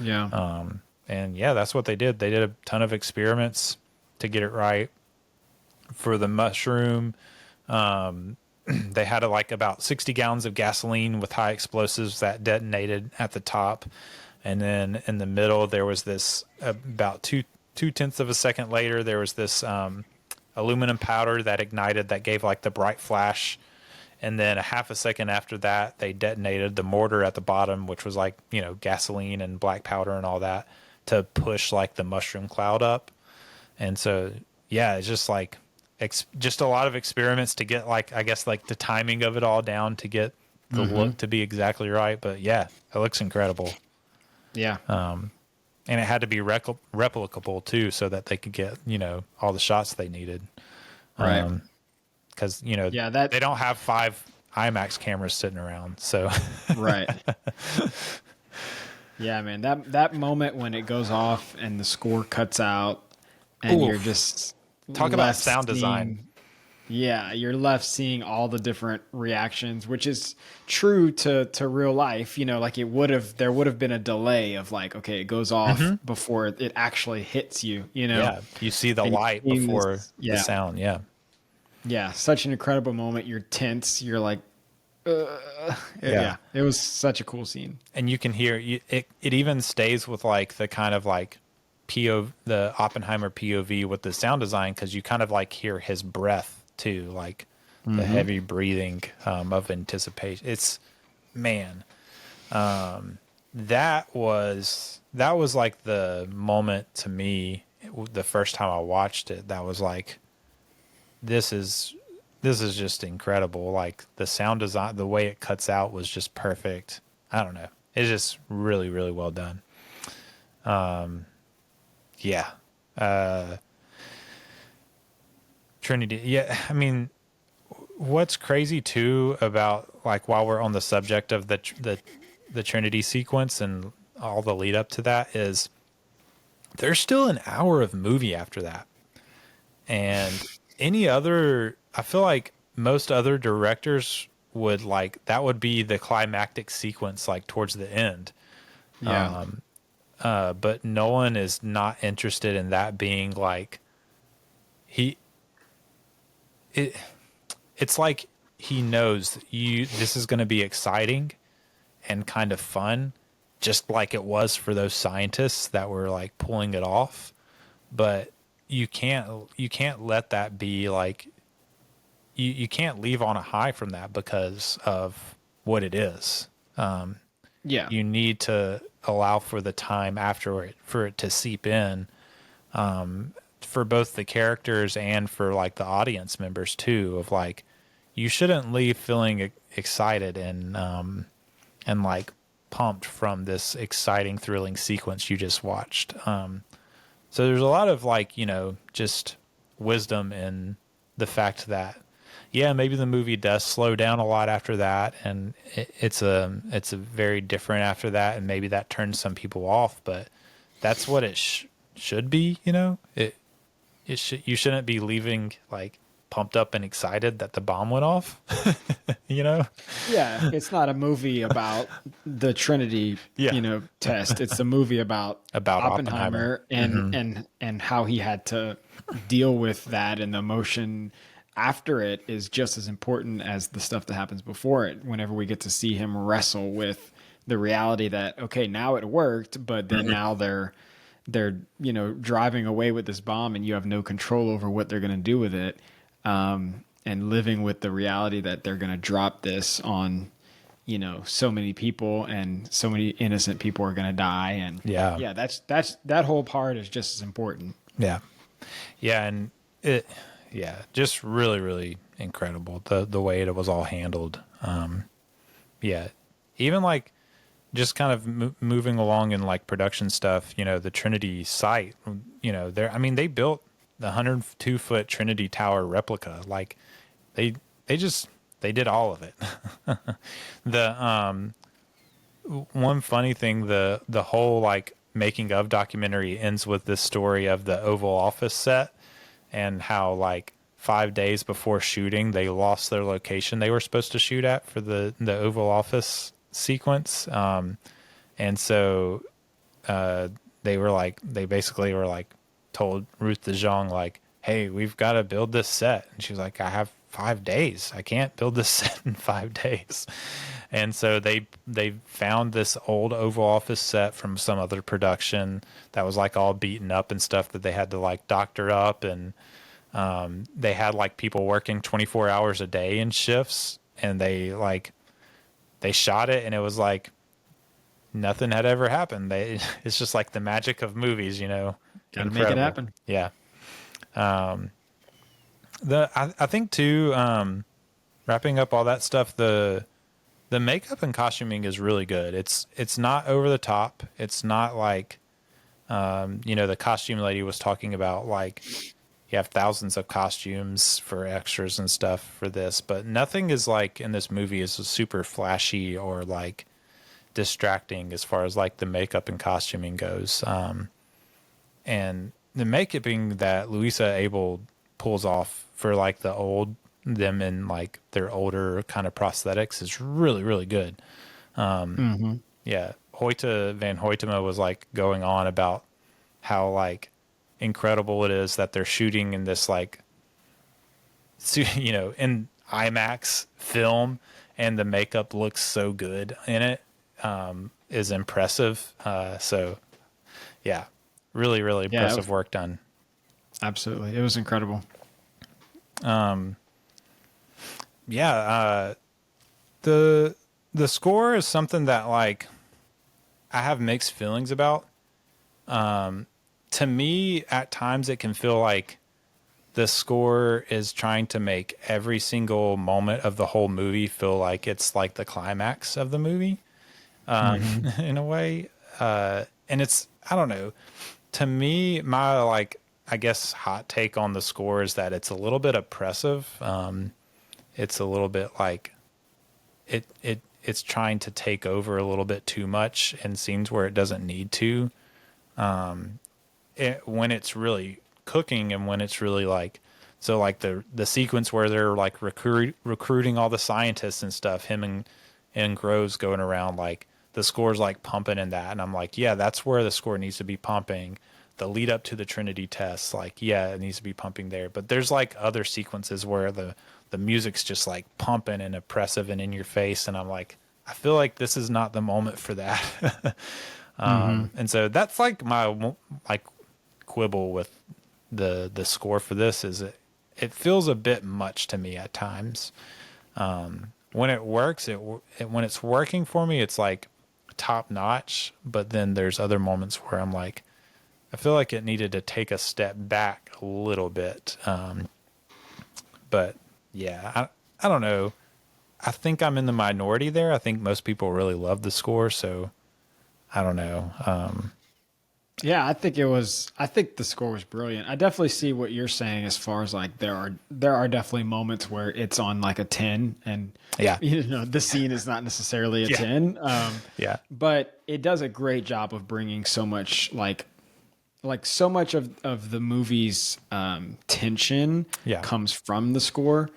Yeah. And yeah, that's what they did. They did a ton of experiments to get it right. For the mushroom, they had like about 60 gallons of gasoline with high explosives that detonated at the top. And then in the middle, there was this about 2/10 of a second later, there was this aluminum powder that ignited, that gave like the bright flash. And then a half a second after that, they detonated the mortar at the bottom, which was like, gasoline and black powder and all that, to push like the mushroom cloud up. And so, yeah, it's just like, just a lot of experiments to get like, I guess like the timing of it all down to get the look to be exactly right. But yeah, it looks incredible. Yeah. And it had to be replicable too, so that they could get, all the shots they needed. Right. Because, that they don't have 5 IMAX cameras sitting around. So, right. Yeah, man, that moment when it goes off and the score cuts out and Oof. you're just Talk about left sound design. seeing- Yeah, you're left seeing all the different reactions, which is true to real life. Like there would have been a delay of like, okay, it goes off before it actually hits you. Yeah, you see the light before the sound. Yeah. Yeah, such an incredible moment. You're tense. You're like, yeah. It was such a cool scene. And you can hear it even stays with like the kind of like the Oppenheimer POV with the sound design, because you kind of like hear his breath too, like the heavy breathing of anticipation. It's, man, that was like the moment to me the first time I watched it. That was like, this is just incredible. Like the sound design, the way it cuts out was just perfect. I don't know. It's just really, really well done. Yeah. Trinity. Yeah. I mean, what's crazy too about like, while we're on the subject of the Trinity sequence and all the lead up to that, is there's still an hour of movie after that. And I feel like most other directors would like, that would be the climactic sequence, like towards the end. Yeah. But Nolan is not interested in that being like, it's like he knows this is going to be exciting and kind of fun, just like it was for those scientists that were like pulling it off. But you can't let that be like, you can't leave on a high from that because of what it is. Yeah. You need to allow for the time after it for it to seep in, for both the characters and for like the audience members too, of like, you shouldn't leave feeling excited and like pumped from this exciting, thrilling sequence you just watched. So there's a lot of like, just wisdom in the fact that, yeah, maybe the movie does slow down a lot after that, and it's a very different after that, and maybe that turns some people off, but that's what it should be. You shouldn't be leaving like pumped up and excited that the bomb went off. Yeah, it's not a movie about the Trinity, test. It's a movie about Oppenheimer. and how he had to deal with that, and the emotion after it is just as important as the stuff that happens before it. Whenever we get to see him wrestle with the reality that, okay, now it worked, but then now they're driving away with this bomb, and you have no control over what they're going to do with it. And living with the reality that they're going to drop this on, so many people, and so many innocent people are going to die. And that whole part is just as important. Yeah. And just really, really incredible. The way it was all handled. Even like just kind of moving along in like production stuff, the Trinity site, they built the 102-foot Trinity Tower replica. Like they did all of it. The one funny thing, the whole like making of documentary ends with this story of the Oval Office set, and how like 5 days before shooting they lost their location they were supposed to shoot at for the Oval Office sequence. And so they basically were like told Ruth de Jong, like, hey, we've got to build this set. And she was like, I have 5 days. I can't build this set in 5 days. And so they found this old Oval Office set from some other production that was like all beaten up and stuff that they had to like doctor up. And they had like people working 24 hours a day in shifts, and they shot it, and it was like nothing had ever happened. It's just like the magic of movies, Gotta make it happen. Yeah. I think too, wrapping up all that stuff, the makeup and costuming is really good. It's not over the top. It's not like, the costume lady was talking about, like, you have thousands of costumes for extras and stuff for this, but nothing is like in this movie is super flashy or like distracting as far as like the makeup and costuming goes. And the makeuping that Louisa Abel pulls off for like them in like their older kind of prosthetics is really, really good. Yeah. Hoyte van Hoytema was like going on about how like incredible it is that they're shooting in this like, in IMAX film, and the makeup looks so good in it, is impressive. So yeah, really, really impressive work done. Absolutely. It was incredible. The score is something that like I have mixed feelings about. To me, at times it can feel like the score is trying to make every single moment of the whole movie feel like it's like the climax of the movie, in a way. And it's, I don't know, to me, my like, I guess hot take on the score is that it's a little bit oppressive. It's a little bit like it's trying to take over a little bit too much in scenes where it doesn't need to. When it's really cooking, and when it's really like, so like the sequence where they're like recruiting all the scientists and stuff, him and Groves going around, like the score's like pumping in that, and I'm like, yeah, that's where the score needs to be pumping. The lead up to the Trinity test, like, yeah, it needs to be pumping there. But there's like other sequences where the music's just like pumping and oppressive and in your face, and I'm like, I feel like this is not the moment for that. And so that's like my like quibble with the score for this, is it feels a bit much to me at times. When it works, when it's working for me, it's like top notch. But then there's other moments where I'm like, I feel like it needed to take a step back a little bit. But yeah, I don't know. I think I'm in the minority there. I think most people really love the score, so I don't know. Yeah, I think the score was brilliant. I definitely see what you're saying as far as like there are definitely moments where it's on like a 10 and Yeah. the scene is not necessarily a Yeah. 10. Yeah. But it does a great job of bringing so much like so much of the movie's tension Yeah. comes from the score,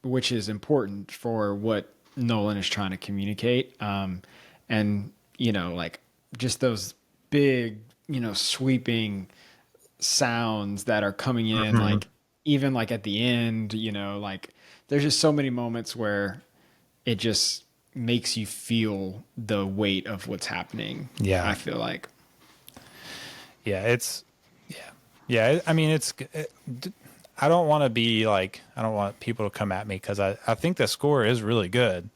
which is important for what Nolan is trying to communicate. And like just those big, sweeping sounds that are coming in, like even like at the end, like there's just so many moments where it just makes you feel the weight of what's happening. Yeah. I feel like. Yeah. Yeah. I mean, I don't want to be like, I don't want people to come at me because I think the score is really good.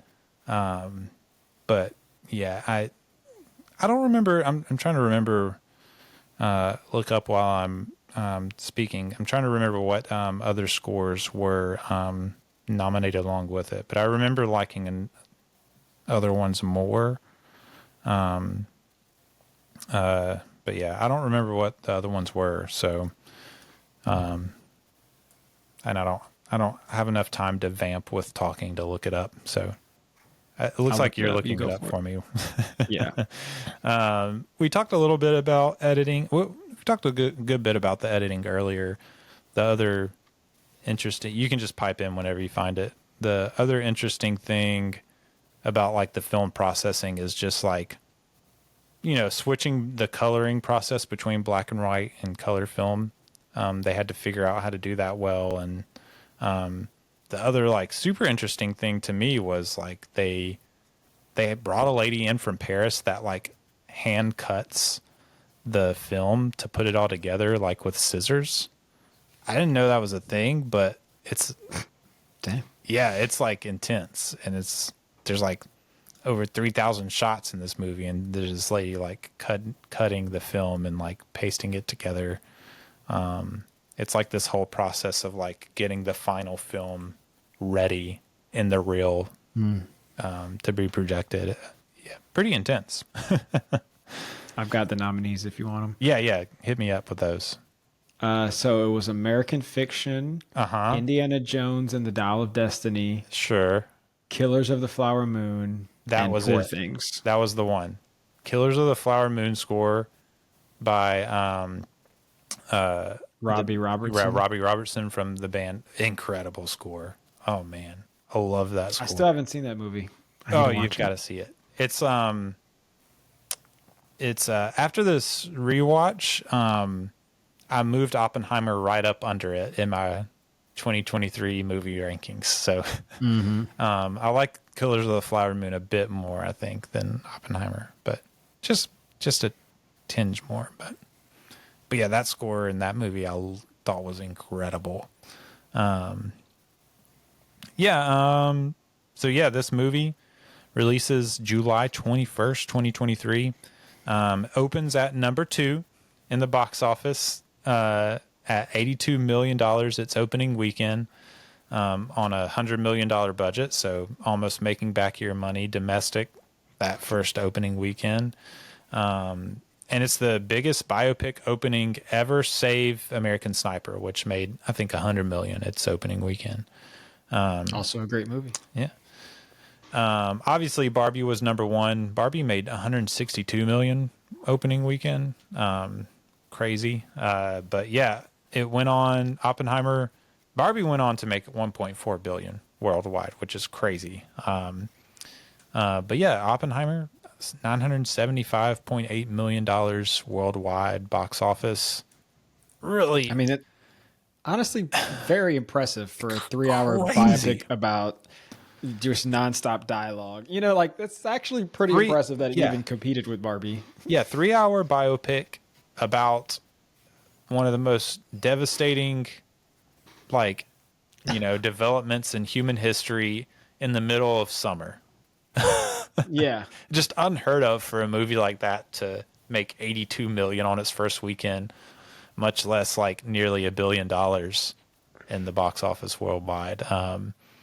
But yeah, I don't remember. I'm trying to remember, look up while I'm speaking. I'm trying to remember what other scores were nominated along with it, but I remember liking other ones more. But yeah, I don't remember what the other ones were. So, and I don't have enough time to vamp with talking to look it up. So it looks like you're looking it up for me. Yeah. We talked a little bit about editing. We talked a good bit about the editing earlier. The other interesting, you can just pipe in whenever you find it. The other interesting thing about like the film processing is just like, switching the coloring process between black and white and color film. They had to figure out how to do that well. And the other like super interesting thing to me was like they brought a lady in from Paris that like hand cuts the film to put it all together like with scissors. I didn't know that was a thing, but it's Damn. Yeah, it's like intense, and there's like over 3,000 shots in this movie, and there's this lady like cutting the film and like pasting it together. It's like this whole process of like getting the final film ready in the reel to be projected. Yeah, pretty intense. I've got the nominees if you want them. Yeah, hit me up with those. So it was American Fiction, Indiana Jones and the Dial of Destiny, Sure. Killers of the Flower Moon, That and was Poor it. Things. That was the one. Killers of the Flower Moon score by Robbie Robertson. Robbie Robertson from the band. Incredible score. Oh man, I love that score. I still haven't seen that movie. You've got to see it. It's after this rewatch, I moved Oppenheimer right up under it in my 2023 movie rankings. So I like Killers of the Flower Moon a bit more, I think, than Oppenheimer, but just a tinge more. But yeah, that score in that movie I thought was incredible. So yeah, this movie releases July 21st, 2023. Opens at number 2 in the box office at $82 million its opening weekend on a $100 million budget, so almost making back your money domestic that first opening weekend. And it's the biggest biopic opening ever, save American Sniper, which made, I think, $100 million its opening weekend. Also a great movie. Yeah. Obviously Barbie was number 1. Barbie made $162 million opening weekend. Crazy. But yeah, it went on. Barbie went on to make $1.4 billion worldwide, which is crazy. But yeah, Oppenheimer, $975.8 million worldwide box office. Really? I mean, honestly, very impressive for a 3-hour Crazy. biopic about just nonstop dialogue. Like that's actually pretty impressive that it even competed with Barbie. Yeah, 3-hour biopic about one of the most devastating, developments in human history in the middle of summer. Yeah. Just unheard of for a movie like that to make $82 million on its first weekend, much less like nearly $1 billion in the box office worldwide.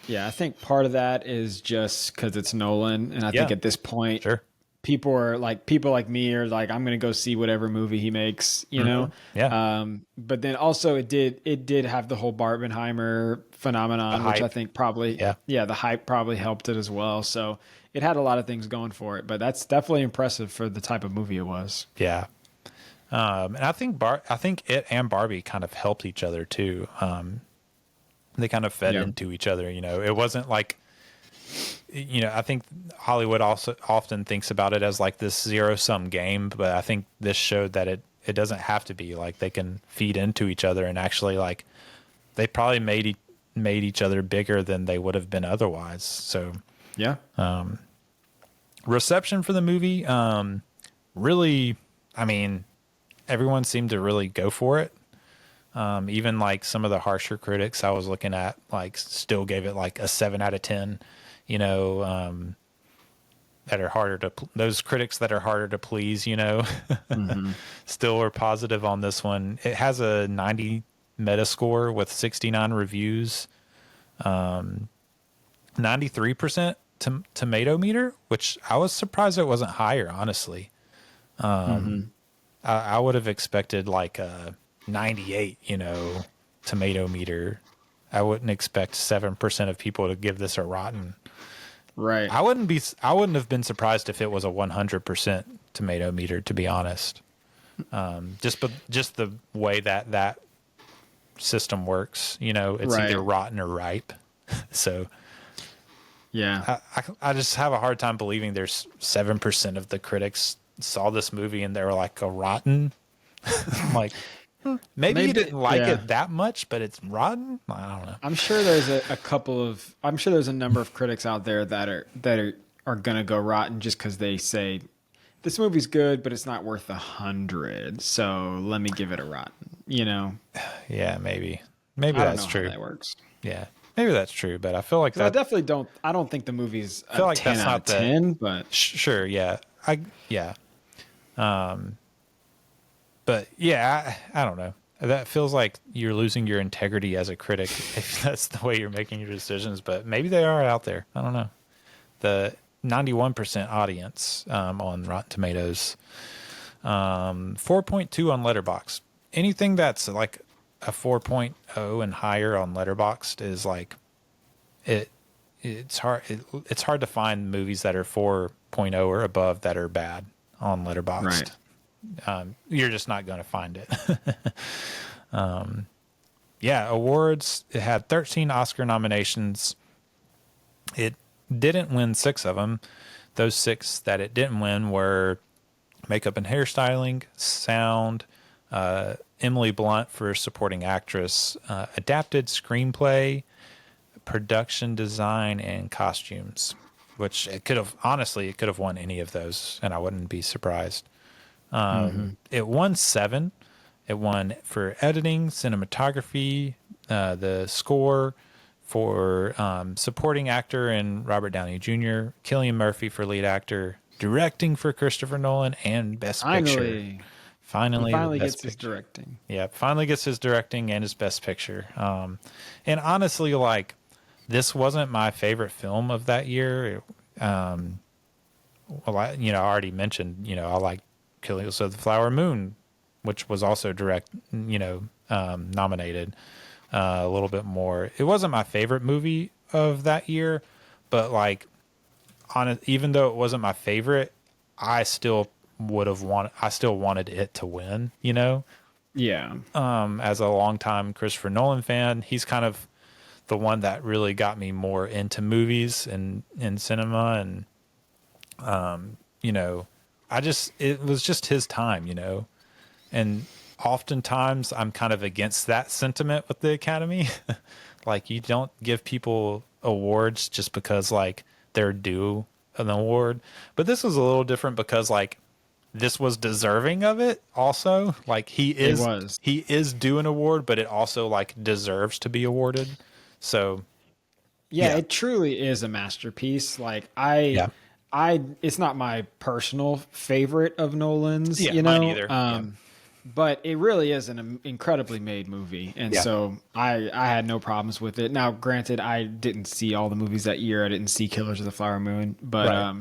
Yeah, I think part of that is just because it's Nolan, and I think at this point, Sure. people like me are like, I'm gonna go see whatever movie he makes, you know. Yeah. But then also it did have the whole Barbenheimer phenomenon, which I think probably the hype probably helped it as well. So it had a lot of things going for it, but that's definitely impressive for the type of movie it was. Yeah. And I think it and Barbie kind of helped each other too. They kind of fed into each other. You know, it wasn't like, you know, I think Hollywood also often thinks about it as like this zero-sum game, but I think this showed that it doesn't have to be. Like, they can feed into each other, and actually, like, they probably made each other bigger than they would have been otherwise. So yeah. Reception for the movie, really, I mean, everyone seemed to really go for it. Even like some of the harsher critics I was looking at, like, still gave it like a 7 out of 10. You know, that are harder to those critics that are harder to please. You know, still are positive on this one. It has a 90 Metascore with 69 reviews, 93% tomato meter, which I was surprised it wasn't higher. Honestly, I would have expected like a 98, you know, tomato meter. I wouldn't expect 7% of people to give this a rotten. Right. I wouldn't have been surprised if it was a 100% tomato meter, to be honest. Just the way that system works, you know, it's either rotten or ripe. So yeah, I just have a hard time believing there's 7% of the critics saw this movie and they were like, a rotten. Like, maybe you didn't like it that much, but it's rotten. I don't know. I'm sure there's I'm sure there's a number of critics out there that are gonna go rotten just because they say this movie's good, but it's not worth 100. So let me give it a rotten. You know? Yeah, maybe that's true. How that works. Yeah, maybe that's true. But I feel like I definitely don't. I don't think the movie's I feel like 10 that's out not of 10. But sure, yeah, But yeah, I don't know. That feels like you're losing your integrity as a critic if that's the way you're making your decisions. But maybe they are out there. I don't know. The 91% audience on Rotten Tomatoes, 4.2 on Letterboxd. Anything that's like a 4.0 and higher on Letterboxd is like it's hard. It's hard to find movies that are 4.0 or above that are bad on Letterboxd. Right. You're just not going to find it. Awards. It had 13 Oscar nominations. It didn't win 6 of them. Those 6 that it didn't win were makeup and hairstyling, sound, Emily Blunt for supporting actress, adapted screenplay, production design, and costumes, which it could have won any of those, and I wouldn't be surprised. It won 7. It won for editing, cinematography, the score for supporting actor and Robert Downey Jr., Cillian Murphy for lead actor, directing for Christopher Nolan, and Best Picture. Finally gets his directing. Yeah, finally gets his directing and his Best Picture. And honestly, like, this wasn't my favorite film of that year. Well, I already mentioned, I like Killers of the Flower Moon, which was also nominated a little bit more. It wasn't my favorite movie of that year, but like, even though it wasn't my favorite, I still wanted it to win, Yeah. As a longtime Christopher Nolan fan, he's kind of the one that really got me more into movies and cinema, and it was just his time, and oftentimes I'm kind of against that sentiment with the Academy. Like, you don't give people awards just because like they're due an award. But this was a little different because like this was deserving of it also. Like he is due an award, but it also like deserves to be awarded. So yeah, it truly is a masterpiece. Like it's not my personal favorite of Nolan's, mine either. But it really is an incredibly made movie. And so I had no problems with it. Now, granted, I didn't see all the movies that year. I didn't see Killers of the Flower Moon, but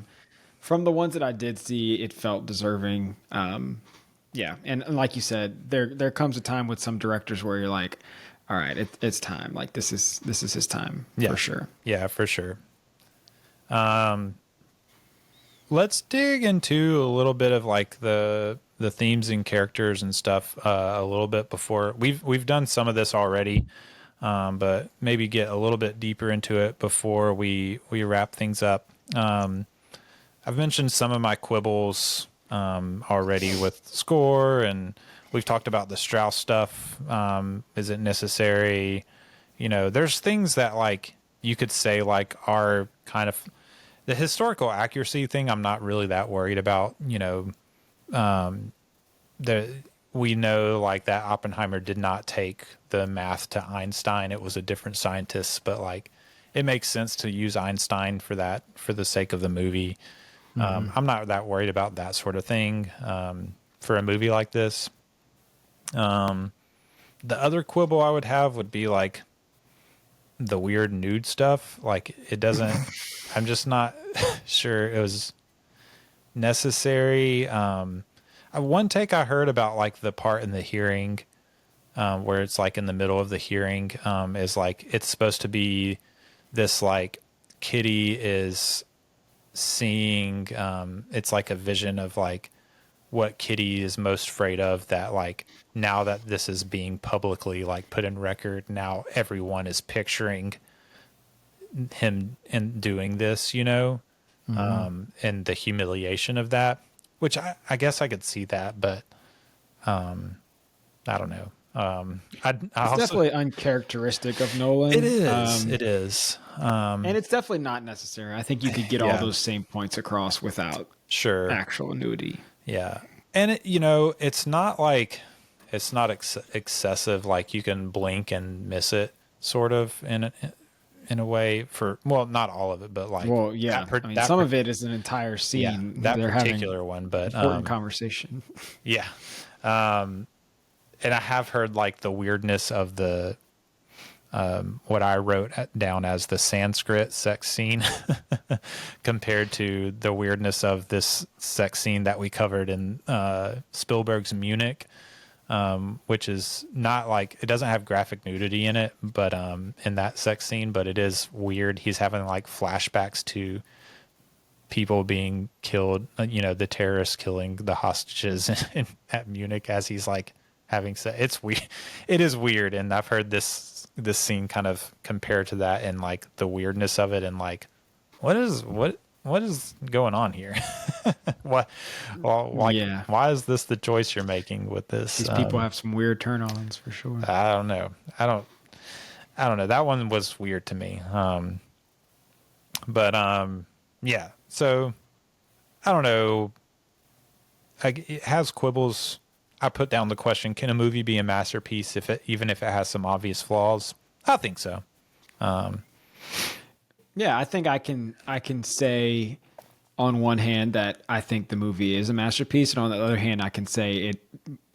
from the ones that I did see, it felt deserving. Yeah, and like you said, there comes a time with some directors where you're like, all right, it's time. Like this is his time for sure. Yeah, for sure. Let's dig into a little bit of like the themes and characters and stuff a little bit before we've done some of this already, but maybe get a little bit deeper into it before we wrap things up. I've mentioned some of my quibbles already with score, and we've talked about the Strauss stuff. Is it necessary? You know, there's things that like you could say like are kind of the historical accuracy thing. I'm not really that worried about. You know, we know like that Oppenheimer did not take the math to Einstein. It was a different scientist, but like it makes sense to use Einstein for that for the sake of the movie. I'm not that worried about that sort of thing for a movie like this. The other quibble I would have would be like the weird nude stuff. Like it doesn't, I'm just not sure it was necessary. One take I heard about like the part in the hearing where it's like in the middle of the hearing is like it's supposed to be this like Kitty is seeing it's like a vision of like what Kitty is most afraid of, that like now that this is being publicly like put in record, now everyone is picturing him and doing this, you know, and the humiliation of that, which I guess I could see that, but I don't know. It's definitely uncharacteristic of Nolan. It is. It is. And it's definitely not necessary. I think you could get all those same points across without actual nudity. Yeah. And it, you know, it's not like it's not excessive. Like you can blink and miss it sort of in a way for, well, not all of it, but like, well, yeah, I mean, some of it is an entire scene. Yeah, that they're particular one, but important conversation. Yeah. And I have heard like the weirdness of the what I wrote down as the Sanskrit sex scene compared to the weirdness of this sex scene that we covered in Spielberg's Munich, which is not like, it doesn't have graphic nudity in it, but in that sex scene, but it is weird. He's having like flashbacks to people being killed, you know, the terrorists killing the hostages at Munich as he's like having sex. It's weird. It is weird. And I've heard this scene kind of compared to that and like the weirdness of it and like, what is going on here? Why is this the choice you're making with this? These people have some weird turn-ons for sure. I don't know. I don't know. That one was weird to me. Yeah. So I don't know. It has quibbles. I put down the question: can a movie be a masterpiece even if it has some obvious flaws? I think so. Yeah, I think I can say on one hand that I think the movie is a masterpiece, and on the other hand, I can say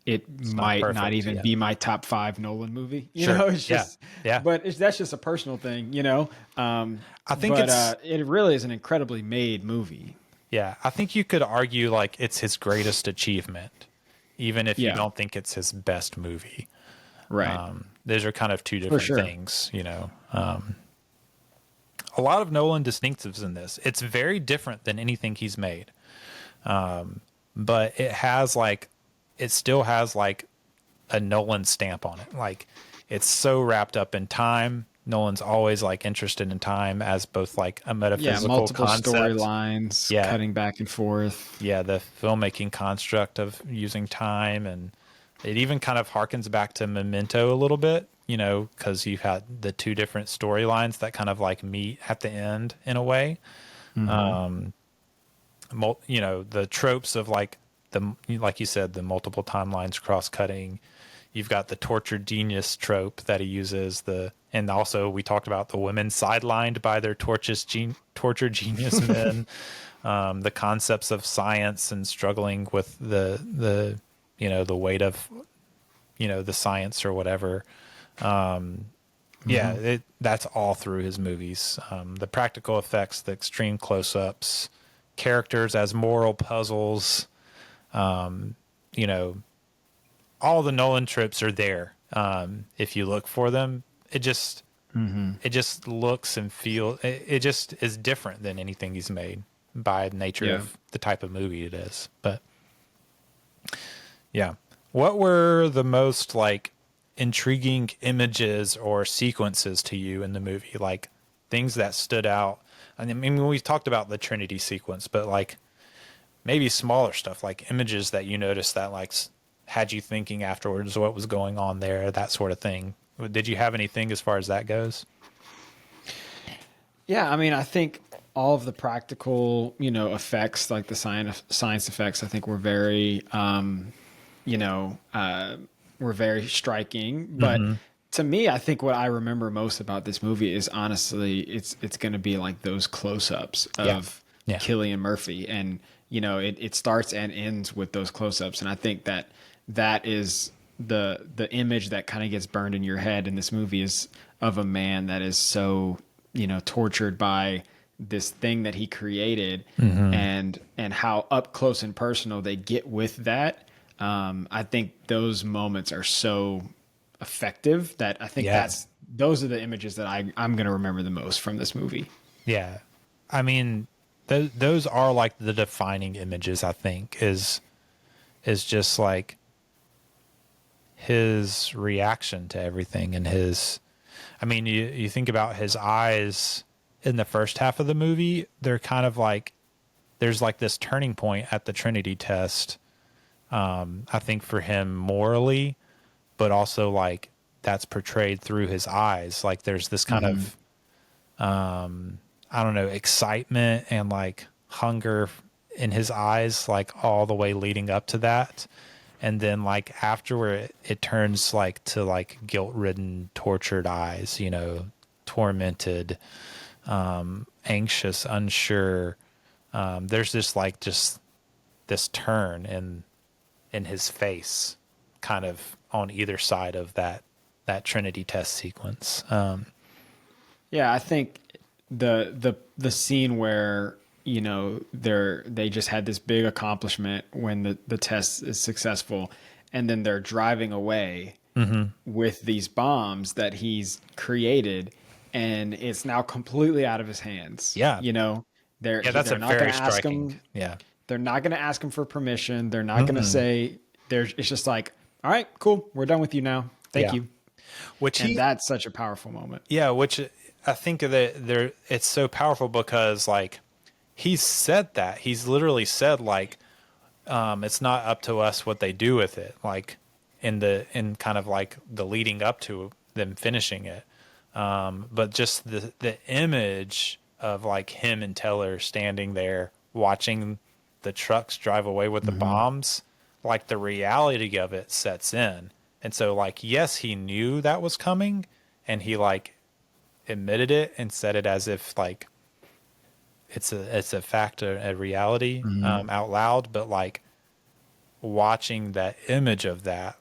it might not even be my top 5 Nolan movie. You know, it's just But that's just a personal thing, you know. I think it really is an incredibly made movie. Yeah, I think you could argue like it's his greatest achievement, even if you don't think it's his best movie. Right. Those are kind of two different things, you know. A lot of Nolan distinctives in this. It's very different than anything he's made. But it still has like a Nolan stamp on it. Like it's so wrapped up in time. Nolan's always like interested in time as both like a metaphysical multiple concept. Storylines, cutting back and forth. Yeah, the filmmaking construct of using time, and it even kind of harkens back to Memento a little bit, you know, because you've had the two different storylines that kind of like meet at the end in a way. You know, the tropes of like you said, the multiple timelines cross-cutting. You've got the tortured genius trope that he uses, and also we talked about the women sidelined by their tortured genius men. The concepts of science and struggling with the you know, the weight of, you know, the science or whatever. That's all through his movies. The practical effects, the extreme close-ups, characters as moral puzzles. You know, all the Nolan tropes are there. If you look for them, it just looks and feels. It just is different than anything he's made by nature of the type of movie it is. But yeah, what were the most like intriguing images or sequences to you in the movie? Like things that stood out. I mean, we've talked about the Trinity sequence, but like maybe smaller stuff, like images that you noticed that like had you thinking afterwards what was going on there, that sort of thing. Did you have anything as far as that goes? Yeah, I mean, I think all of the practical, you know, effects, like the science effects, I think were very, were very striking. But to me, I think what I remember most about this movie is honestly, it's going to be like those close-ups of Cillian Murphy, and you know, it starts and ends with those close-ups, and I think that is the image that kind of gets burned in your head in this movie is of a man that is so, you know, tortured by this thing that he created, and how up close and personal they get with that. I think those moments are so effective that I think those are the images that I'm going to remember the most from this movie. Yeah. I mean, those are like the defining images, I think, is just like his reaction to everything, and I mean, you think about his eyes in the first half of the movie, they're kind of like, there's like this turning point at the Trinity test, I think for him morally, but also like that's portrayed through his eyes. Like there's this kind of, I don't know, excitement and like hunger in his eyes, like all the way leading up to that. And then like afterward, it turns like to like guilt-ridden, tortured eyes, you know, tormented, anxious, unsure. There's this like just this turn in his face, kind of on either side of that Trinity test sequence. Yeah, I think the scene where, you know, they just had this big accomplishment when the test is successful, and then they're driving away with these bombs that he's created, and it's now completely out of his hands. Yeah. You know, they're that's not very going to ask striking. him. Yeah. They're not going to ask him for permission. They're not going to say, it's just like, all right, cool. We're done with you now. Thank you. And that's such a powerful moment. Yeah. Which I think that it's so powerful because like he's said that. He's literally said like, it's not up to us what they do with it. Like in kind of like the leading up to them finishing it. But just the image of like him and Teller standing there watching the trucks drive away with the bombs, like the reality of it sets in. And so like, yes, he knew that was coming, and he like admitted it and said it as if like it's a fact, a reality, out loud. But like watching that image of that,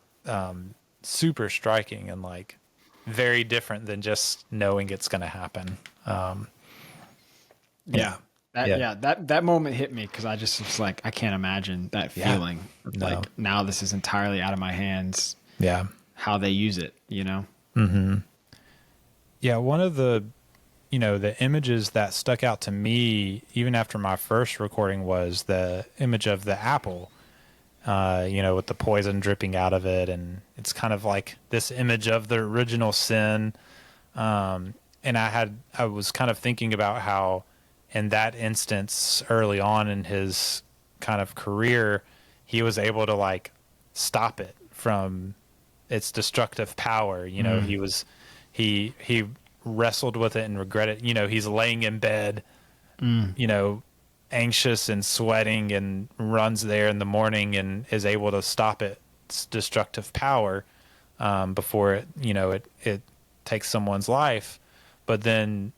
super striking and like very different than just knowing it's going to happen. That moment hit me because I just was like, I can't imagine that feeling. No. Like now this is entirely out of my hands. Yeah. How they use it, you know? Yeah. One of the images that stuck out to me, even after my first recording, was the image of the apple, with the poison dripping out of it. And it's kind of like this image of the original sin. And I was kind of thinking about how in that instance early on in his kind of career, he was able to like stop it from its destructive power. You know, he wrestled with it and regretted, he's laying in bed, anxious and sweating, and runs there in the morning and is able to stop its destructive power, before it takes someone's life. But then,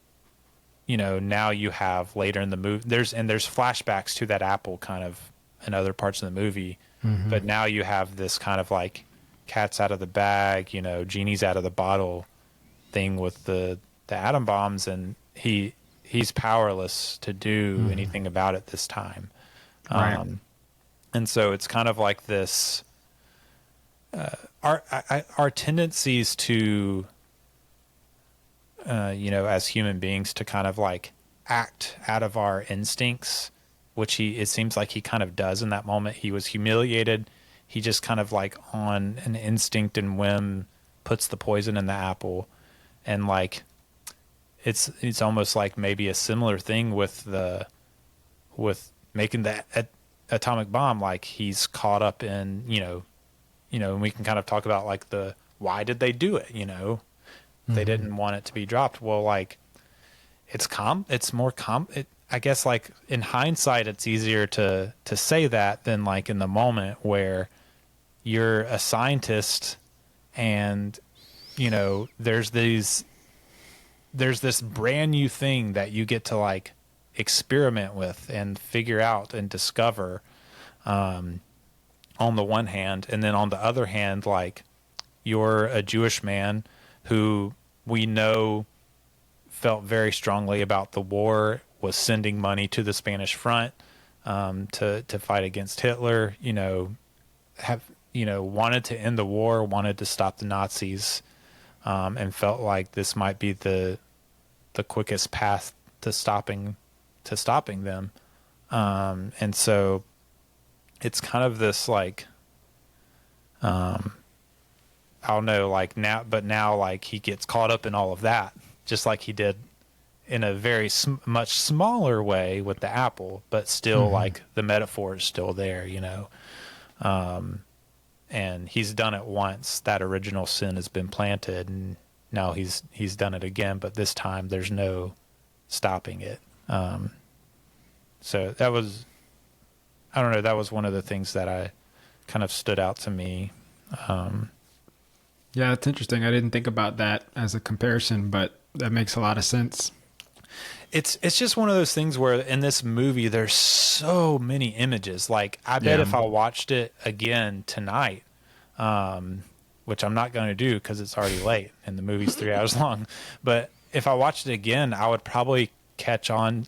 now you have later in the movie, there's flashbacks to that apple kind of in other parts of the movie. But now you have this kind of like cat's out of the bag, genie's out of the bottle thing with the atom bombs. And he he's powerless to do anything about it this time. Right. And so it's kind of like this, our tendencies to, as human beings, to kind of like act out of our instincts, which it seems like he kind of does in that moment. He was humiliated. He just kind of like on an instinct and whim puts the poison in the apple. And like, it's almost like maybe a similar thing with making the atomic bomb. Like he's caught up in, and we can kind of talk about like why did they do it? They didn't want it to be dropped. Well, like I guess like in hindsight, it's easier to say that than like in the moment where you're a scientist and, there's this brand new thing that you get to like experiment with and figure out and discover, on the one hand. And then on the other hand, like you're a Jewish man who we know felt very strongly about the war, was sending money to the Spanish front, to fight against Hitler, wanted to end the war, wanted to stop the Nazis, and felt like this might be the quickest path to stopping them. And so it's kind of this like, I don't know, like now like he gets caught up in all of that, just like he did in a very much smaller way with the apple, but still like the metaphor is still there, and he's done it once. That original sin has been planted, and now he's done it again, but this time there's no stopping it. So that was, I don't know, that was one of the things that I kind of stood out to me. Yeah, it's interesting. I didn't think about that as a comparison, but that makes a lot of sense. It's just one of those things where in this movie there's so many images. Like I bet if I watched it again tonight, which I'm not going to do because it's already late and the movie's 3 hours long, but if I watched it again, I would probably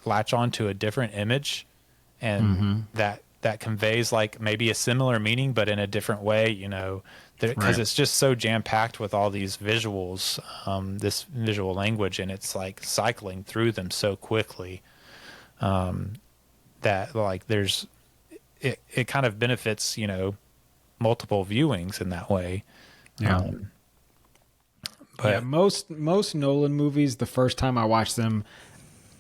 latch on to a different image, and that conveys like maybe a similar meaning, but in a different way, because it's just so jam packed with all these visuals, this visual language, and it's like cycling through them so quickly, that like it kind of benefits, multiple viewings in that way. Yeah. But yeah, most Nolan movies, the first time I watch them,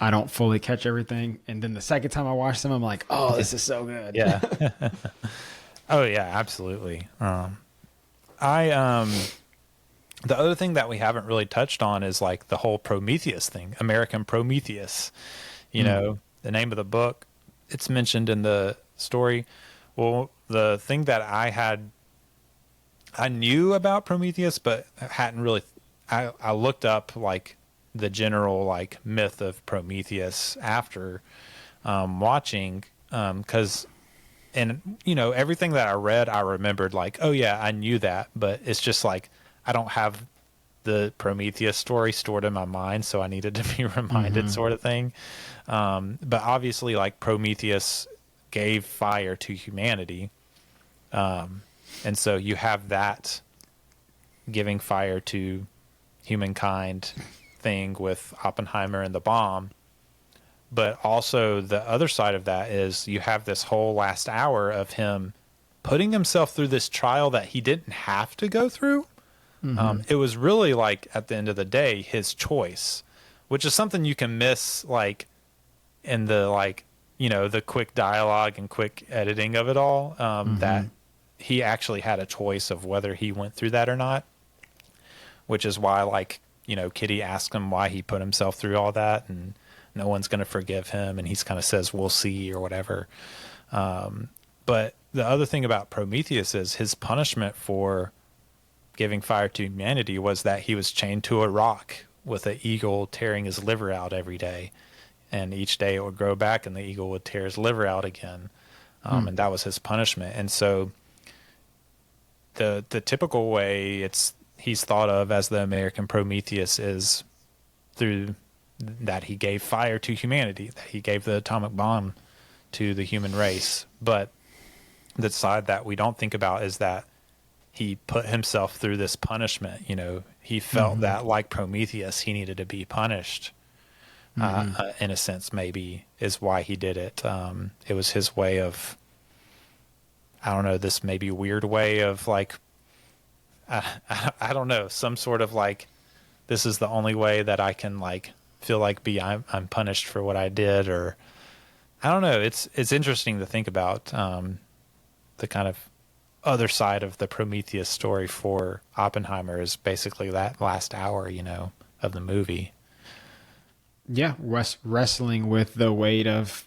I don't fully catch everything, and then the second time I watch them, I'm like, oh, this is so good. Yeah. Oh yeah, absolutely. The other thing that we haven't really touched on is like the whole Prometheus thing, American Prometheus. The name of the book, it's mentioned in the story. Well, the thing that I knew about Prometheus, but hadn't really, I looked up like the general like myth of Prometheus after watching, because everything that I read, I remembered like, oh yeah, I knew that, but it's just like I don't have the Prometheus story stored in my mind, so I needed to be reminded, sort of thing. But obviously, like Prometheus gave fire to humanity, and so you have that giving fire to humankind thing with Oppenheimer and the bomb. But also the other side of that is you have this whole last hour of him putting himself through this trial that he didn't have to go through. It was really like at the end of the day, his choice, which is something you can miss like in the like, the quick dialogue and quick editing of it all, that he actually had a choice of whether he went through that or not, which is why like, Kitty asked him why he put himself through all that, and no one's going to forgive him, and he's kind of says, we'll see, or whatever. But the other thing about Prometheus is his punishment for giving fire to humanity was that he was chained to a rock with an eagle tearing his liver out every day. And each day it would grow back and the eagle would tear his liver out again. And that was his punishment. And so the typical way he's thought of as the American Prometheus is through that he gave fire to humanity, that he gave the atomic bomb to the human race. But the side that we don't think about is that he put himself through this punishment. You know, he felt that, like Prometheus, he needed to be punished. In a sense, maybe is why he did it. It was his way of, I don't know, this maybe weird way of like, I don't know, some sort of like, this is the only way that I can like feel like I'm punished for what I did, or I don't know. It's interesting to think about the kind of other side of the Prometheus story for Oppenheimer is basically that last hour, you know, of the movie. Yeah, wrestling with the weight of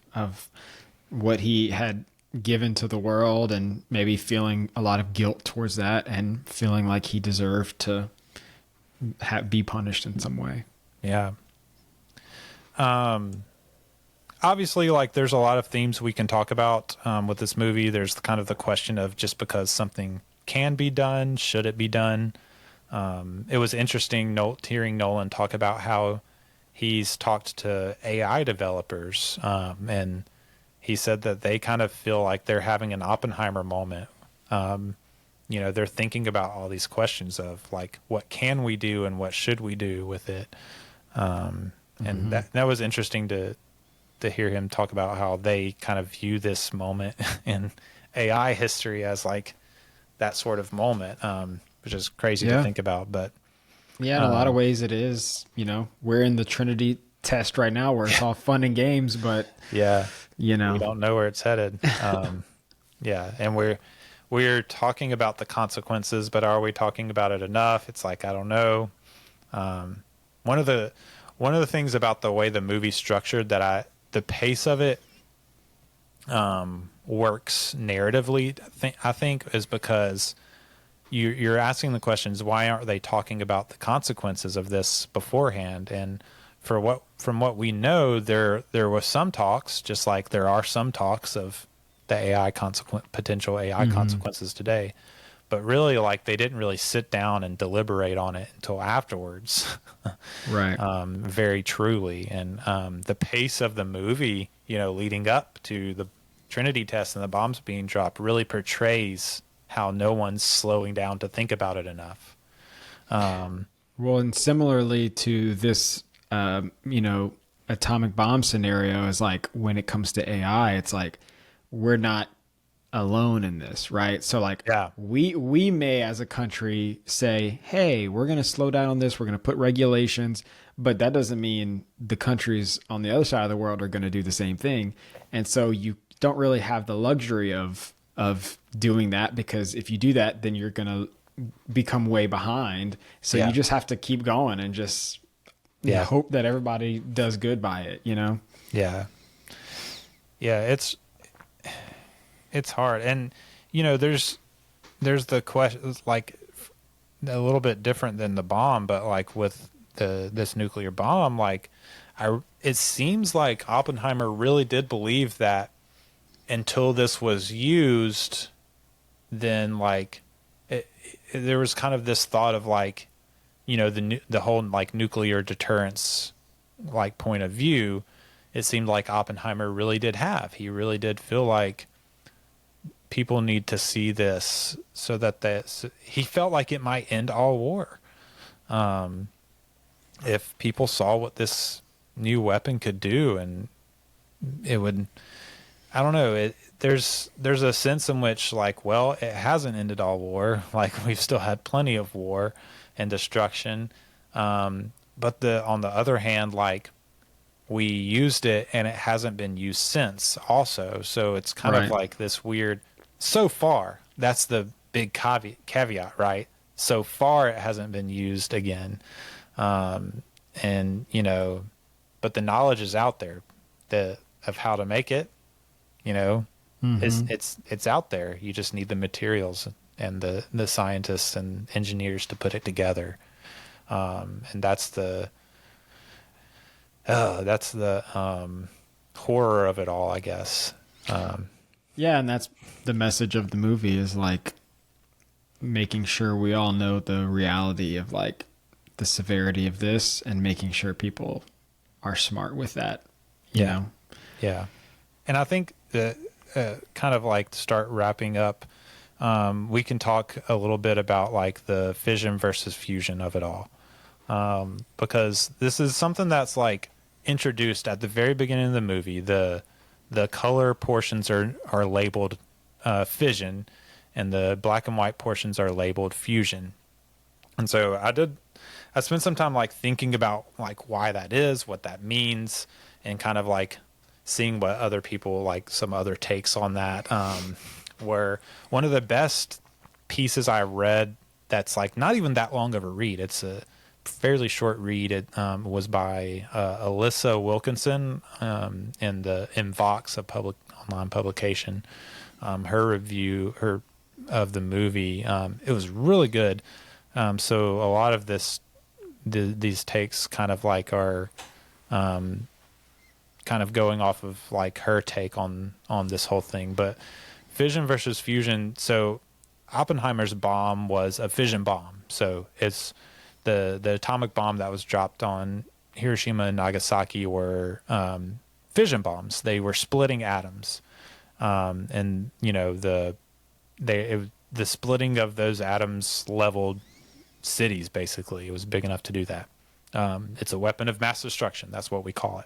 what he had given to the world, and maybe feeling a lot of guilt towards that, and feeling like he deserved to be punished in some way. Yeah. Obviously, like, there's a lot of themes we can talk about with this movie. There's kind of the question of, just because something can be done, should it be done? It was interesting hearing Nolan talk about how he's talked to AI developers, and he said that they kind of feel like they're having an Oppenheimer moment. You know, they're thinking about all these questions of like, what can we do and what should we do with it? And that was interesting to hear him talk about how they kind of view this moment in AI history as like that sort of moment, which is crazy to think about. But yeah, in a lot of ways it is. You know, we're in the Trinity test right now where it's all fun and games, but yeah, you know, we don't know where it's headed. Yeah, and we're talking about the consequences, but are we talking about it enough? It's like, I don't know. One of the things about the way the movie's structured, the pace of it works narratively, I think, is because you're asking the questions, why aren't they talking about the consequences of this beforehand? And from what we know, there was some talks, just like there are some talks of the potential AI consequences today. But really, like, they didn't really sit down and deliberate on it until afterwards. Right. Very truly. And the pace of the movie, you know, leading up to the Trinity test and the bombs being dropped, really portrays how no one's slowing down to think about it enough. Well, and similarly to this, you know, atomic bomb scenario, is like, when it comes to AI, it's like, we're not alone in this, right? So like, we may as a country say, hey, we're going to slow down on this, we're going to put regulations, but that doesn't mean the countries on the other side of the world are going to do the same thing. And so you don't really have the luxury of doing that, because if you do that, then you're going to become way behind. So you just have to keep going and just hope that everybody does good by it, you know? Yeah. It's hard. And, you know, there's the question, like, a little bit different than the bomb, but like with this nuclear bomb, like, it seems like Oppenheimer really did believe that until this was used, then like there was kind of this thought of like, you know, the whole like nuclear deterrence like point of view. It seemed like Oppenheimer really did have. He really did feel like people need to see this so that he felt like it might end all war. If people saw what this new weapon could do, and it would, I don't know, there's a sense in which like, well, it hasn't ended all war. Like, we've still had plenty of war and destruction. But on the other hand, like, we used it and it hasn't been used since also. So it's kind of like this weird, so far, that's the big caveat, right? So far it hasn't been used again. And, you know, but the knowledge is out there of how to make it, you know, it's out there. You just need the materials and the scientists and engineers to put it together. And that's the horror of it all, I guess. Yeah, and that's the message of the movie, is like making sure we all know the reality of like the severity of this, and making sure people are smart with that. You know? Yeah. And I think that kind of like to start wrapping up, we can talk a little bit about like the fission versus fusion of it all. Because this is something that's like introduced at the very beginning of the movie. The color portions are labeled fission, and the black and white portions are labeled fusion. And so I spent some time like thinking about like why that is, what that means, and kind of like seeing what other people, like some other takes on that. Where one of the best pieces I read that's like not even that long of a read, it's a fairly short read. It was by Alyssa Wilkinson in Vox, a public online publication. Her review of the movie, it was really good. So a lot of these takes kind of like are kind of going off of like her take on this whole thing. But fission versus fusion. So Oppenheimer's bomb was a fission bomb. So it's the atomic bomb that was dropped on Hiroshima and Nagasaki were fission bombs. They were splitting atoms, and you know the splitting of those atoms leveled cities. Basically, it was big enough to do that. It's a weapon of mass destruction. That's what we call it.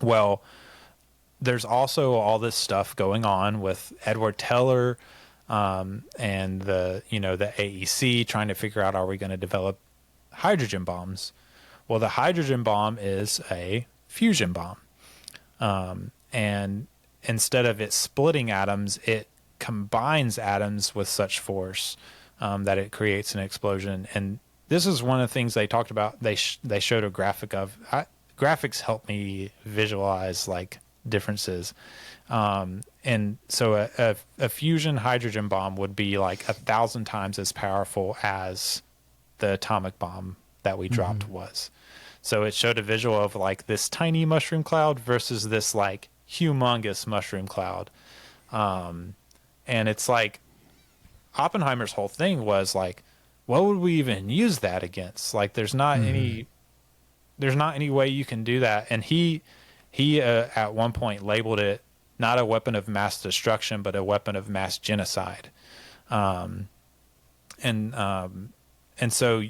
Well, there's also all this stuff going on with Edward Teller and the AEC trying to figure out, are we going to develop hydrogen bombs? Well, the hydrogen bomb is a fusion bomb. And instead of it splitting atoms, it combines atoms with such force that it creates an explosion. And this is one of the things they talked about. They showed a graphic of. Graphics help me visualize like differences. And so a fusion hydrogen bomb would be like 1,000 times as powerful as the atomic bomb that we dropped was. So it showed a visual of like this tiny mushroom cloud versus this like humongous mushroom cloud. And it's like Oppenheimer's whole thing was like, what would we even use that against? Like, there's not any way you can do that. And he at one point labeled it not a weapon of mass destruction, but a weapon of mass genocide. And so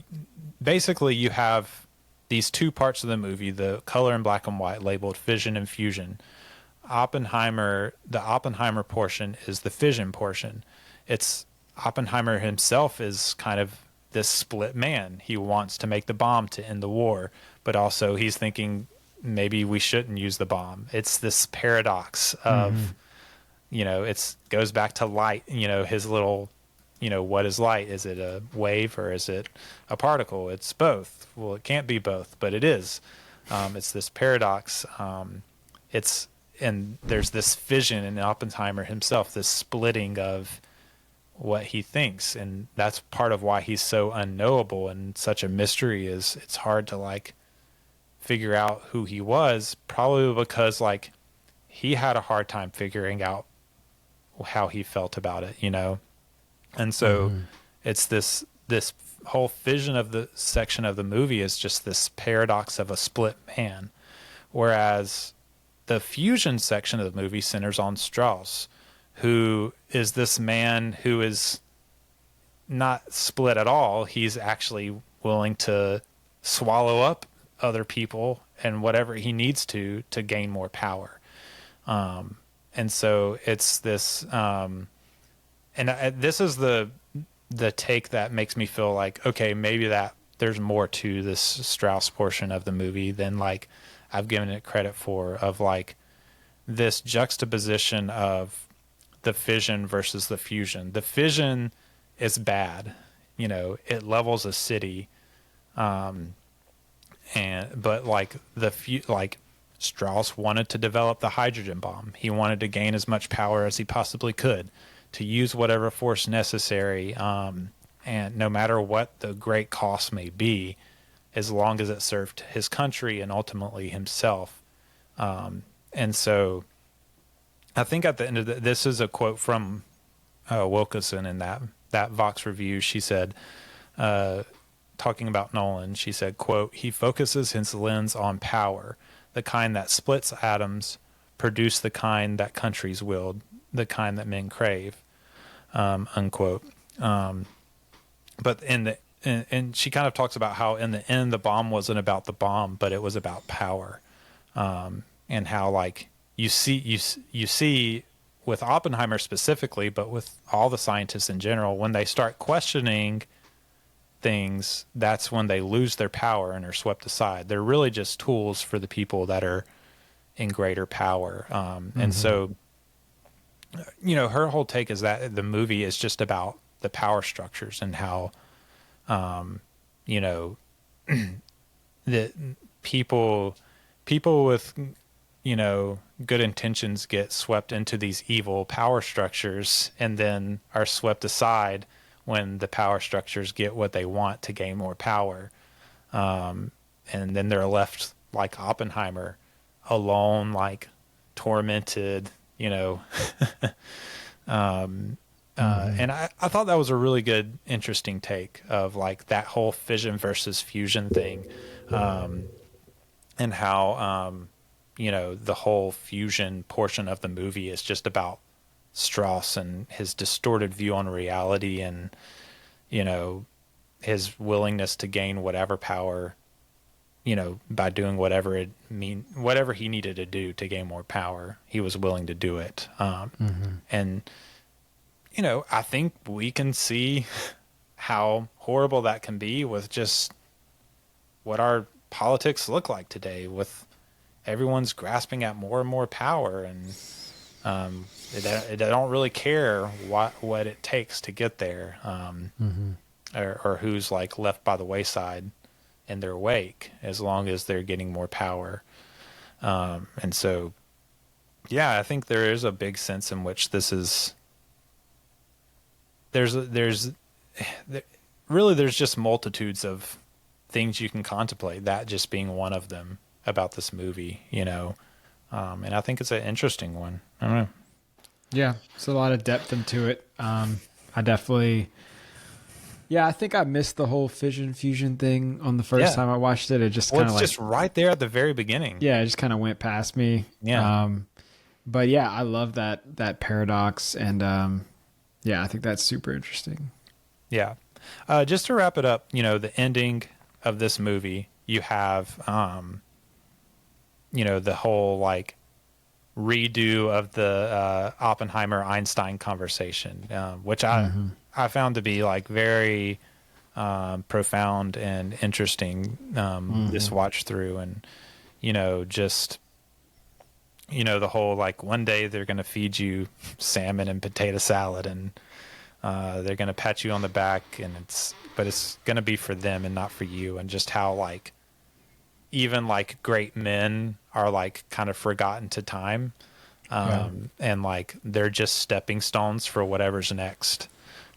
basically you have these two parts of the movie, the color and black and white, labeled fission and fusion. The Oppenheimer portion is the fission portion. It's Oppenheimer himself is kind of this split man. He wants to make the bomb to end the war, but also he's thinking maybe we shouldn't use the bomb. It's this paradox of, it goes back to light, his little, what is light? Is it a wave or is it a particle? It's both. Well, it can't be both, but it is. It's this paradox. And there's this fission in Oppenheimer himself, this splitting of what he thinks. And that's part of why he's so unknowable and such a mystery. Is it's hard to like figure out who he was, probably because like he had a hard time figuring out how he felt about it, And so it's this whole vision of the section of the movie is just this paradox of a split man. Whereas the fusion section of the movie centers on Strauss, who is this man who is not split at all. He's actually willing to swallow up other people and whatever he needs to gain more power. And so it's this, and this is the take that makes me feel like, okay, maybe that there's more to this Strauss portion of the movie than like I've given it credit for, of like this juxtaposition of the fission versus the fusion. The fission is bad, it levels a city. But like Strauss wanted to develop the hydrogen bomb. He wanted to gain as much power as he possibly could, to use whatever force necessary, and no matter what the great cost may be, as long as it served his country and ultimately himself. And so I think at the end of this is a quote from Wilkinson in that Vox review. She said, talking about Nolan, she said, quote, "He focuses his lens on power, the kind that splits atoms produce the kind that countries wield, the kind that men crave, unquote. But and she kind of talks about how in the end the bomb wasn't about the bomb, but it was about power, and how like you see with Oppenheimer specifically, but with all the scientists in general, when they start questioning things, that's when they lose their power and are swept aside. They're really just tools for the people that are in greater power. And so, you know, her whole take is that the movie is just about the power structures and how, you know, that people with, you know, good intentions get swept into these evil power structures and then are swept aside when the power structures get what they want to gain more power. And then they're left like Oppenheimer, alone, like tormented, you know. And I thought that was a really good, interesting take of like that whole fission versus fusion thing. And how, you know, the whole fusion portion of the movie is just about Strauss and his distorted view on reality and, you know, his willingness to gain whatever power, you know, by doing whatever he needed to do to gain more power, he was willing to do it. And, you know, I think we can see how horrible that can be with just what our politics look like today, with everyone's grasping at more and more power, and they don't really care what it takes to get there, or who's like left by the wayside in their wake, as long as they're getting more power. And so, yeah, I think there is a big sense in which this is, there's just multitudes of things you can contemplate, that just being one of them about this movie, you know. And I think it's an interesting one. I don't know. Yeah, it's a lot of depth into it. I definitely, I think I missed the whole fission fusion thing on the first time I watched it. It just kind of just right there at the very beginning. Yeah, it just kind of went past me. Yeah. But yeah, I love that paradox, and I think that's super interesting. Yeah. Just to wrap it up, you know, the ending of this movie, you have, you know, the whole like redo of the Oppenheimer Einstein conversation, which I found to be like very profound and interesting this watch through. And, you know, just, you know, the whole like one day they're going to feed you salmon and potato salad, and they're going to pat you on the back, but it's going to be for them and not for you. And just how like even like great men are like kind of forgotten to time. And like they're just stepping stones for whatever's next.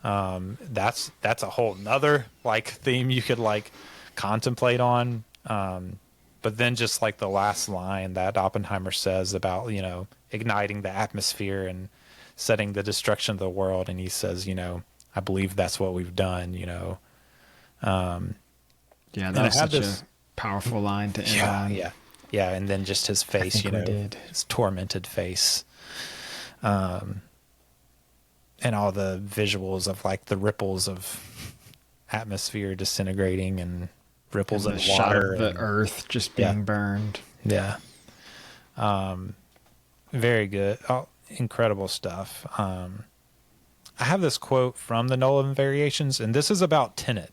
That's a whole nother like theme you could like contemplate on. But then just like the last line that Oppenheimer says about, you know, igniting the atmosphere and setting the destruction of the world. And he says, you know, I believe that's what we've done, you know. That was such a powerful line to end on. Yeah. And then just his face, you know, his tormented face. And all the visuals of like the ripples of atmosphere disintegrating and ripples of water. Shot of the earth just being burned. Yeah. Very good. Oh, incredible stuff. I have this quote from the Nolan Variations, and this is about Tenet,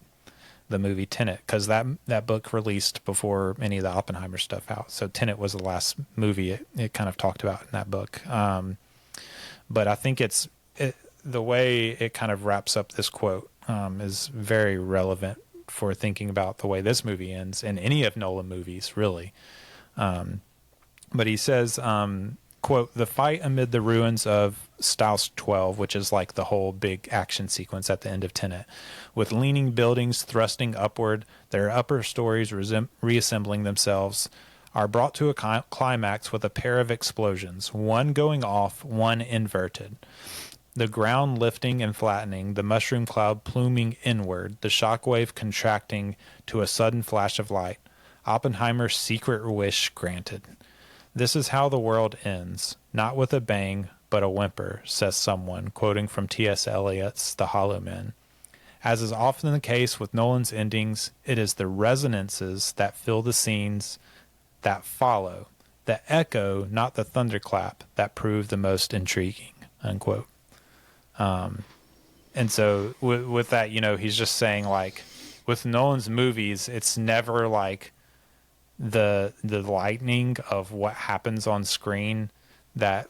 the movie Tenet, because that book released before any of the Oppenheimer stuff out. So Tenet was the last movie it kind of talked about in that book. But I think the way it kind of wraps up this quote is very relevant for thinking about the way this movie ends, and any of Nolan movies, really. But he says, quote, "The fight amid the ruins of Styles 12, which is like the whole big action sequence at the end of Tenet, with leaning buildings thrusting upward, their upper stories reassembling themselves, are brought to a climax with a pair of explosions, one going off, one inverted. The ground lifting and flattening, the mushroom cloud pluming inward, the shockwave contracting to a sudden flash of light. Oppenheimer's secret wish granted. This is how the world ends, not with a bang, but a whimper, says someone, quoting from T.S. Eliot's The Hollow Men. As is often the case with Nolan's endings, it is the resonances that fill the scenes that follow, the echo, not the thunderclap, that prove the most intriguing, unquote. And so with that, he's just saying, like, with Nolan's movies, it's never like the lightning of what happens on screen that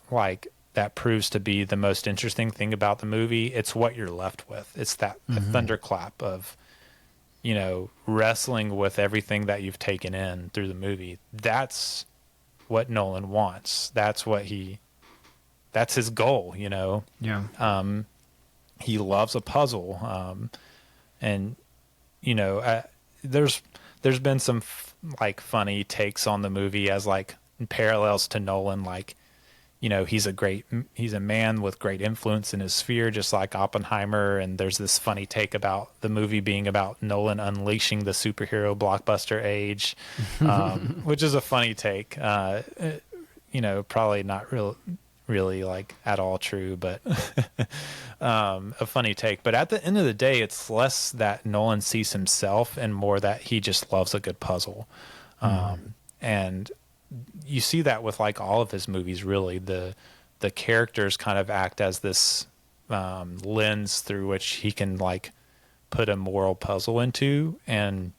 proves to be the most interesting thing about the movie. It's what you're left with. It's that thunderclap of, wrestling with everything that you've taken in through the movie. That's what Nolan wants. That's his goal, Yeah. He loves a puzzle. And, there's been some funny takes on the movie as parallels to Nolan, he's a man with great influence in his sphere, just like Oppenheimer. And there's this funny take about the movie being about Nolan unleashing the superhero blockbuster age, which is a funny take. Probably not really at all true, but a funny take. But at the end of the day, it's less that Nolan sees himself and more that he just loves a good puzzle. And you see that with all of his movies, really. The characters kind of act as this lens through which he can put a moral puzzle into. And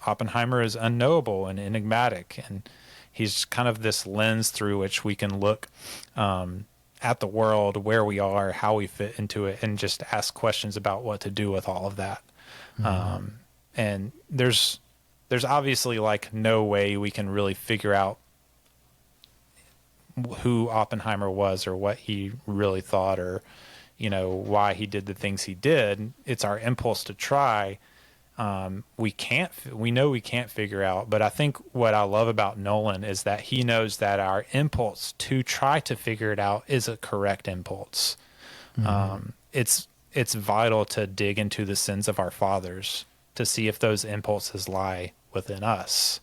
Oppenheimer is unknowable and enigmatic, and he's kind of this lens through which we can look at the world, where we are, how we fit into it, and just ask questions about what to do with all of that. And there's obviously no way we can really figure out who Oppenheimer was or what he really thought, or why he did the things he did. It's our impulse to try. We know we can't figure out, but I think what I love about Nolan is that he knows that our impulse to try to figure it out is a correct impulse. It's vital to dig into the sins of our fathers to see if those impulses lie within us,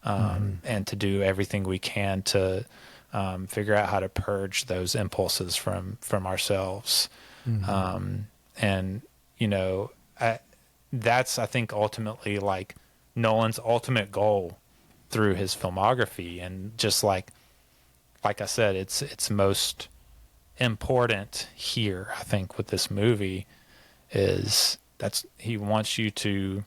and to do everything we can to figure out how to purge those impulses from ourselves. And that's, I think, ultimately Nolan's ultimate goal through his filmography. And just like I said, it's most important here, I think, with this movie, is he wants you to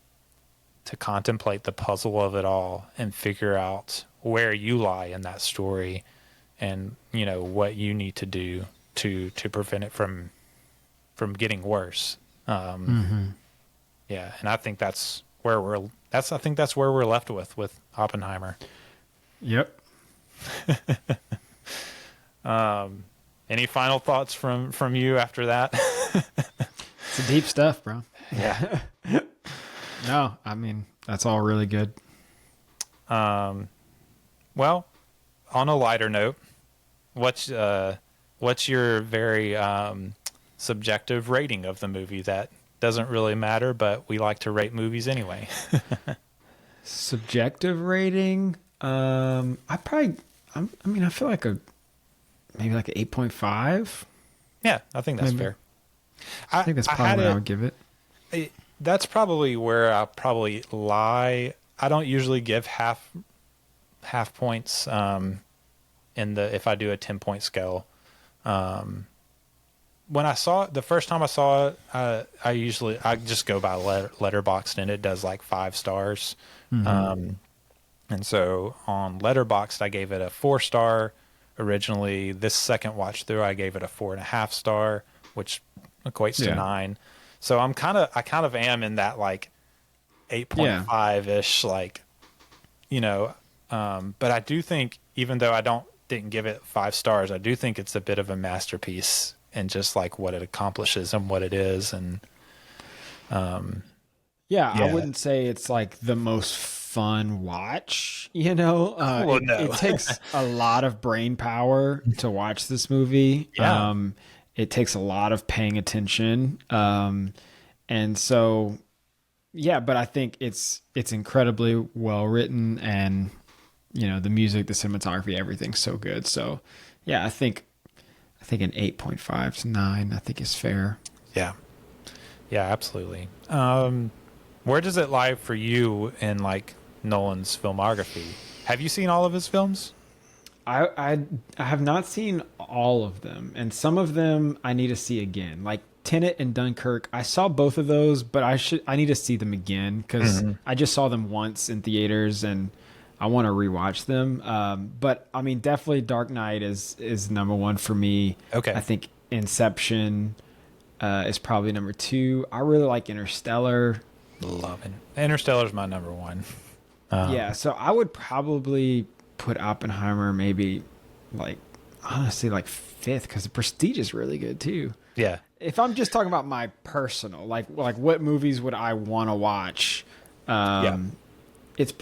contemplate the puzzle of it all and figure out where you lie in that story, and what you need to do to prevent it from getting worse. Yeah, and I think that's where we're left with Oppenheimer. Yep. Any final thoughts from you after that? It's deep stuff, bro. Yeah. No, I mean, that's all really good. Well, on a lighter note, what's your very subjective rating of the movie that doesn't really matter, but we like to rate movies anyway? Subjective rating? I feel like maybe like an 8.5. Yeah, I think that's fair. I think that's probably what I would give it. That's probably where I probably lie. I don't usually give half points if I do a 10-point scale. When I saw it, the first time I saw it, I just go by Letterboxd, and it does 5 stars. And so on Letterboxd, I gave it a 4-star originally. This second watch through, I gave it a 4.5 star, which equates to 9. So I kind of am in that 8.5 ish, but I do think, even though I didn't give it 5 stars, I do think it's a bit of a masterpiece, and just what it accomplishes and what it is. And I wouldn't say it's the most fun watch, no. It takes a lot of brain power to watch this movie. It takes a lot of paying attention. And so Yeah, but I think it's incredibly well written, and the music, the cinematography, everything's so good. So yeah, I think an 8.5 to 9 I think is fair. Yeah. Yeah, absolutely. Where does it lie for you in like Nolan's filmography? Have you seen all of his films? I have not seen all of them, and some of them I need to see again. Like Tenet and Dunkirk, I saw both of those, but I need to see them again because I just saw them once in theaters, and I want to rewatch them. But I mean, definitely Dark Knight is number one for me. Okay. I think Inception is probably number two. I really like Interstellar. Love it. Interstellar's my number one. Yeah, so I would probably put Oppenheimer maybe like honestly like fifth because The Prestige is really good too. Yeah. If I'm just talking about my personal, like what movies would I want to watch? It's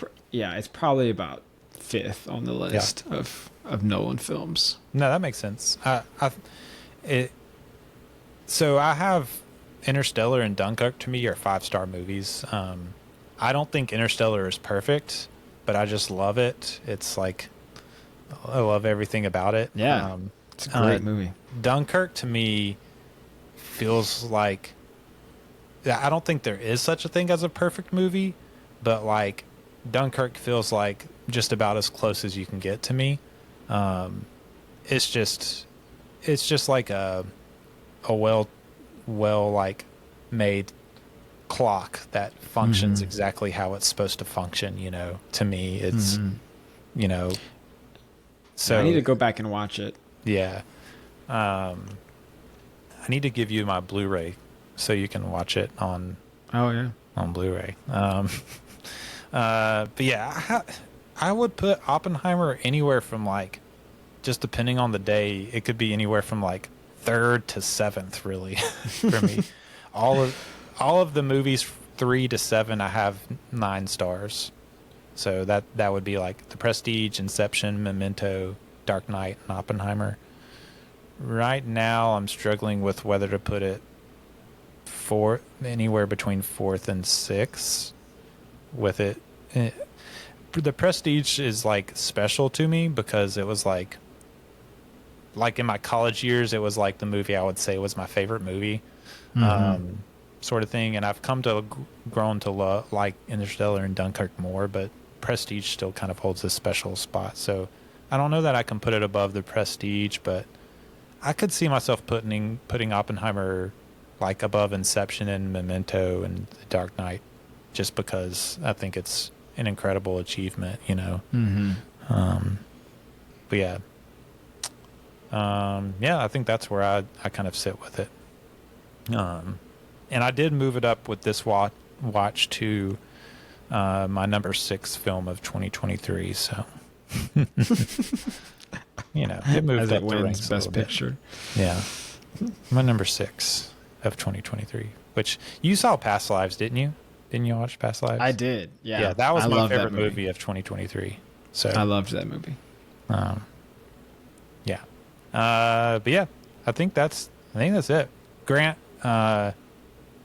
probably about fifth on the list of Nolan films. No, that makes sense. So I have Interstellar and Dunkirk to me are 5-star movies. I don't think Interstellar is perfect, but I just love it. It's like I love everything about it. Yeah, it's a great movie. Dunkirk to me feels like I don't think there is such a thing as a perfect movie, but like Dunkirk feels like just about as close as you can get to me. It's just like a well like made clock that functions exactly how it's supposed to function. To me, it's so I need to go back and watch it. Yeah. I need to give you my Blu-ray so you can watch it on Blu-ray. But yeah, I would put Oppenheimer anywhere from like, just depending on the day, it could be anywhere from like 3rd to 7th really for me. All of the movies 3 to 7 I have 9 stars. So that would be like The Prestige, Inception, Memento, Dark Knight, and Oppenheimer. Right now I'm struggling with whether to put it anywhere between 4th and 6th with it. The Prestige is like special to me because it was like in my college years, it was like the movie I would say was my favorite movie, sort of thing. And I've grown to like Interstellar and Dunkirk more, but Prestige still kind of holds a special spot. So I don't know that I can put it above the Prestige, but I could see myself putting Oppenheimer like above Inception and Memento and The Dark Knight, just because I think it's an incredible achievement, But yeah. I think that's where I kind of sit with it. And I did move it up with this watch to my number 6 film of 2023. So, it moved As up it the wins ranks Best Picture. Yeah, my number 6 of 2023. Which you saw Past Lives, didn't you? Didn't you watch Past Lives? I did. Yeah. Yeah, that was I my love favorite that movie. movie of 2023. So I loved that movie. Yeah. But yeah, I think that's it. Grant,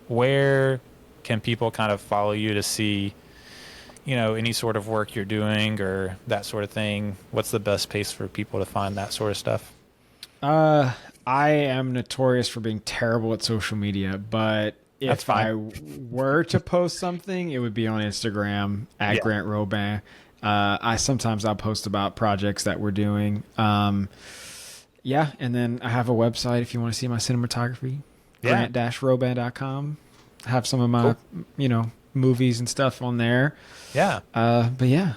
where can people kind of follow you to see, any sort of work you're doing or that sort of thing? What's the best place for people to find that sort of stuff? I am notorious for being terrible at social media, but That's if fine. I were to post something, it would be on Instagram at Yeah. Grant Robin. I'll post about projects that we're doing. And then I have a website if you want to see my cinematography. Yeah. Grant-Robin.com. I have some of my, movies and stuff on there. Yeah. But yeah.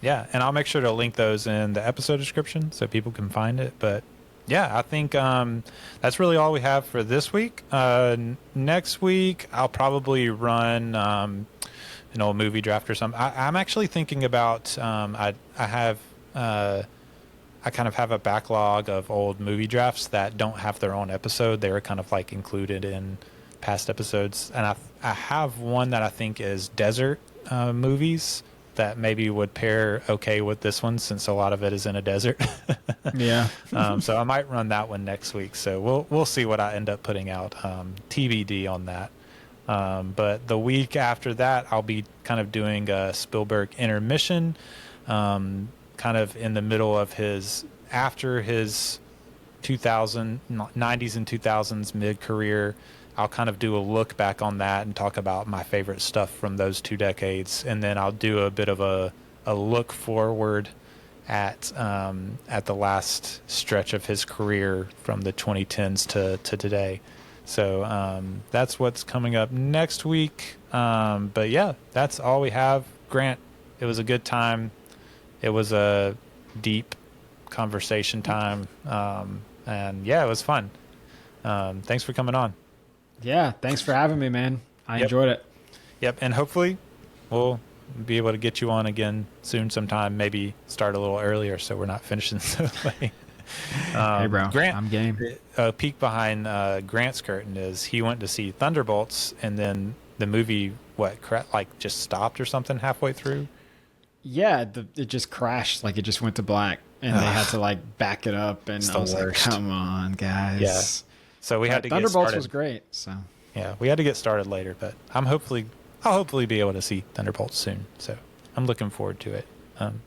Yeah, and I'll make sure to link those in the episode description so people can find it. But yeah, I think that's really all we have for this week. Next week, I'll probably run an old movie draft or something. I'm actually thinking about I kind of have a backlog of old movie drafts that don't have their own episode. They were kind of like included in past episodes, and I have one that I think is desert movies that maybe would pair okay with this one since a lot of it is in a desert. Yeah. So I might run that one next week. So we'll see what I end up putting out. TBD on that. But the week after that, I'll be kind of doing a Spielberg intermission, kind of in the middle of after his 90s and 2000s mid-career. I'll kind of do a look back on that and talk about my favorite stuff from those 2 decades. And then I'll do a bit of a look forward at the last stretch of his career from the 2010s to today. So that's what's coming up next week. But yeah, that's all we have. Grant, it was a good time. It was a deep conversation time. And yeah, it was fun. Thanks for coming on. Yeah, thanks for having me, man. I enjoyed it. Yep, and hopefully we'll be able to get you on again soon sometime, maybe start a little earlier so we're not finishing so late. Hey, bro, Grant, I'm game. A peek behind Grant's curtain is he went to see Thunderbolts, and then the movie, just stopped or something halfway through? Yeah, it just crashed. Like, it just went to black, and they had to, like, back it up, and I was like, come on, guys. Yeah. So we had to Thunderbolts get started. was great, so. Yeah, we had to get started later, but I'll hopefully be able to see Thunderbolts soon. So I'm looking forward to it.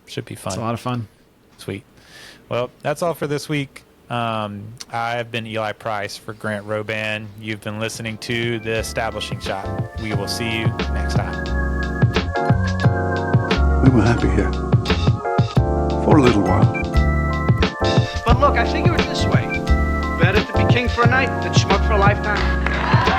Should be fun. It's a lot of fun. Sweet. Well, that's all for this week. I've been Eli Price for Grant Roban. You've been listening to The Establishing Shot. We will see you next time. We were happy here. For a little while. But look, I figure it this way. Better to be king for a night than schmuck for a lifetime.